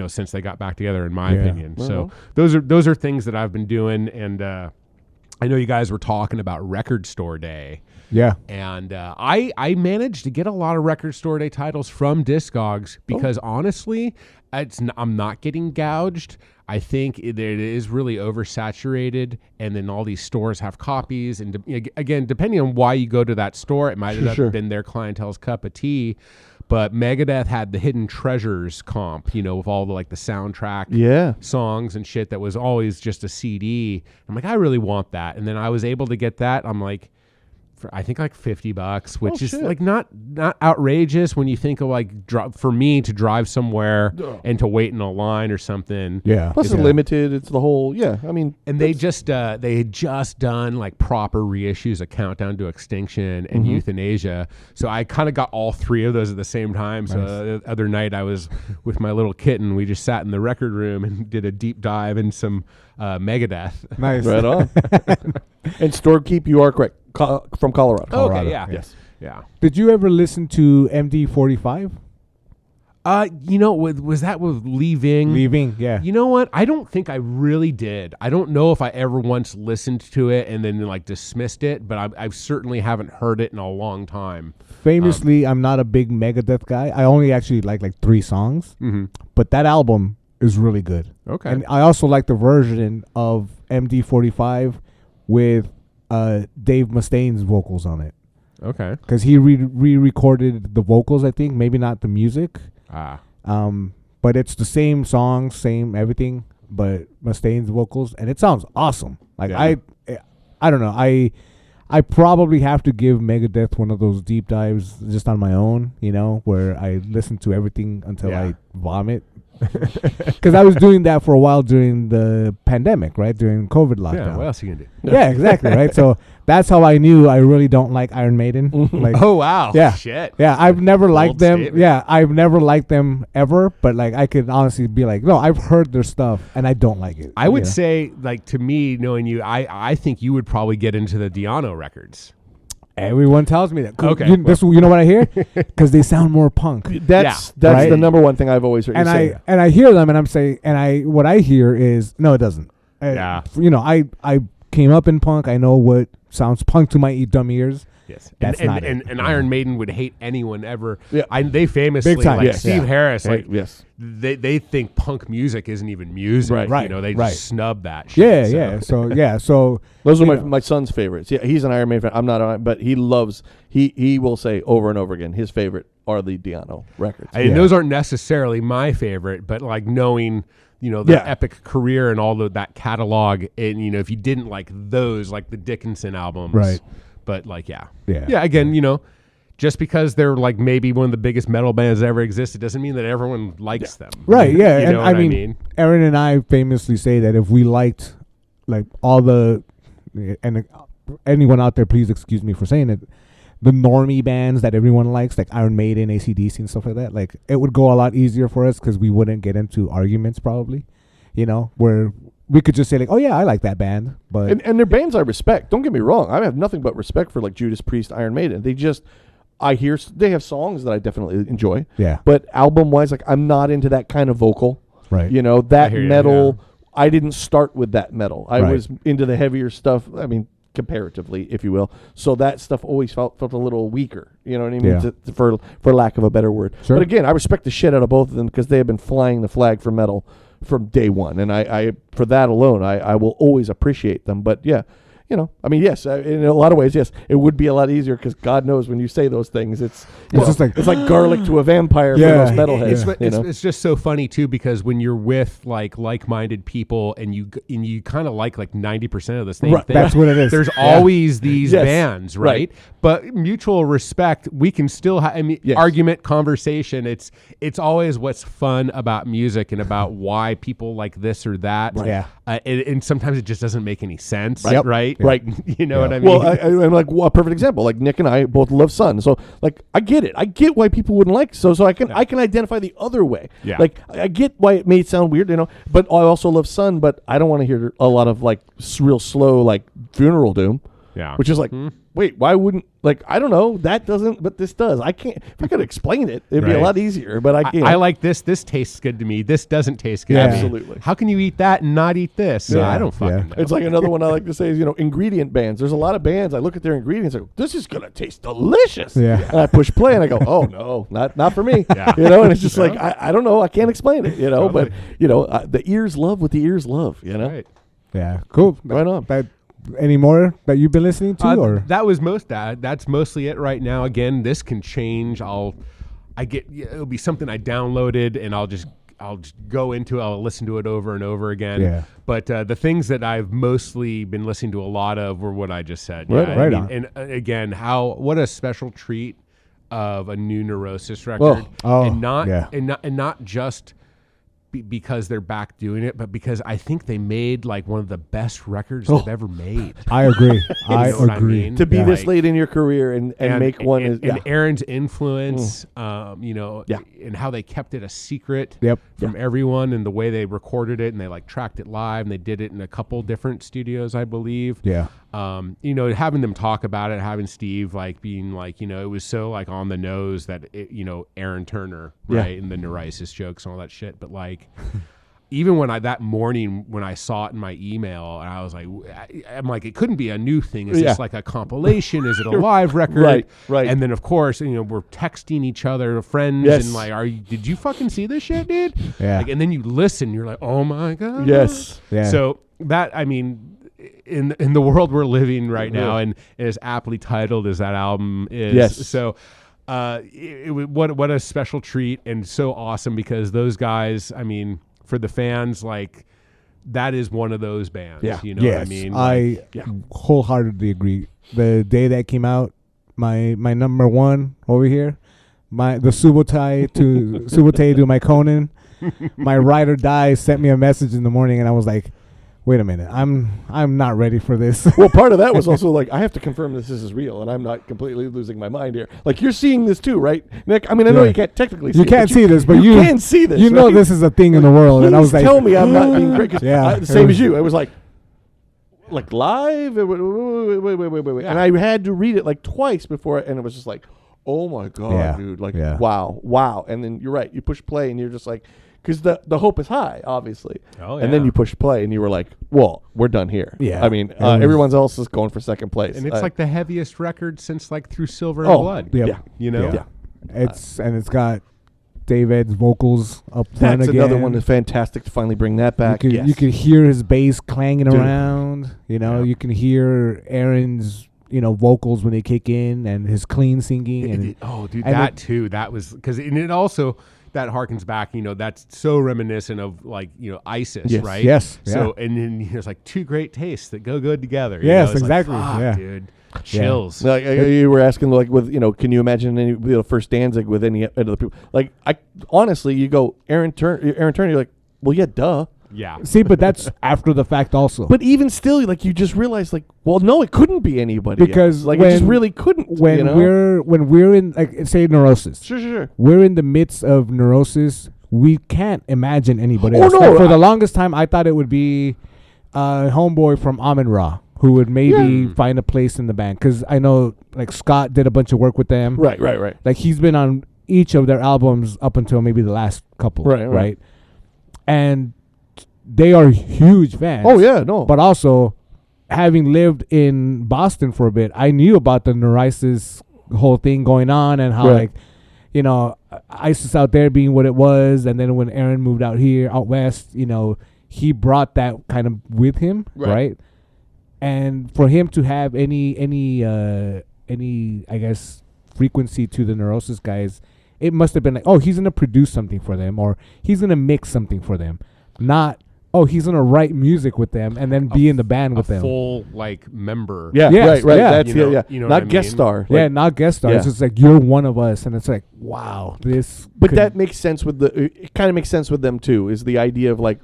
since they got back together, in my opinion. So those are things that I've been doing, and I know you guys were talking about Record Store Day. Yeah. And I managed to get a lot of Record Store Day titles from Discogs because honestly, I'm not getting gouged. I think it is really oversaturated, and then all these stores have copies. And again, depending on why you go to that store, it might have been their clientele's cup of tea. But Megadeth had the Hidden Treasures comp, with all the the soundtrack songs and shit that was always just a CD. I'm like, I really want that. And then I was able to get that. I'm like, for I think like $50, which is like not outrageous when you think of for me to drive somewhere and to wait in a line or something. Yeah. Plus it's limited. It's the whole, I mean. And they had just done like proper reissues of Countdown to Extinction and Euthanasia. So I kind of got all three of those at the same time. Nice. So the other night I was with my little kitten. We just sat in the record room and did a deep dive in some Megadeth. Nice. Right on. And Storekeep, you are correct. From Colorado. Okay, yeah. Yes. Yeah. Did you ever listen to MD45? Was that with Leaving? Leaving, yeah. You know what? I don't think I really did. I don't know if I ever once listened to it and then dismissed it, but I certainly haven't heard it in a long time. Famously, I'm not a big Megadeth guy. I only actually like 3 songs, but that album is really good. Okay. And I also like the version of MD45 with Dave Mustaine's vocals on it. Okay. Because he re-recorded the vocals, I think. Maybe not the music. But it's the same song, same everything, but Mustaine's vocals, and it sounds awesome. I don't know. I probably have to give Megadeth one of those deep dives just on my own, where I listen to everything until I vomit. Because I was doing that for a while during the pandemic, right? During COVID lockdown. Yeah, what else are you going to do? Yeah, exactly, right? So that's how I knew I really don't like Iron Maiden. Oh, wow. Yeah. Shit. Yeah, I've never liked them. Statement. Yeah, I've never liked them ever. But I could honestly be like, no, I've heard their stuff and I don't like it. I would say, to me, knowing you, I think you would probably get into the Diano records. Everyone tells me that. Okay. You know what I hear? Because they sound more punk. That's right? the number one thing I've always heard. And I hear them and I'm saying, what I hear is, no, it doesn't. Yeah. I came up in punk. I know what sounds punk to my dumb ears. Yes. That's not it. And Iron Maiden would hate anyone ever. Yeah. They famously, Big time. Yes. Steve Harris, yes. they think punk music isn't even music. Right. They just snub that Yeah, shit. yeah. So those are my son's favorites. Yeah, he's an Iron Maiden fan. I'm not, but he loves. He will say over and over again his favorite are the Diano records. And those aren't necessarily my favorite, but knowing the epic career and all that catalog, and if you didn't like those, like the Dickinson albums, right? But yeah. Again, just because they're maybe one of the biggest metal bands that ever existed doesn't mean that everyone likes them. Right, yeah. You know what I mean? Aaron and I famously say that if we liked all the, and anyone out there, please excuse me for saying it, the normie bands that everyone likes, like Iron Maiden, AC/DC and stuff like that, it would go a lot easier for us because we wouldn't get into arguments probably, where we could just say oh yeah, I like that band, but and they're bands I respect. Don't get me wrong. I have nothing but respect for Judas Priest, Iron Maiden. They have songs that I definitely enjoy. Yeah. But album wise, I'm not into that kind of vocal. Right. That metal. I didn't start with that metal. I was into the heavier stuff. I mean, comparatively, if you will. So that stuff always felt a little weaker. You know what I mean? Yeah. For lack of a better word. Sure. But again, I respect the shit out of both of them because they have been flying the flag for metal from day one, and I for that alone, I will always appreciate them. But yeah, you know, I mean, yes, in a lot of ways, yes, it would be a lot easier because God knows when you say those things, it's just like it's like garlic to a vampire for most metalheads. It's just so funny too, because when you're with like-minded people and you kind of like 90% of the same thing, that's what it is. There's always these Yes. bands, right? But mutual respect, we can still have argument, conversation. It's always what's fun about music and about why people like this or that. Right. Yeah. And sometimes it just doesn't make any sense, Yep. right? Right. You know what I mean? Well, I'm like a perfect example. Like Nick and I both love Sun, so like I get it. I get why people wouldn't like so I can identify the other way. Yeah. Like I get why it may sound weird, you know, but I also love Sun. But I don't want to hear a lot of like real slow like funeral doom. Yeah. Which is like, wait, why wouldn't, like, I don't know, that doesn't, but this does. I can't, if I could explain it, it'd be a lot easier, but I can't. I like this. This tastes good to me. This doesn't taste good to me. Absolutely. How can you eat that and not eat this? Yeah. I don't fucking know. It's like another one I like to say is, you know, ingredient bands. There's a lot of bands. I look at their ingredients. I go, this is going to taste delicious. Yeah. And I push play and I go, oh, no, not for me. Yeah. You know, and it's just like, I don't know. I can't explain it, you know, but, you know, the ears love what the ears love, you know? Right. Yeah, cool. Right on. Any more that you've been listening to, or that was that's mostly it right now. Again, this can change. It'll be something I downloaded and I'll just go into it. I'll listen to it over and over again. Yeah. But the things that I've mostly been listening to a lot of were what I just said. Right, Yeah, right I on. mean, and again, what a special treat of a new Neurosis record. And not just because they're back doing it, but because I think they made like one of the best records they've ever made. I agree. I You know what I agree. mean? To be this Like- late in your career and make one is, and Aaron's influence, you know, and how they kept it a secret Yep. from everyone, and the way they recorded it, and they like tracked it live, and they did it in a couple different studios, I believe. Yeah. You know, having them talk about it, having Steve like being like, you know, it was so like on the nose that it, you know, Aaron Turner, right, and the Neurosis jokes and all that shit, but like. Even when that morning when I saw it in my email, and I was like, I'm like, it couldn't be a new thing. Is this like a compilation? Is it a live record? Right. And then of course, you know, we're texting each other, friends, and like, did you fucking see this shit, dude? Yeah. Like, and then you listen, you're like, oh my god. Yes. Yeah. So that, I mean, in the world we're living right now, and as aptly titled as that album is, Yes. so. What a special treat, and so awesome because those guys, I mean, for the fans, like that is one of those bands. Yeah. You know what I mean? I wholeheartedly agree. The day that came out, my number one over here, the Subotai to my Conan, my ride or die sent me a message in the morning, and I was like, wait a minute, I'm not ready for this. Well, part of that was also like, I have to confirm this is real, and I'm not completely losing my mind here. Like, you're seeing this too, right, Nick? I mean, I know you can't technically see you can't it, see this, but you can see this. You know right? this is a thing in the world, and I was like, tell me I'm not being great. Same as you. It was like live. Wait. And I had to read it like twice before, and it was just like, oh my god, dude! Like, wow. And then you're right. You push play, and you're just like. Because the hope is high, obviously. Oh, And then you push play, and you were like, well, we're done here. Yeah. I mean, everyone else is going for second place. And it's like the heaviest record since like Through Silver and Blood. Yeah. You know? Yeah. It's got David's vocals up front that's again. another one that's fantastic to finally bring that back. You could hear his bass clanging around. You know, you can hear Aaron's vocals when they kick in, and his clean singing. That was because it also. That harkens back, that's so reminiscent of like, ISIS, right? Yes. So, and then there's like two great tastes that go good together. Yes, it's exactly. Like, fuck, yeah. dude. Chills. Like, you were asking, like, can you imagine any the first Danzig with any other people? Like, honestly, you go Aaron Turner, you're like, well, yeah, duh. Yeah. See, but that's after the fact also. But even still, like, you just realize, like, well, no, it couldn't be anybody because else. Like, it just really couldn't. When we're in, like, say Neurosis. Sure. We're in the midst of Neurosis. We can't imagine anybody else. No, like, for the longest time, I thought it would be homeboy from Amin Ra who would maybe find a place in the band. Because I know, like, Scott did a bunch of work with them. Right. Like, he's been on each of their albums up until maybe the last couple. Right. And they are huge fans. Oh, yeah, no. But also, having lived in Boston for a bit, I knew about the Neurosis whole thing going on and how, like, ISIS out there being what it was. And then when Aaron moved out west, he brought that kind of with him, right? and for him to have any I guess frequency to the Neurosis guys, it must have been like, oh, he's gonna produce something for them, or he's gonna mix something for them, not, oh, he's gonna write music with them and then be in the band with them. Full like member. Yeah, Yes, right. yeah. That's You know- yeah. you know Not what I guest mean? star. Yeah, Like, not guest stars. Yeah. It's just like, you're one of us, and it's like, wow, this. but could- that makes sense with it kind of makes sense with them too. Is the idea of like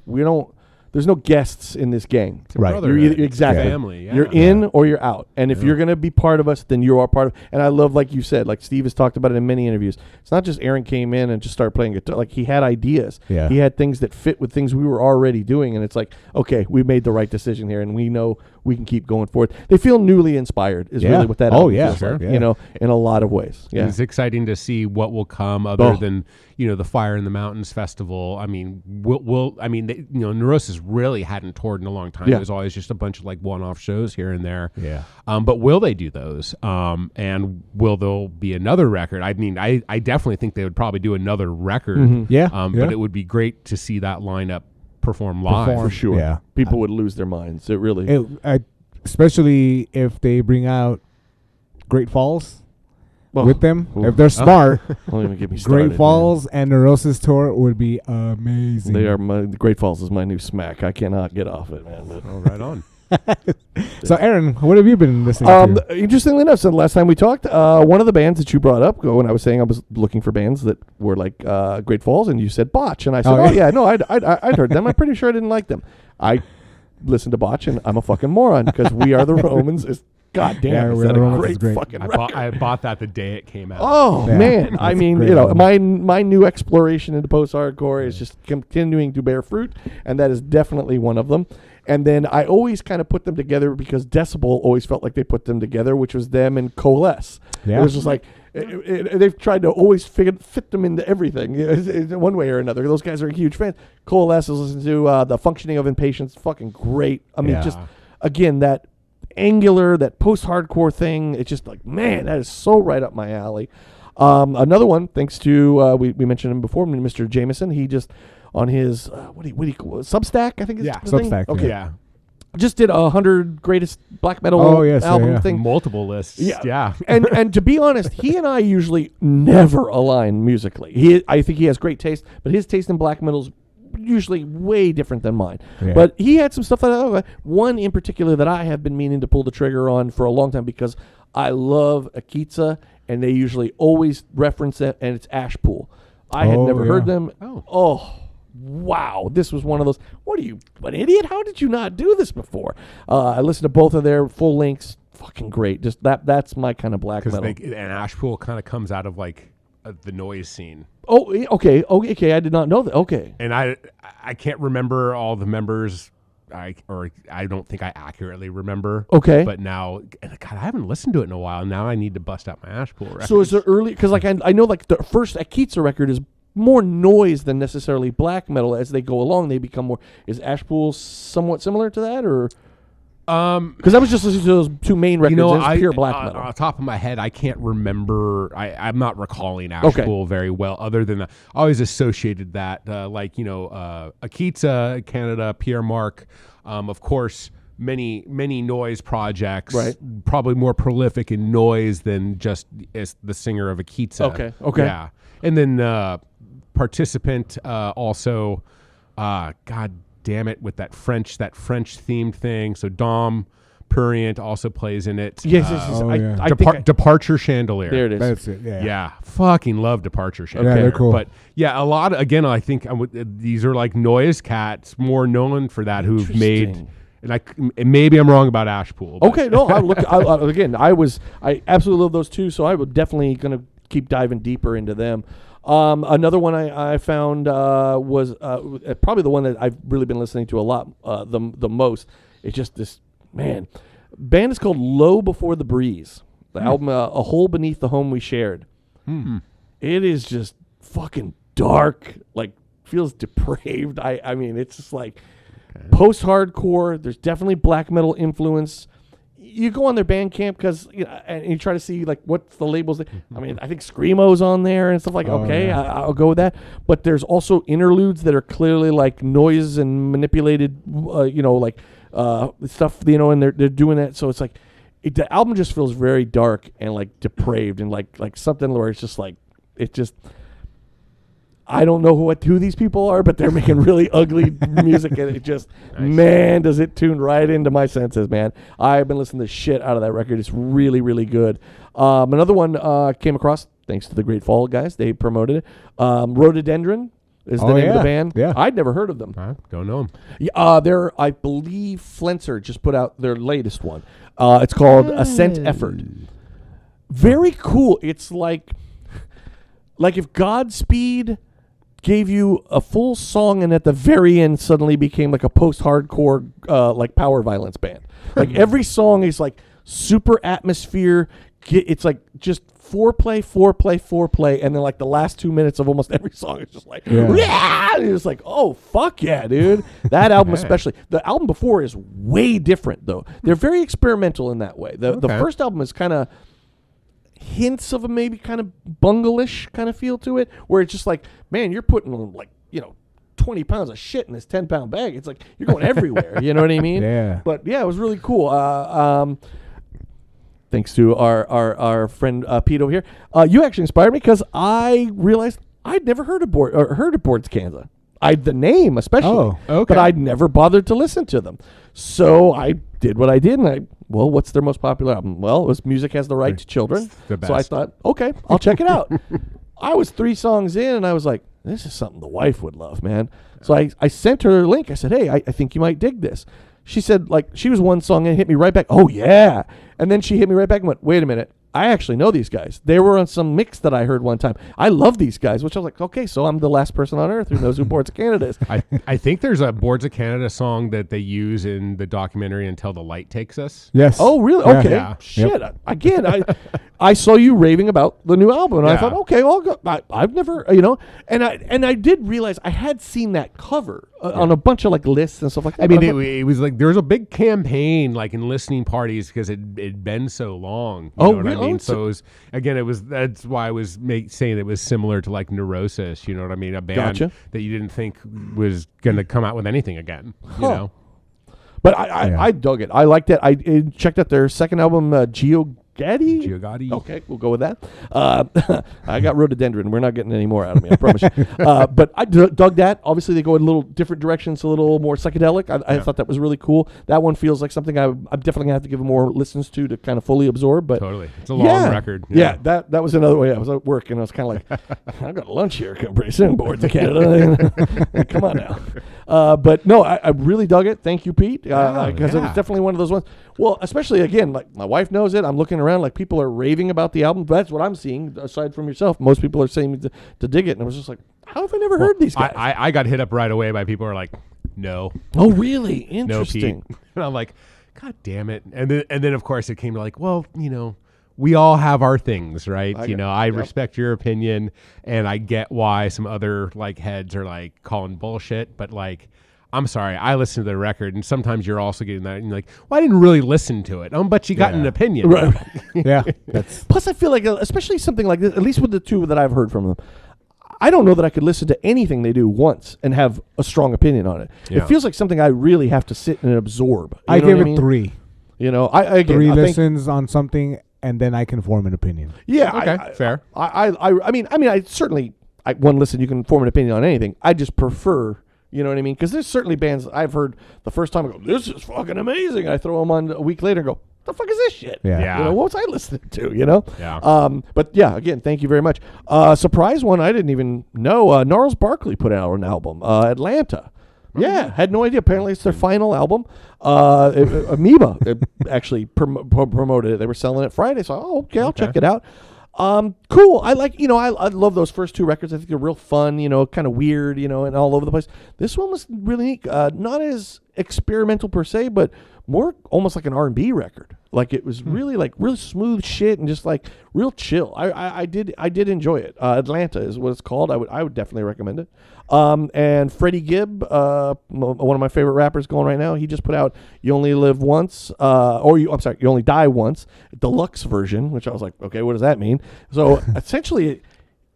there's no guests in this gang. It's a Right. brotherhood. You're either, It's a exactly. family. Yeah. You're in or you're out. And if you're going to be part of us, then you are part of. And I love, like you said, like Steve has talked about it in many interviews. It's not just Aaron came in and just started playing guitar. Like he had ideas. Yeah. He had things that fit with things we were already doing. And it's like, okay, we made the right decision here, and we know we can keep going forward. They feel newly inspired. Is Yeah. really what that. Oh, album yeah, feels sure. like, Yeah. You know, in a lot of ways. Yeah. It's exciting to see what will come other Oh. than, the Fire in the Mountains festival. I mean, Neurosis really hadn't toured in a long time. Yeah. It was always just a bunch of like one-off shows here and there. Yeah. But will they do those? And will there be another record? I mean, I definitely think they would probably do another record. Mm-hmm. Yeah. But yeah. it would be great to see that lineup perform live. For sure. Yeah. People would lose their minds. It really. Especially if they bring out Great Falls Oh. with them. Ooh. If they're smart, Don't even get me started. Great Falls and Neurosis tour would be amazing. Man. They are Great Falls is my new smack. I cannot get off it, man. But- Oh, right on. So, Aaron, what have you been listening to? Interestingly enough, so the last time we talked, one of the bands that you brought up, when I was saying I was looking for bands that were like Great Falls, and you said Botch, and I said, Oh, oh, yeah. yeah, no, I'd heard them. I'm pretty sure I didn't like them. I listened to Botch, and I'm a fucking moron because We Are the Romans is, God damn, Yeah, is We Are that the a Romans is great great. fucking I record. bought that the day it came out. Oh Yeah, man! I that's mean, great you know, album. my new exploration into post-hardcore is just continuing to bear fruit, and that is definitely one of them. And then I always kind of put them together because Decibel always felt like they put them together, which was them and Coalesce. Yeah. It was just like they've tried to always fit them into everything, one way or another. Those guys are huge fans. Coalesce is listening to The Functioning of Impatience, fucking great. I mean, Yeah. just again that angular, that post-hardcore thing. It's just like, man, that is so right up my alley. Another one, thanks to we mentioned him before, Mr. Jameson. He just on his what do you call it? Substack, I think is Yeah, the thing? Substack, Okay, Yeah. just did 100 greatest black metal Oh, yes, album yeah. thing. Multiple lists. Yeah. and to be honest, he and I usually never align musically. I think he has great taste, but his taste in black metal is usually way different than mine. Yeah. But he had some stuff that one in particular that I have been meaning to pull the trigger on for a long time because I love Akitsa, and they usually always reference it, and it's Ashpool. I had Oh, never yeah. heard them. Oh. Wow, this was one of those. What are you, an idiot? How did you not do this before? I listened to both of their full lengths. Fucking great. Just that's my kind of black Because metal. and Ashpool kind of comes out of like the noise scene. Oh, okay. I did not know that. Okay. And I can't remember all the members. I don't think I accurately remember. Okay. But now, God, I haven't listened to it in a while. Now I need to bust out my Ashpool records. So is there early? Because like I know like the first Akitsa record is more noise than necessarily black metal. As they go along, they become more. Is Ashpool somewhat similar to that, or? Because I was just listening to those two main records. It's pure black metal. On the top of my head, I can't remember. I'm not recalling Ashpool very well. Other than I always associated that, Akitsa, Canada, Pierre Marc, of course, many noise projects. Right. Probably more prolific in noise than just as the singer of Akitsa. Okay. Yeah, and then Participant also. God damn it, with that French themed thing. So Dom Prurient also plays in it. Yes. Oh, yeah. I think Departure Chandelier. there it is. That's it. Yeah. Yeah, fucking love Departure Chandelier. they're cool. But yeah, a lot. Again, I think these are like Noise Cats, more known for that, who've made. Interesting. And maybe I'm wrong about Ashpool. but- Okay, no, again, I absolutely love those two, so I would definitely going to keep diving deeper into them. Another one I found was probably the one that I've really been listening to a lot, the most. It's just this, man. Band is called Low Before the Breeze. The album, A Hole Beneath the Home We Shared. It is just fucking dark, like feels depraved. I mean, it's just like post-hardcore. There's definitely black metal influence. You go on their Bandcamp because and you try to see like what's the labels. I mean, I think Screamo's on there and stuff like. Okay, yeah. I'll go with that. But there's also interludes that are clearly like noise and manipulated. Like stuff, you know, and they're doing that. So it's like the album just feels very dark and like depraved and like something where it's just like it just. I don't know who these people are, but they're making really ugly music, and it just, man, does it tune right into my senses, man. I've been listening to shit out of that record. It's really, really good. Another one came across, thanks to the Great Fall guys. They promoted it. Rhododendron is the name of the band. Yeah. I'd never heard of them. I don't know 'em. They're, I believe, Flenser just put out their latest one. It's called Ascent Effort. Very cool. It's like if Godspeed gave you a full song and at the very end suddenly became like a post-hardcore like power violence band. Like every song is like super atmosphere. It's like just foreplay, and then like the last 2 minutes of almost every song is just like, yeah, and it's like, oh fuck yeah, dude. That album especially. The album before is way different though. They're very experimental in that way. The first album is kind of hints of a maybe kind of bungle-ish kind of feel to it, where it's just like, man, you're putting like, you know, 20 pounds of shit in this 10-pound bag. It's like you're going everywhere. You know what I mean? Yeah. But yeah, it was really cool. Thanks to our friend Pete over here. You actually inspired me because I realized I'd never heard of Boards Kansas. The name especially. Oh, okay. But I'd never bothered to listen to them. So I did what I did, and what's their most popular album? Well, it was Music Has the Right to Children. The best. So I thought, okay, I'll check it out. I was 3 songs in, and I was like, this is something the wife would love, man. So I sent her a link. I said, hey, I think you might dig this. She said, like, she was one song and hit me right back. Oh, yeah. And then she hit me right back and went, wait a minute. I actually know these guys. They were on some mix that I heard one time. I love these guys, which I was like, okay, so I'm the last person on earth who knows who Boards of Canada is. I think there's a Boards of Canada song that they use in the documentary Until the Light Takes Us. Yes. Oh, really? Yeah. Okay. Yeah. Shit. Again, I saw you raving about the new album, and I Yeah. thought, okay, I'll go. I've never, you know, and I did realize I had seen that cover on a bunch of like lists and stuff like that. I mean, but it was like there was a big campaign like in listening parties because it'd been so long. You know what really? I mean? So it was, again, that's why I was saying it was similar to like Neurosis. You know what I mean? A band Gotcha. that you didn't think was going to come out with anything again. You know? But I dug it. I liked it. I checked out their second album, Giogatti. Okay, we'll go with that. I got Rhododendron. We're not getting any more out of me, I promise you. But I dug that. Obviously, they go in a little different directions, a little more psychedelic. I thought that was really cool. That one feels like something I'm definitely going to have to give more listens to kind of fully absorb. But Totally. It's a long record. Yeah, that was another way. I was at work, and I was kind of like, I've got lunch here pretty soon, Boards of Canada. Come on now. But no, I really dug it. Thank you, Pete. Because it was definitely one of those ones. Well, especially, again, like my wife knows it. I'm looking around like people are raving about the album. That's what I'm seeing, aside from yourself. Most people are saying to dig it. And I was just like, how have I never heard these guys? I got hit up right away by people who are like, no. Oh, really? No, Interesting. Pete. And I'm like, God damn it. And then of course it came to like, well, you know, we all have our things, right? I respect your opinion, and I get why some other like heads are like calling bullshit, but like, I'm sorry, I listened to the record, and sometimes you're also getting that, and you're like, well, I didn't really listen to it. But you got an opinion. Right. Yeah. Plus, I feel like, especially something like this, at least with the two that I've heard from them, I don't know that I could listen to anything they do once and have a strong opinion on it. Yeah. It feels like something I really have to sit and absorb. I give it 3. You know, I 3 think, listens on something, and then I can form an opinion. Yeah. Okay, fair. I mean, I certainly, one listen, you can form an opinion on anything. I just prefer, you know what I mean? Because there's certainly bands I've heard the first time I go, this is fucking amazing. I throw them on a week later and go, the fuck is this shit? Yeah. You know, what was I listening to, you know? Yeah. But yeah, again, thank you very much. Surprise one I didn't even know. Gnarls Barkley put out an album, Atlanta. Yeah, had no idea. Apparently, it's their final album. Amoeba actually promoted it. They were selling it Friday, so okay, I'll check it out. Cool. I like, I love those first 2 records. I think they're real fun, kind of weird, and all over the place. This one was really neat. Not as experimental per se, but more almost like an R&B record. Like it was really like really smooth shit and just like real chill. I did enjoy it. Atlanta is what it's called. I would definitely recommend it. And Freddie Gibb, one of my favorite rappers going right now, he just put out "You Only Live Once," You Only Die Once, deluxe version. Which I was like, okay, what does that mean? So essentially,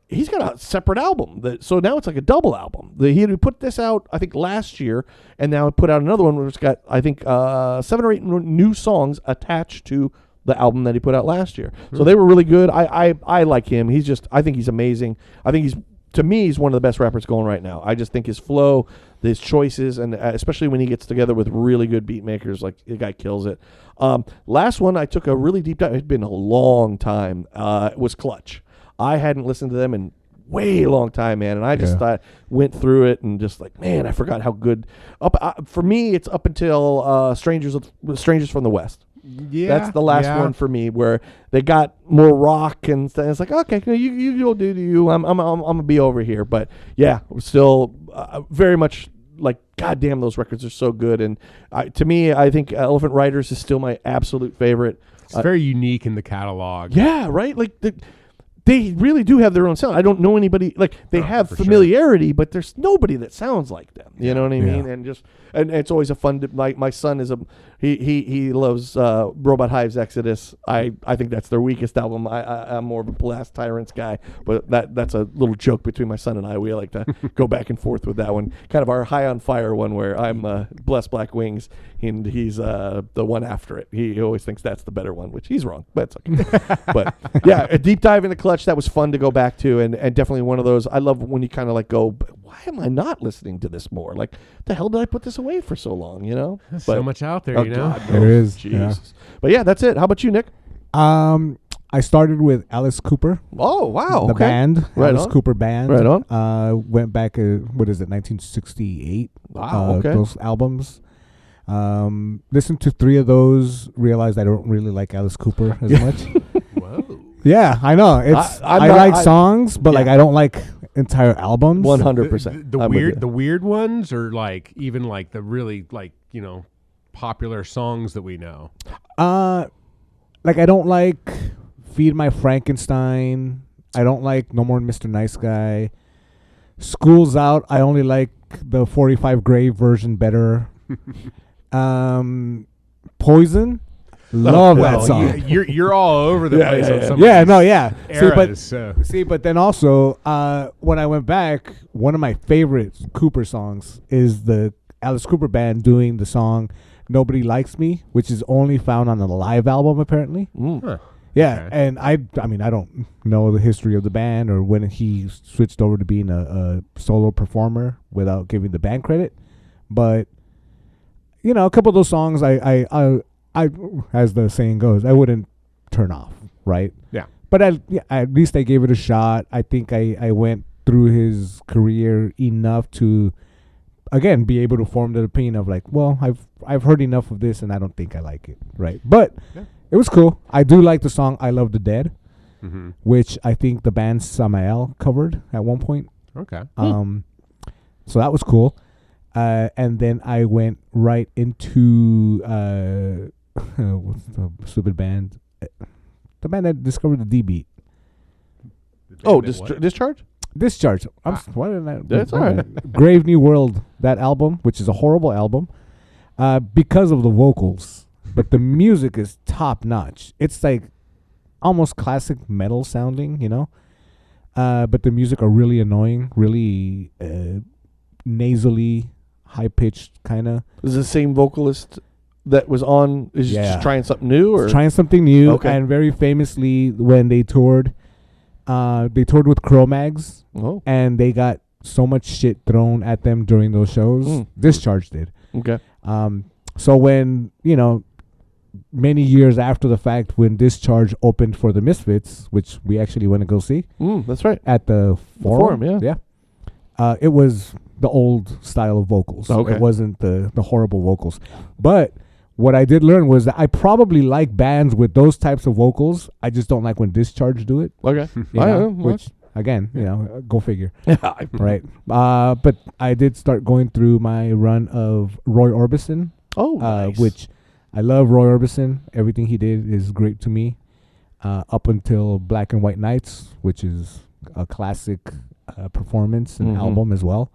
he's got a separate album. So now it's like a double album. He had put this out, I think, last year, and now put out another one which got, I think, 7 or 8 new songs attached to the album that he put out last year. So they were really good. I like him. I think he's amazing. I think to me, he's one of the best rappers going right now. I just think his flow, his choices, and especially when he gets together with really good beat makers, like the guy kills it. Last one, I took a really deep dive. It's been a long time. Was Clutch. I hadn't listened to them in way long time, man, and I just went through it and just like, man, I forgot how good. For me, it's up until Strangers from the West. Yeah, that's the last one for me, where they got more rock and it's like, okay, you go do you. I'm gonna be over here, but yeah, still very much like, goddamn, those records are so good. And to me, I think Elephant Riders is still my absolute favorite. It's very unique in the catalog. Yeah, right. Like they really do have their own sound. I don't know anybody, like, they have familiarity, but there's nobody that sounds like them. You know what I mean? And it's always a fun, like, my son is he loves Robot Hive's Exodus. I think that's their weakest album. I'm more of a Blast Tyrants guy, but that's a little joke between my son and I. We like to go back and forth with that one. Kind of our High on Fire one, where I'm Bless Black Wings and he's the one after it. He always thinks that's the better one, which he's wrong, but it's okay. But yeah, a deep dive into Clutch, that was fun to go back to, and definitely one of those. I love when you kind of like go, why am I not listening to this more? Like, the hell did I put this away for so long? You know, There's so much out there. You know, God, there is. Jesus. Yeah. But yeah, that's it. How about you, Nick? I started with Alice Cooper. Oh wow, the band, right Alice on. Cooper band. Right on. Went back. What is it? 1968. Wow. Okay. Those albums. Listened to 3 of those. Realized I don't really like Alice Cooper as much. Whoa. Yeah, I know. It's I like songs, but like I don't like entire albums. 100%. The weird ones, or like even like the really like, you know, popular songs that we know. Like I don't like Feed My Frankenstein. I don't like No More Mr. Nice Guy. School's Out. I only like the 45 Grave version better. Poison. Love that song. You're all over the place. On some Yeah, of no, these yeah. eras, But then also, when I went back, one of my favorite Cooper songs is the Alice Cooper band doing the song "Nobody Likes Me," which is only found on the live album, apparently. Huh. Yeah, Okay. and I mean, I don't know the history of the band or when he switched over to being a solo performer without giving the band credit, but you know, a couple of those songs, I as the saying goes, I wouldn't turn off, right? Yeah. But at least I gave it a shot. I think I went through his career enough to, again, be able to form the opinion of like, well, I've heard enough of this and I don't think I like it, right? But it was cool. I do like the song "I Love the Dead," which I think the band Samael covered at one point. Okay. So that was cool. And then I went right into what's the stupid band? The band that discovered the D beat. Oh, Discharge? Discharge. Why didn't I? That's all right. Grave New World, that album, which is a horrible album, because of the vocals. But the music is top notch. It's like almost classic metal sounding, you know. But the music are really annoying, really nasally, high pitched kind of. Is it the same vocalist that was on? Is just trying something new, or trying something new? Okay. And very famously, when they toured with Cro-Mags, and they got so much shit thrown at them during those shows. Discharge did. Okay. So when, you know, many years after the fact, when Discharge opened for the Misfits, which we actually went to go see. That's right. At the Forum. Yeah. It was the old style of vocals. Okay. It wasn't the horrible vocals. But what I did learn was that I probably like bands with those types of vocals. I just don't like when Discharge do it. Okay. You know, which, again, you know, go figure. Right. But I did start going through my run of Roy Orbison. Oh, nice. Which I love Roy Orbison. Everything he did is great to me. Up until Black and White Nights, which is a classic performance and album as well.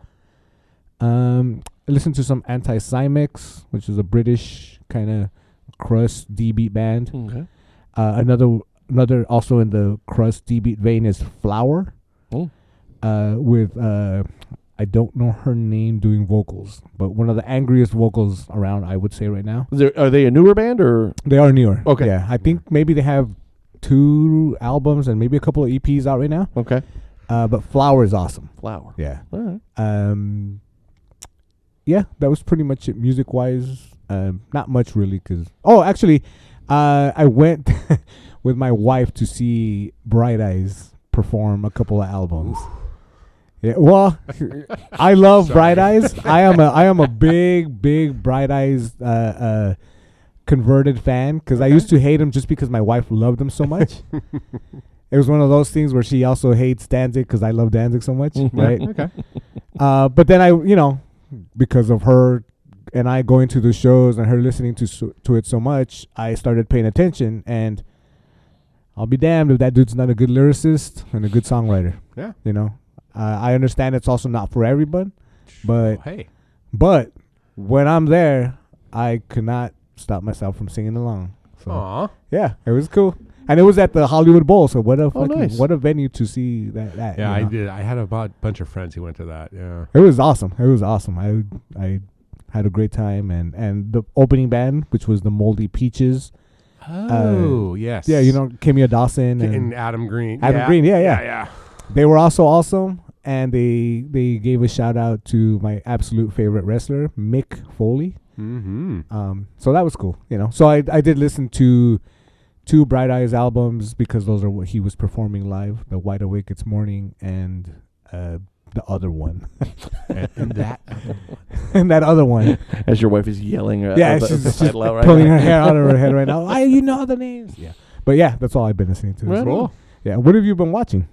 I listened to some Anti-Cymix, which is a British kind of crust D-beat band. Okay. Another also in the crust D-beat vein is Flower. with I don't know her name doing vocals, but one of the angriest vocals around, I would say right now. Are they a newer band or? They are newer. Okay. Yeah, I think maybe they have 2 albums and maybe a couple of EPs out right now. Okay. But Flower is awesome. Flower. Yeah. All right. Yeah, that was pretty much it music wise. Not much really, cause actually, I went with my wife to see Bright Eyes perform a couple of albums. Yeah, well, I love Bright Eyes. I am a big Bright Eyes converted fan, because I used to hate him just because my wife loved him so much. It was one of those things where she also hates Danzig because I love Danzig so much, right? Okay. But then because of her and I going to the shows and her listening to it so much, I started paying attention, and I'll be damned if that dude's not a good lyricist and a good songwriter. Yeah. I understand it's also not for everyone, but Hey. but when I'm there, I could not stop myself from singing along. So Aw. yeah, it was cool. And it was at the Hollywood Bowl, so what a nice. what a venue to see that. Yeah, I did. I had a bunch of friends who went to that. Yeah. It was awesome. I had a great time, and the opening band, which was the Moldy Peaches. Oh, yes. Yeah, Kimia Dawson and Adam Green. Adam Green, yeah. Yeah. They were also awesome, and they gave a shout out to my absolute favorite wrestler, Mick Foley. Mm-hmm. So that was cool, So I did listen to 2 Bright Eyes albums, because those are what he was performing live: the Wide Awake It's Morning and the other one. and that. And that other one. As your wife is yelling. She's just pulling her hair out of her head right now. You know the names. Yeah. But yeah, that's all I've been listening to. Right on. Yeah. What have you been watching?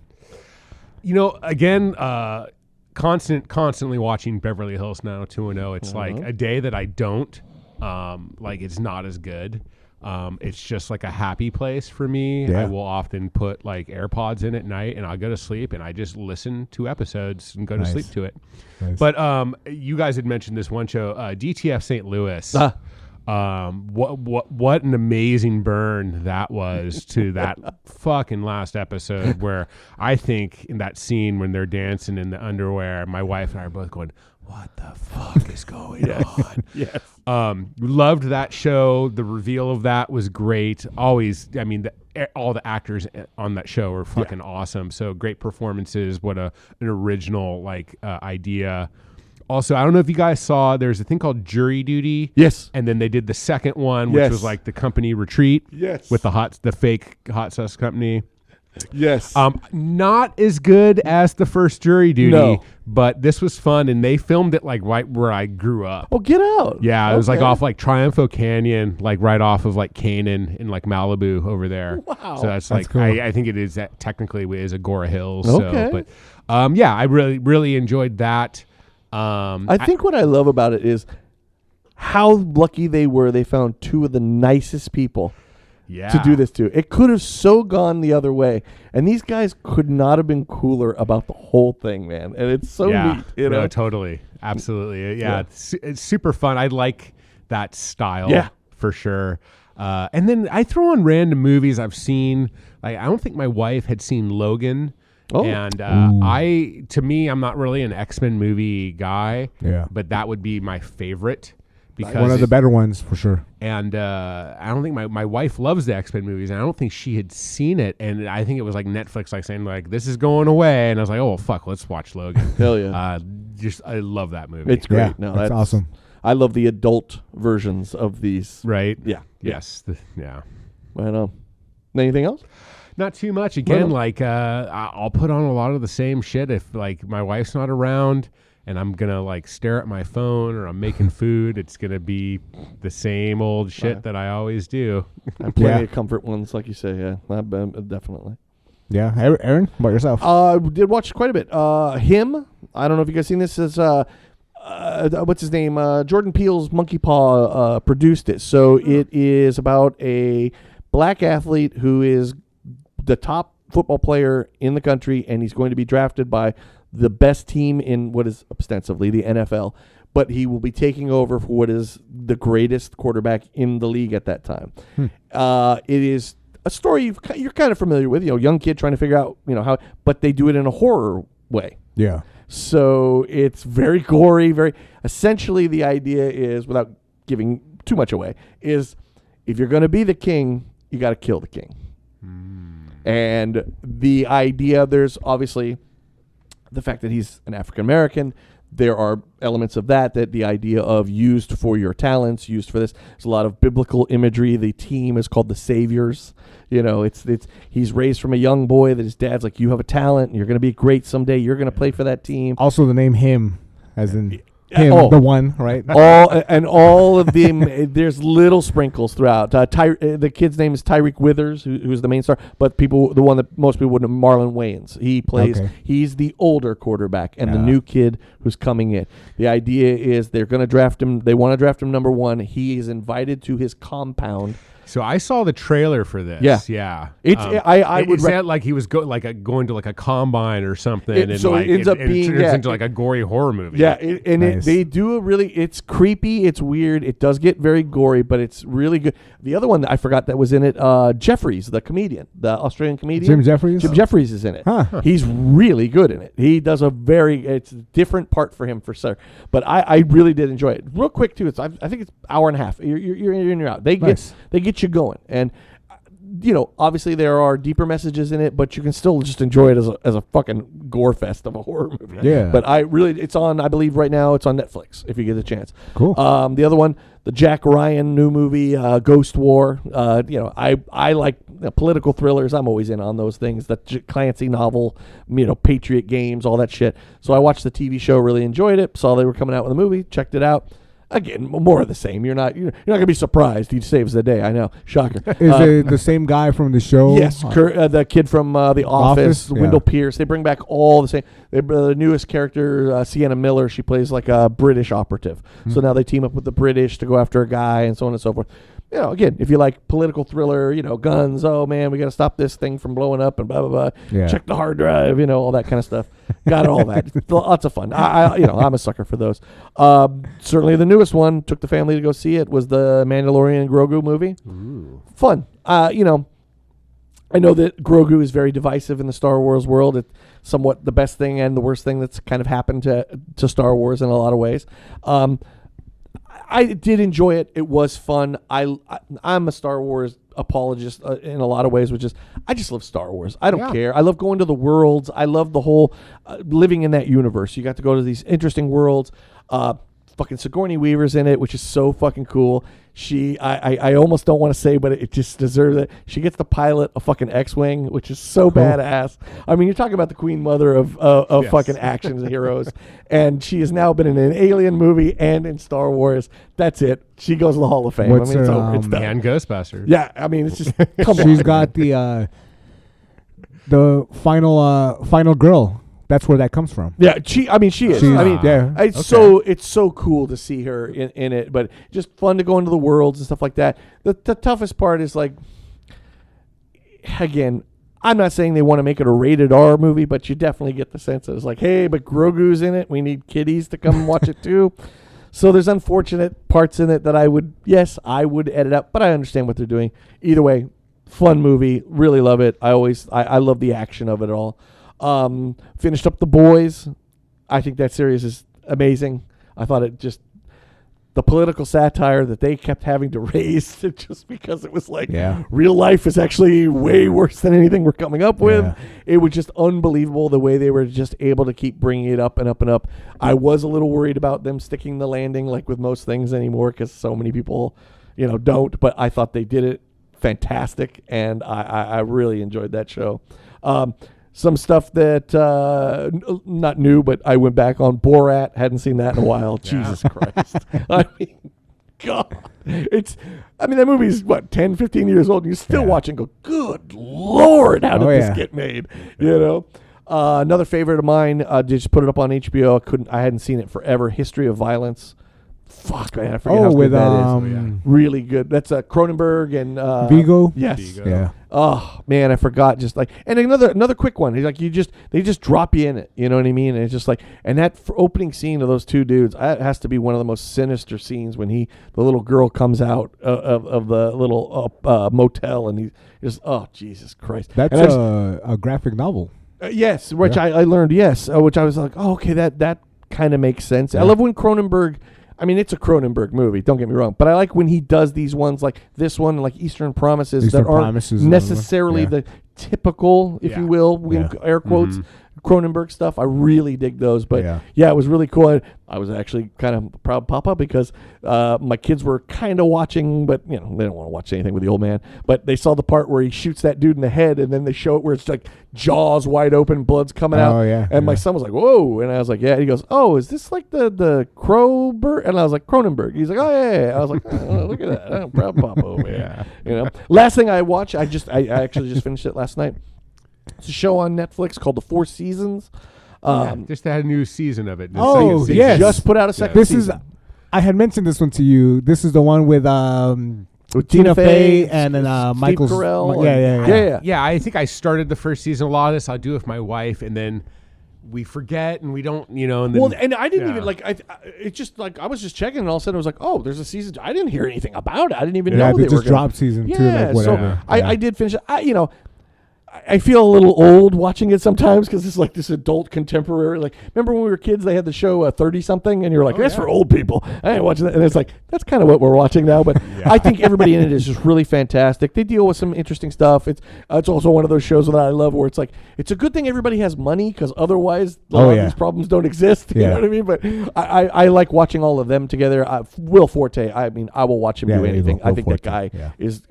Again, constantly watching Beverly Hills 90210. It's like a day that I don't, it's not as good. It's just like a happy place for me. Yeah. I will often put like AirPods in at night, and I'll go to sleep, and I just listen to episodes and go to sleep to it. Nice. But you guys had mentioned this one show, DTF St. Louis. What an amazing burn that was to that fucking last episode, where I think in that scene when they're dancing in the underwear, my wife and I are both going, what the fuck is going on? Yes. Loved that show. The reveal of that was great. Always, all the actors on that show are fucking awesome. So great performances. What an original idea. Also, I don't know if you guys saw, there's a thing called Jury Duty. Yes. And then they did the second one, which was like the company retreat. Yes. With the fake hot sauce company. Yes. Not as good as the first Jury Duty, No. but this was fun, and they filmed it like right where I grew up. Oh, get out. Yeah, it was like Okay. off like Triumpho Canyon, like right off of like Canaan in like Malibu over there. Wow. So that's That's like cool. I think it is technically is Agora Hills. Okay. So, but yeah, I really enjoyed that. I think what I love about it is how lucky they were. They found 2 of the nicest people to do this to. It could have so gone the other way, and these guys could not have been cooler about the whole thing, man. And it's so neat, No, totally, absolutely, yeah. It's super fun. I like that style, for sure. And then I throw on random movies I've seen. Like I don't think my wife had seen Logan. Oh. And I'm not really an X-Men movie guy. Yeah. But that would be my favorite. Because One of the better ones for sure. And I don't think my wife loves the X-Men movies, and I don't think she had seen it. And I think it was like Netflix saying like, this is going away. And I was like, oh, fuck, let's watch Logan. Hell yeah. I love that movie. It's great. Yeah, No, that's awesome. I love the adult versions of these. right? Yeah. Yes. Yeah. Right on. Anything else? Not too much. Again, Right I'll put on a lot of the same shit if like my wife's not around and I'm gonna like stare at my phone or I'm making food. It's gonna be the same old shit that I always do. Plenty of comfort ones, like you say. Yeah, definitely. Yeah. Aaron, about yourself? Did watch quite a bit. Him. I don't know if you guys seen this. Is what's his name? Jordan Peele's Monkey Paw produced it. So it is about a black athlete who is the top football player in the country, and he's going to be drafted by the best team in what is ostensibly the NFL, but he will be taking over for what is the greatest quarterback in the league at that time. It is a story you're kind of familiar with, young kid trying to figure out, how, but they do it in a horror way. Yeah. So it's very gory, very essentially the idea is, without giving too much away, is if you're going to be the king, you got to kill the king. And the idea, there's obviously the fact that he's an African American. There are elements of that the idea of used for your talents, used for this. There's a lot of biblical imagery. The team is called the Saviors. You know, it's he's raised from a young boy that his dad's like, you have a talent and you're going to be great someday. You're going to play for that team. Also, the name him, as in him, the one, right? All of them. There's little sprinkles throughout. The kid's name is Tyreek Withers, who's the main star. But the one that most people wouldn't know, Marlon Wayans. He plays. Okay. He's the older quarterback and the new kid who's coming in. The idea is they're going to draft him. They want to draft him number 1. He is invited to his compound. So I saw the trailer for this. Yeah. It's I would. Is that like he was going to like a combine or something? It ends up being into like a gory horror movie. Yeah, they do a really. It's creepy. It's weird. It does get very gory, but it's really good. The other one that I forgot that was in it, Jeffries, the comedian, the Australian comedian, Jim Jeffries. Jim Jeffries is in it. Huh. He's really good in it. He does it's a different part for him for sure. But I really did enjoy it. Real quick too. I think it's hour and a half. You're in, you're out. They get you going, and you know, obviously there are deeper messages in it, but you can still just enjoy it as a fucking gore fest of a horror movie. Yeah. But it's on, I believe right now it's on Netflix if you get a chance. Cool. The other one, the Jack Ryan new movie, Ghost War. You know, I like political thrillers. I'm always in on those things. The Clancy novel, you know, Patriot Games, all that shit. So I watched the TV show, really enjoyed it. Saw they were coming out with a movie, checked it out. Again, more of the same. You're not gonna be surprised. He saves the day. I know. Shocker. Is it the same guy from the show? Yes, the kid from The Office, Wendell Pierce. They bring back all the same. The newest character, Sienna Miller. She plays like a British operative. So now they team up with the British to go after a guy, and so on and so forth. You know, again, if you like political thriller, you know, guns. Oh man, we got to stop this thing from blowing up, and blah blah blah. Yeah. Check the hard drive. You know, all that kind of stuff. Got all that. Lots of fun. I'm a sucker for those. Certainly, the newest one, took the family to go see it, was the Mandalorian and Grogu movie. Ooh. Fun. You know, I know that Grogu is very divisive in the Star Wars world. It's somewhat the best thing and the worst thing that's kind of happened to Star Wars in a lot of ways. I did enjoy it. It was fun. I'm a Star Wars apologist in a lot of ways, which is I just love Star Wars. I don't care. I love going to the worlds. I love the whole living in that universe. You got to go to these interesting worlds. Fucking Sigourney Weaver's in it, which is so fucking cool. I almost don't want to say, but it just deserves it. She gets to pilot a fucking X-Wing, which is so badass. I mean, you're talking about the queen mother of yes. fucking action heroes. And she has now been in an Alien movie and in Star Wars. That's it. She goes to the Hall of Fame. What's it's her, over. It's done. And Ghostbusters. Yeah, I mean, it's just, come on. She's got the final girl. That's where that comes from. Yeah, she is. It's so cool to see her in it, but just fun to go into the worlds and stuff like that. The toughest part is like, again, I'm not saying they want to make it a rated R movie, but you definitely get the sense that it's like, hey, but Grogu's in it. We need kiddies to come and watch it too. So there's unfortunate parts in it that I would edit out, but I understand what they're doing. Either way, fun movie. Really love it. I love the action of it all. Finished up The Boys. I think that series is amazing. I thought it just, the political satire that they kept having to raise just because it was like real life is actually way worse than anything we're coming up with. Yeah. It was just unbelievable the way they were just able to keep bringing it up and up and up. I was a little worried about them sticking the landing like with most things anymore because so many people, don't. But I thought they did it fantastic, and I really enjoyed that show. Some stuff that, not new, but I went back on Borat. Hadn't seen that in a while. Jesus Christ. I mean, God. That movie's, 10, 15 years old, and you still watch and go, good Lord, how did this get made? Another favorite of mine, just put it up on HBO. I hadn't seen it forever. History of Violence. Fuck, man, I forget how good that is. Really good. That's Cronenberg and Vigo. Yes. Vigo. Yeah. Oh man, I forgot. Just like, and another quick one. He's like, they just drop you in it. You know what I mean? And it's just like, and that opening scene of those two dudes, that has to be one of the most sinister scenes when the little girl comes out of the little motel, and he's just, oh Jesus Christ. That's a graphic novel. Yes, which Yeah. I learned. Yes, which I was like, oh, okay, that kind of makes sense. I Yeah. love when Cronenberg. I mean, it's a Cronenberg movie. Don't get me wrong, but I like when he does these ones like this one, like Eastern Promises, Eastern that aren't Promises is another one. necessarily Yeah. the typical, if Yeah. you will, Yeah. air quotes, Cronenberg stuff. I really dig those. But Yeah. yeah, it was really cool. I was actually kind of proud Papa because my kids were kind of watching, but they don't want to watch anything with the old man. But they saw the part where he shoots that dude in the head, and then they show it where it's like jaws wide open, blood's coming out. Oh, yeah, And my yeah. son was like, "Whoa!" And I was like, "Yeah." And he goes, "Oh, is this like the Crowbird?" And I was like, "Cronenberg." He's like, "Oh yeah." I was like, oh, "Look at that, I'm proud Papa over here." Last thing I watched, I actually just finished it last night. It's a show on Netflix called The Four Seasons. Just had a new season of it. The Oh, second season. yes. Just put out a second This season. is. I had mentioned this one to you. This is the one with With Tina Fey and then Steve Michael Carell. Yeah. Yeah, I think I started the first season. A lot of this I do with my wife, and then we forget and we don't, and then, Well, and I didn't yeah. even it just like I was just checking, and all of a sudden it was like, oh, there's a season. I didn't hear anything about it. I didn't even Yeah, know they they were just gonna- dropped season 2, Yeah, like whatever. so Yeah. I did finish it. I feel a little old watching it sometimes because it's like this adult contemporary. Like, remember when we were kids, they had the show 30 something, and you're like, that's for old people. I ain't watching that. And it's like, that's kind of what we're watching now. But I think everybody in it is just really fantastic. They deal with some interesting stuff. It's also one of those shows that I love where it's like, it's a good thing everybody has money because otherwise a lot of these problems don't exist. You Yeah. know what I mean? But I like watching all of them together. Will Forte, I will watch him do anything. I think that guy is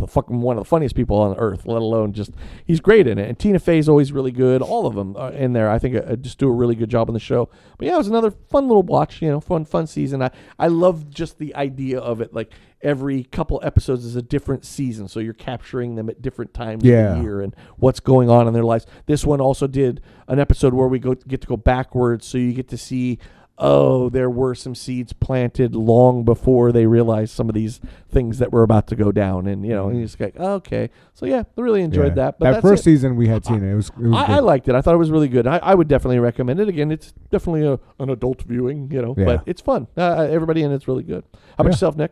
fucking one of the funniest people on earth, let alone just he's great in it. And Tina Fey's always really good. All of them are in there. I think just do a really good job on the show. But yeah, it was another fun little watch. Fun season. I love just the idea of it. Like every couple episodes is a different season, so you're capturing them at different times of the year and what's going on in their lives. This one also did an episode where we get to go backwards, so you get to see. Oh, there were some seeds planted long before they realized some of these things that were about to go down, and and you just like, oh, okay, so yeah, I really enjoyed that. But that first season we had seen it. It was I liked it. I thought it was really good. I would definitely recommend it. Again, it's definitely an adult viewing, but it's fun. Everybody in it's really good. How about yourself, Nick?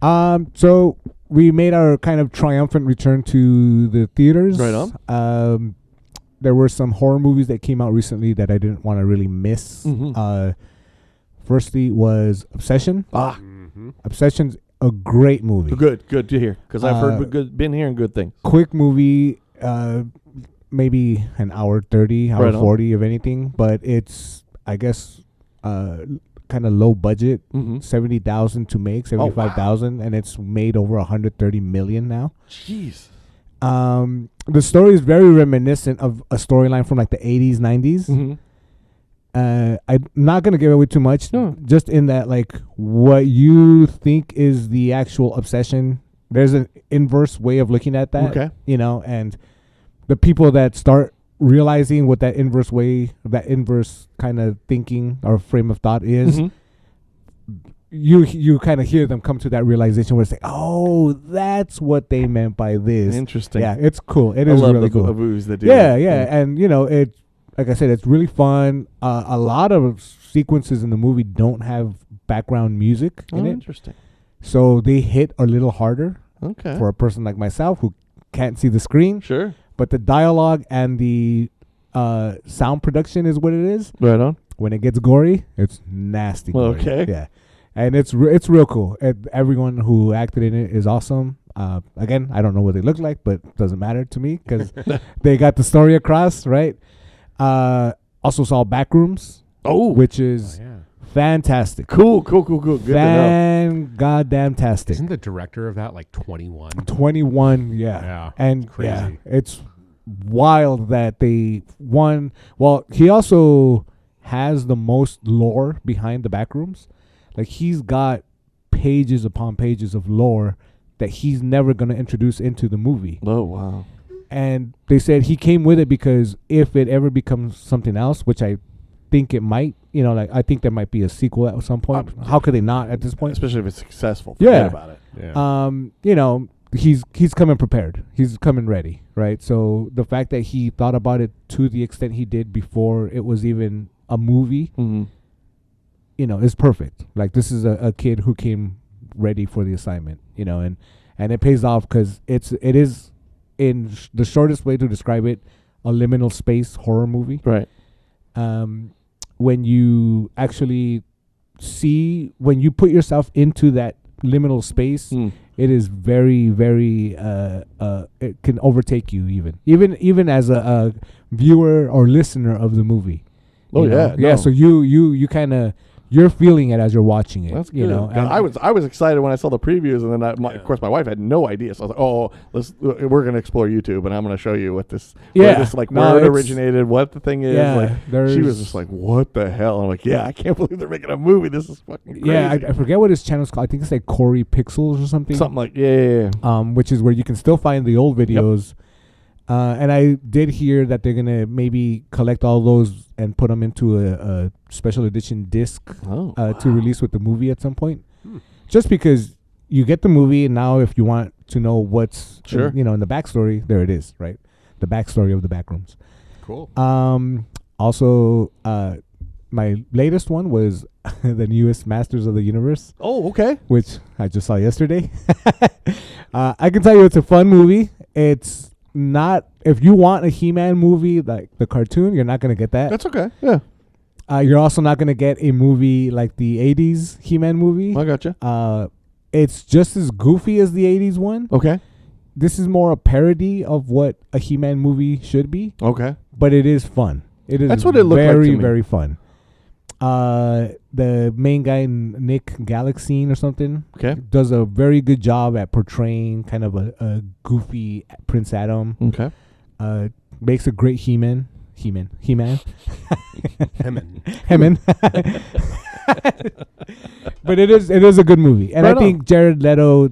So we made our kind of triumphant return to the theaters. Right on. There were some horror movies that came out recently that I didn't want to really miss. Firstly was Obsession. Obsession's a great movie. Good to hear, because I've heard been hearing good things. Quick movie, maybe an hour 30, hour 40 of anything, but it's, I guess, kind of low budget, 70,000 to make, 75,000, and it's made over 130 million now. Jeez. The story is very reminiscent of a storyline from like the 80s, 90s. I'm not going to give away too much, just in that, like, what you think is the actual obsession, there's an inverse way of looking at that. Okay. And the people that start realizing what that inverse way, that inverse kind of thinking or frame of thought is, you kind of hear them come to that realization where it's like, oh, that's what they meant by this. Interesting. Yeah, it's cool. It I is love really the cool. movies that do Yeah, that. and it, like I said, it's really fun. A lot of sequences in the movie don't have background music in it, Interesting. so they hit a little harder Okay. for a person like myself who can't see the screen. Sure. But the dialogue and the sound production is what it is. Right on. When it gets gory, it's nasty. Gory. Okay. Yeah, and it's real cool. Everyone who acted in it is awesome. Again, I don't know what they look like, but it doesn't matter to me because they got the story across, right? Also saw Backrooms, which is fantastic. Cool. Good to know. Goddamn tastic. Isn't the director of that like 21? 21, Yeah, and crazy. yeah, it's wild that they won. Well, he also has the most lore behind the Backrooms. Like, he's got pages upon pages of lore that he's never going to introduce into the movie. Oh, wow. And they said he came with it because if it ever becomes something else, which I think it might, like, I think there might be a sequel at some point. How could they not at this point? Especially if it's successful. Yeah. Forget about it. Yeah. He's coming prepared. He's coming ready, right? So the fact that he thought about it to the extent he did before it was even a movie, is perfect. Like, this is a kid who came ready for the assignment, and it pays off because it is, in the shortest way to describe it, a liminal space horror movie. Right. When you actually when you put yourself into that liminal space, it is very, very, it can overtake you even as a viewer or listener of the movie. Oh, you know? yeah. Yeah. No. So you kind of, you're feeling it as you're watching it. That's good. You know, and I was excited when I saw the previews, and then of course my wife had no idea. So I was like, we're gonna explore YouTube, and I'm gonna show you what this where it originated, what the thing is. Yeah, like she was just like, what the hell? I'm like, yeah, I can't believe they're making a movie. This is fucking crazy. Yeah, I forget what his channel's called. I think it's like Corey Pixels or something. Something like yeah. Which is where you can still find the old videos. And I did hear that they're gonna maybe collect all those and put them into a special edition disc to release with the movie at some point. Just because you get the movie, and now if you want to know what's in the backstory, there it is, right? The backstory of the Backrooms. Cool. Also, my latest one was the newest Masters of the Universe. Oh, okay. Which I just saw yesterday. I can tell you it's a fun movie. It's not, if you want a He-Man movie like the cartoon, you're not going to get that. That's okay. Yeah. You're also not going to get a movie like the 80s He-Man movie. I gotcha. It's just as goofy as the 80s one. Okay. This is more a parody of what a He-Man movie should be. Okay. But it is fun. It is That's what it looked like to very, me. very fun. The main guy, Nick Galaxine or something, does a very good job at portraying kind of a goofy Prince Adam. Okay. Makes a great He-Man. He-Man. But it is a good movie. And right I think Jared Leto,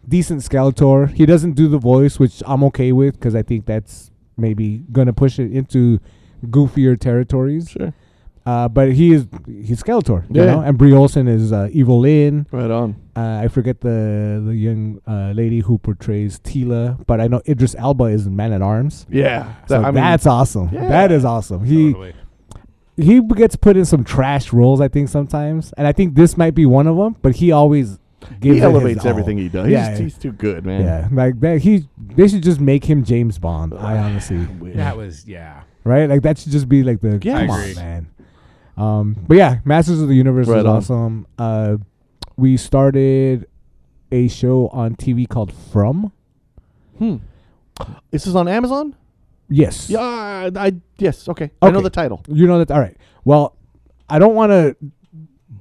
decent Skeletor. He doesn't do the voice, which I'm okay with because I think that's maybe going to push it into goofier territories. Sure. But he's Skeletor, you know? Yeah. And Brie Olson is Evil Lynn. Right on. I forget the young lady who portrays Tila, but I know Idris Elba is Man at Arms. Yeah. So that's awesome. Yeah. That is awesome. He gets put in some trash roles, I think, sometimes. And I think this might be one of them, but he always gives he elevates it everything he does. Yeah. He's too good, man. Yeah. Like that, they should just make him James Bond, I honestly. That was, Right? Like that should just be like the, Yeah, come I on, agree. man. But yeah, Masters of the Universe Right is on. awesome. We started a show on TV called From. Is this on Amazon? Yes. Yeah, yes, okay. I know the title. You know that. All right. Well, I don't want to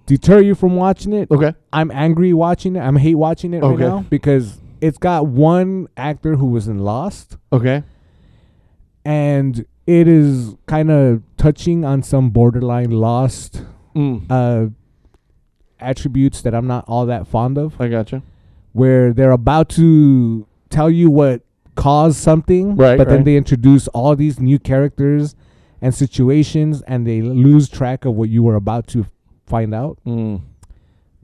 deter you from watching it. Okay. I'm angry watching it. I'm hate watching it right Okay. now because it's got one actor who was in Lost, Okay. and it is kind of touching on some borderline Lost attributes that I'm not all that fond of, I gotcha. where they're about to tell you what caused something, Right, but then right. they introduce all these new characters and situations, and they lose track of what you were about to find out.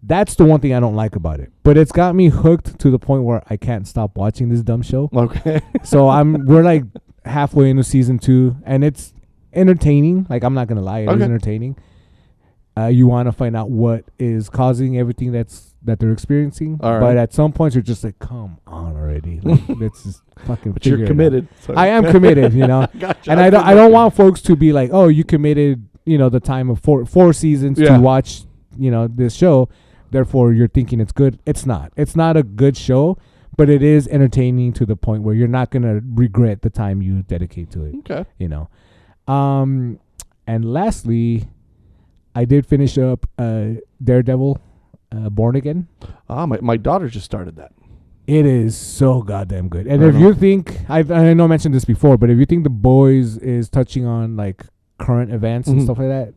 That's the one thing I don't like about it. But it's got me hooked to the point where I can't stop watching this dumb show. Okay. So we're like halfway into season 2, and it's entertaining. Like, I'm not gonna lie, it is entertaining. You want to find out what is causing everything that they're experiencing. All right. But at some points, you're just like, come on already. Like, let's just fucking. But figure you're it committed. out. So. I am committed, Gotcha. And I don't want folks to be like, oh, you committed, the time of four seasons to watch, this show. Therefore, you're thinking it's good. It's not. It's not a good show, but it is entertaining to the point where you're not gonna regret the time you dedicate to it. Okay. And lastly, I did finish up Daredevil, Born Again. My daughter just started that. It is so goddamn good. And if you think, I know I mentioned this before, but if you think The Boys is touching on like current events and stuff like that,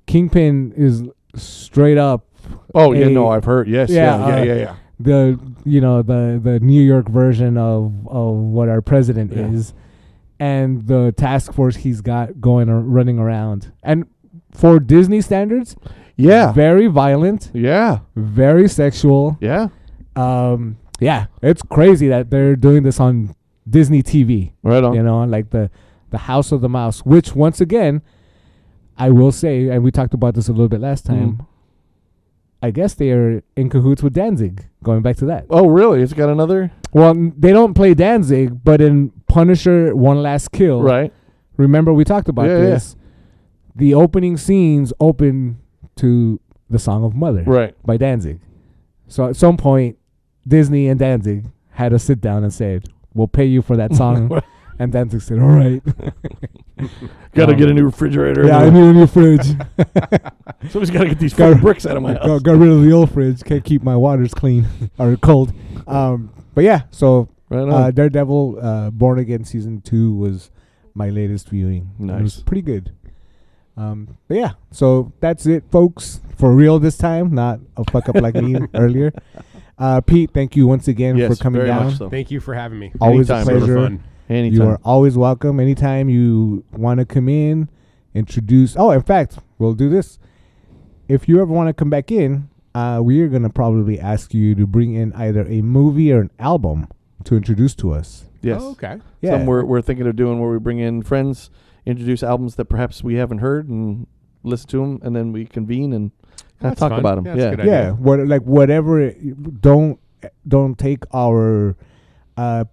Kingpin is straight up. Oh, I've heard. Yes. Yeah. The New York version of what our president is, and the task force he's got going or running around. And for Disney standards, very violent, very sexual. It's crazy that they're doing this on Disney TV. Right on. Like the House of the Mouse, which once again, I will say, and we talked about this a little bit last time, I guess they are in cahoots with Danzig, going back to that. Oh, really? It's got another? Well, they don't play Danzig, but in Punisher One Last Kill. Right. Remember we talked about this. The opening scenes open to the Song of Mother by Danzig. So at some point, Disney and Danzig had to sit down and said, we'll pay you for that song. And Danzig said, all right. Got to get a new refrigerator. Yeah, I need a new fridge. Somebody's got to get these bricks out of my house. Got rid of the old fridge. Can't keep my waters clean or cold. But yeah, so Daredevil Born Again Season 2 was my latest viewing. Nice. It was pretty good. But yeah, so that's it, folks. For real this time, not a fuck up like me earlier. Pete, thank you once again for coming very down. Much so. Thank you for having me. Always Anytime. a pleasure. Fun. Anytime. You are always welcome. Anytime you want to come in, introduce. Oh, in fact, we'll do this. If you ever want to come back in, we are going to probably ask you to bring in either a movie or an album to introduce to us. Yes. Oh, okay. Yeah. Some we're thinking of doing where we bring in friends, introduce albums that perhaps we haven't heard, and listen to them, and then we convene and kind of talk fun. about them. Yeah, that's a good idea. Yeah, whatever. Don't take our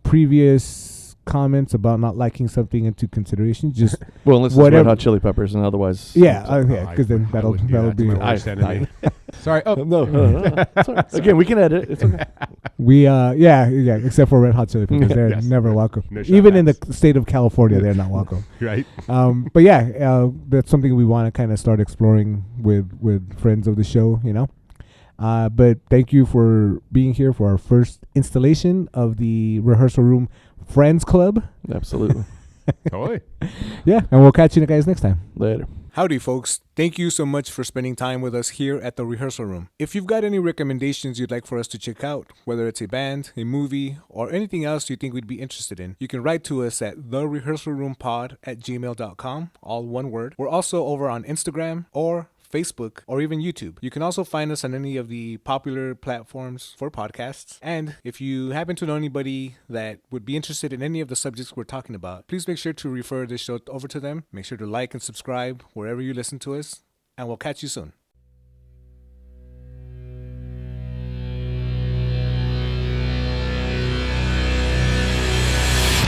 previous comments about not liking something into consideration. Just well, unless it's Red Hot Chili Peppers, and otherwise, because then that'll wouldn't do that to be. my worst enemy. Sorry. Oh no. Sorry. Again, we can edit. It's okay. We except for Red Hot Chili Peppers, they're Yes. never welcome. No Even in the shout-outs. state of California, they're not welcome. Right. But yeah, that's something we want to kind of start exploring with friends of the show, you know. But thank you for being here for our first installation of the Rehearsal Room Friends Club. Absolutely. Totally. Yeah, and we'll catch you guys next time. Later. Howdy, folks. Thank you so much for spending time with us here at the Rehearsal Room. If you've got any recommendations you'd like for us to check out, whether it's a band, a movie, or anything else you think we'd be interested in, you can write to us at therehearsalroompod@gmail.com, all one word. We're also over on Instagram or Facebook, or even YouTube. You can also find us on any of the popular platforms for podcasts. And if you happen to know anybody that would be interested in any of the subjects we're talking about, please make sure to refer this show over to them. Make sure to like and subscribe wherever you listen to us, and we'll catch you soon.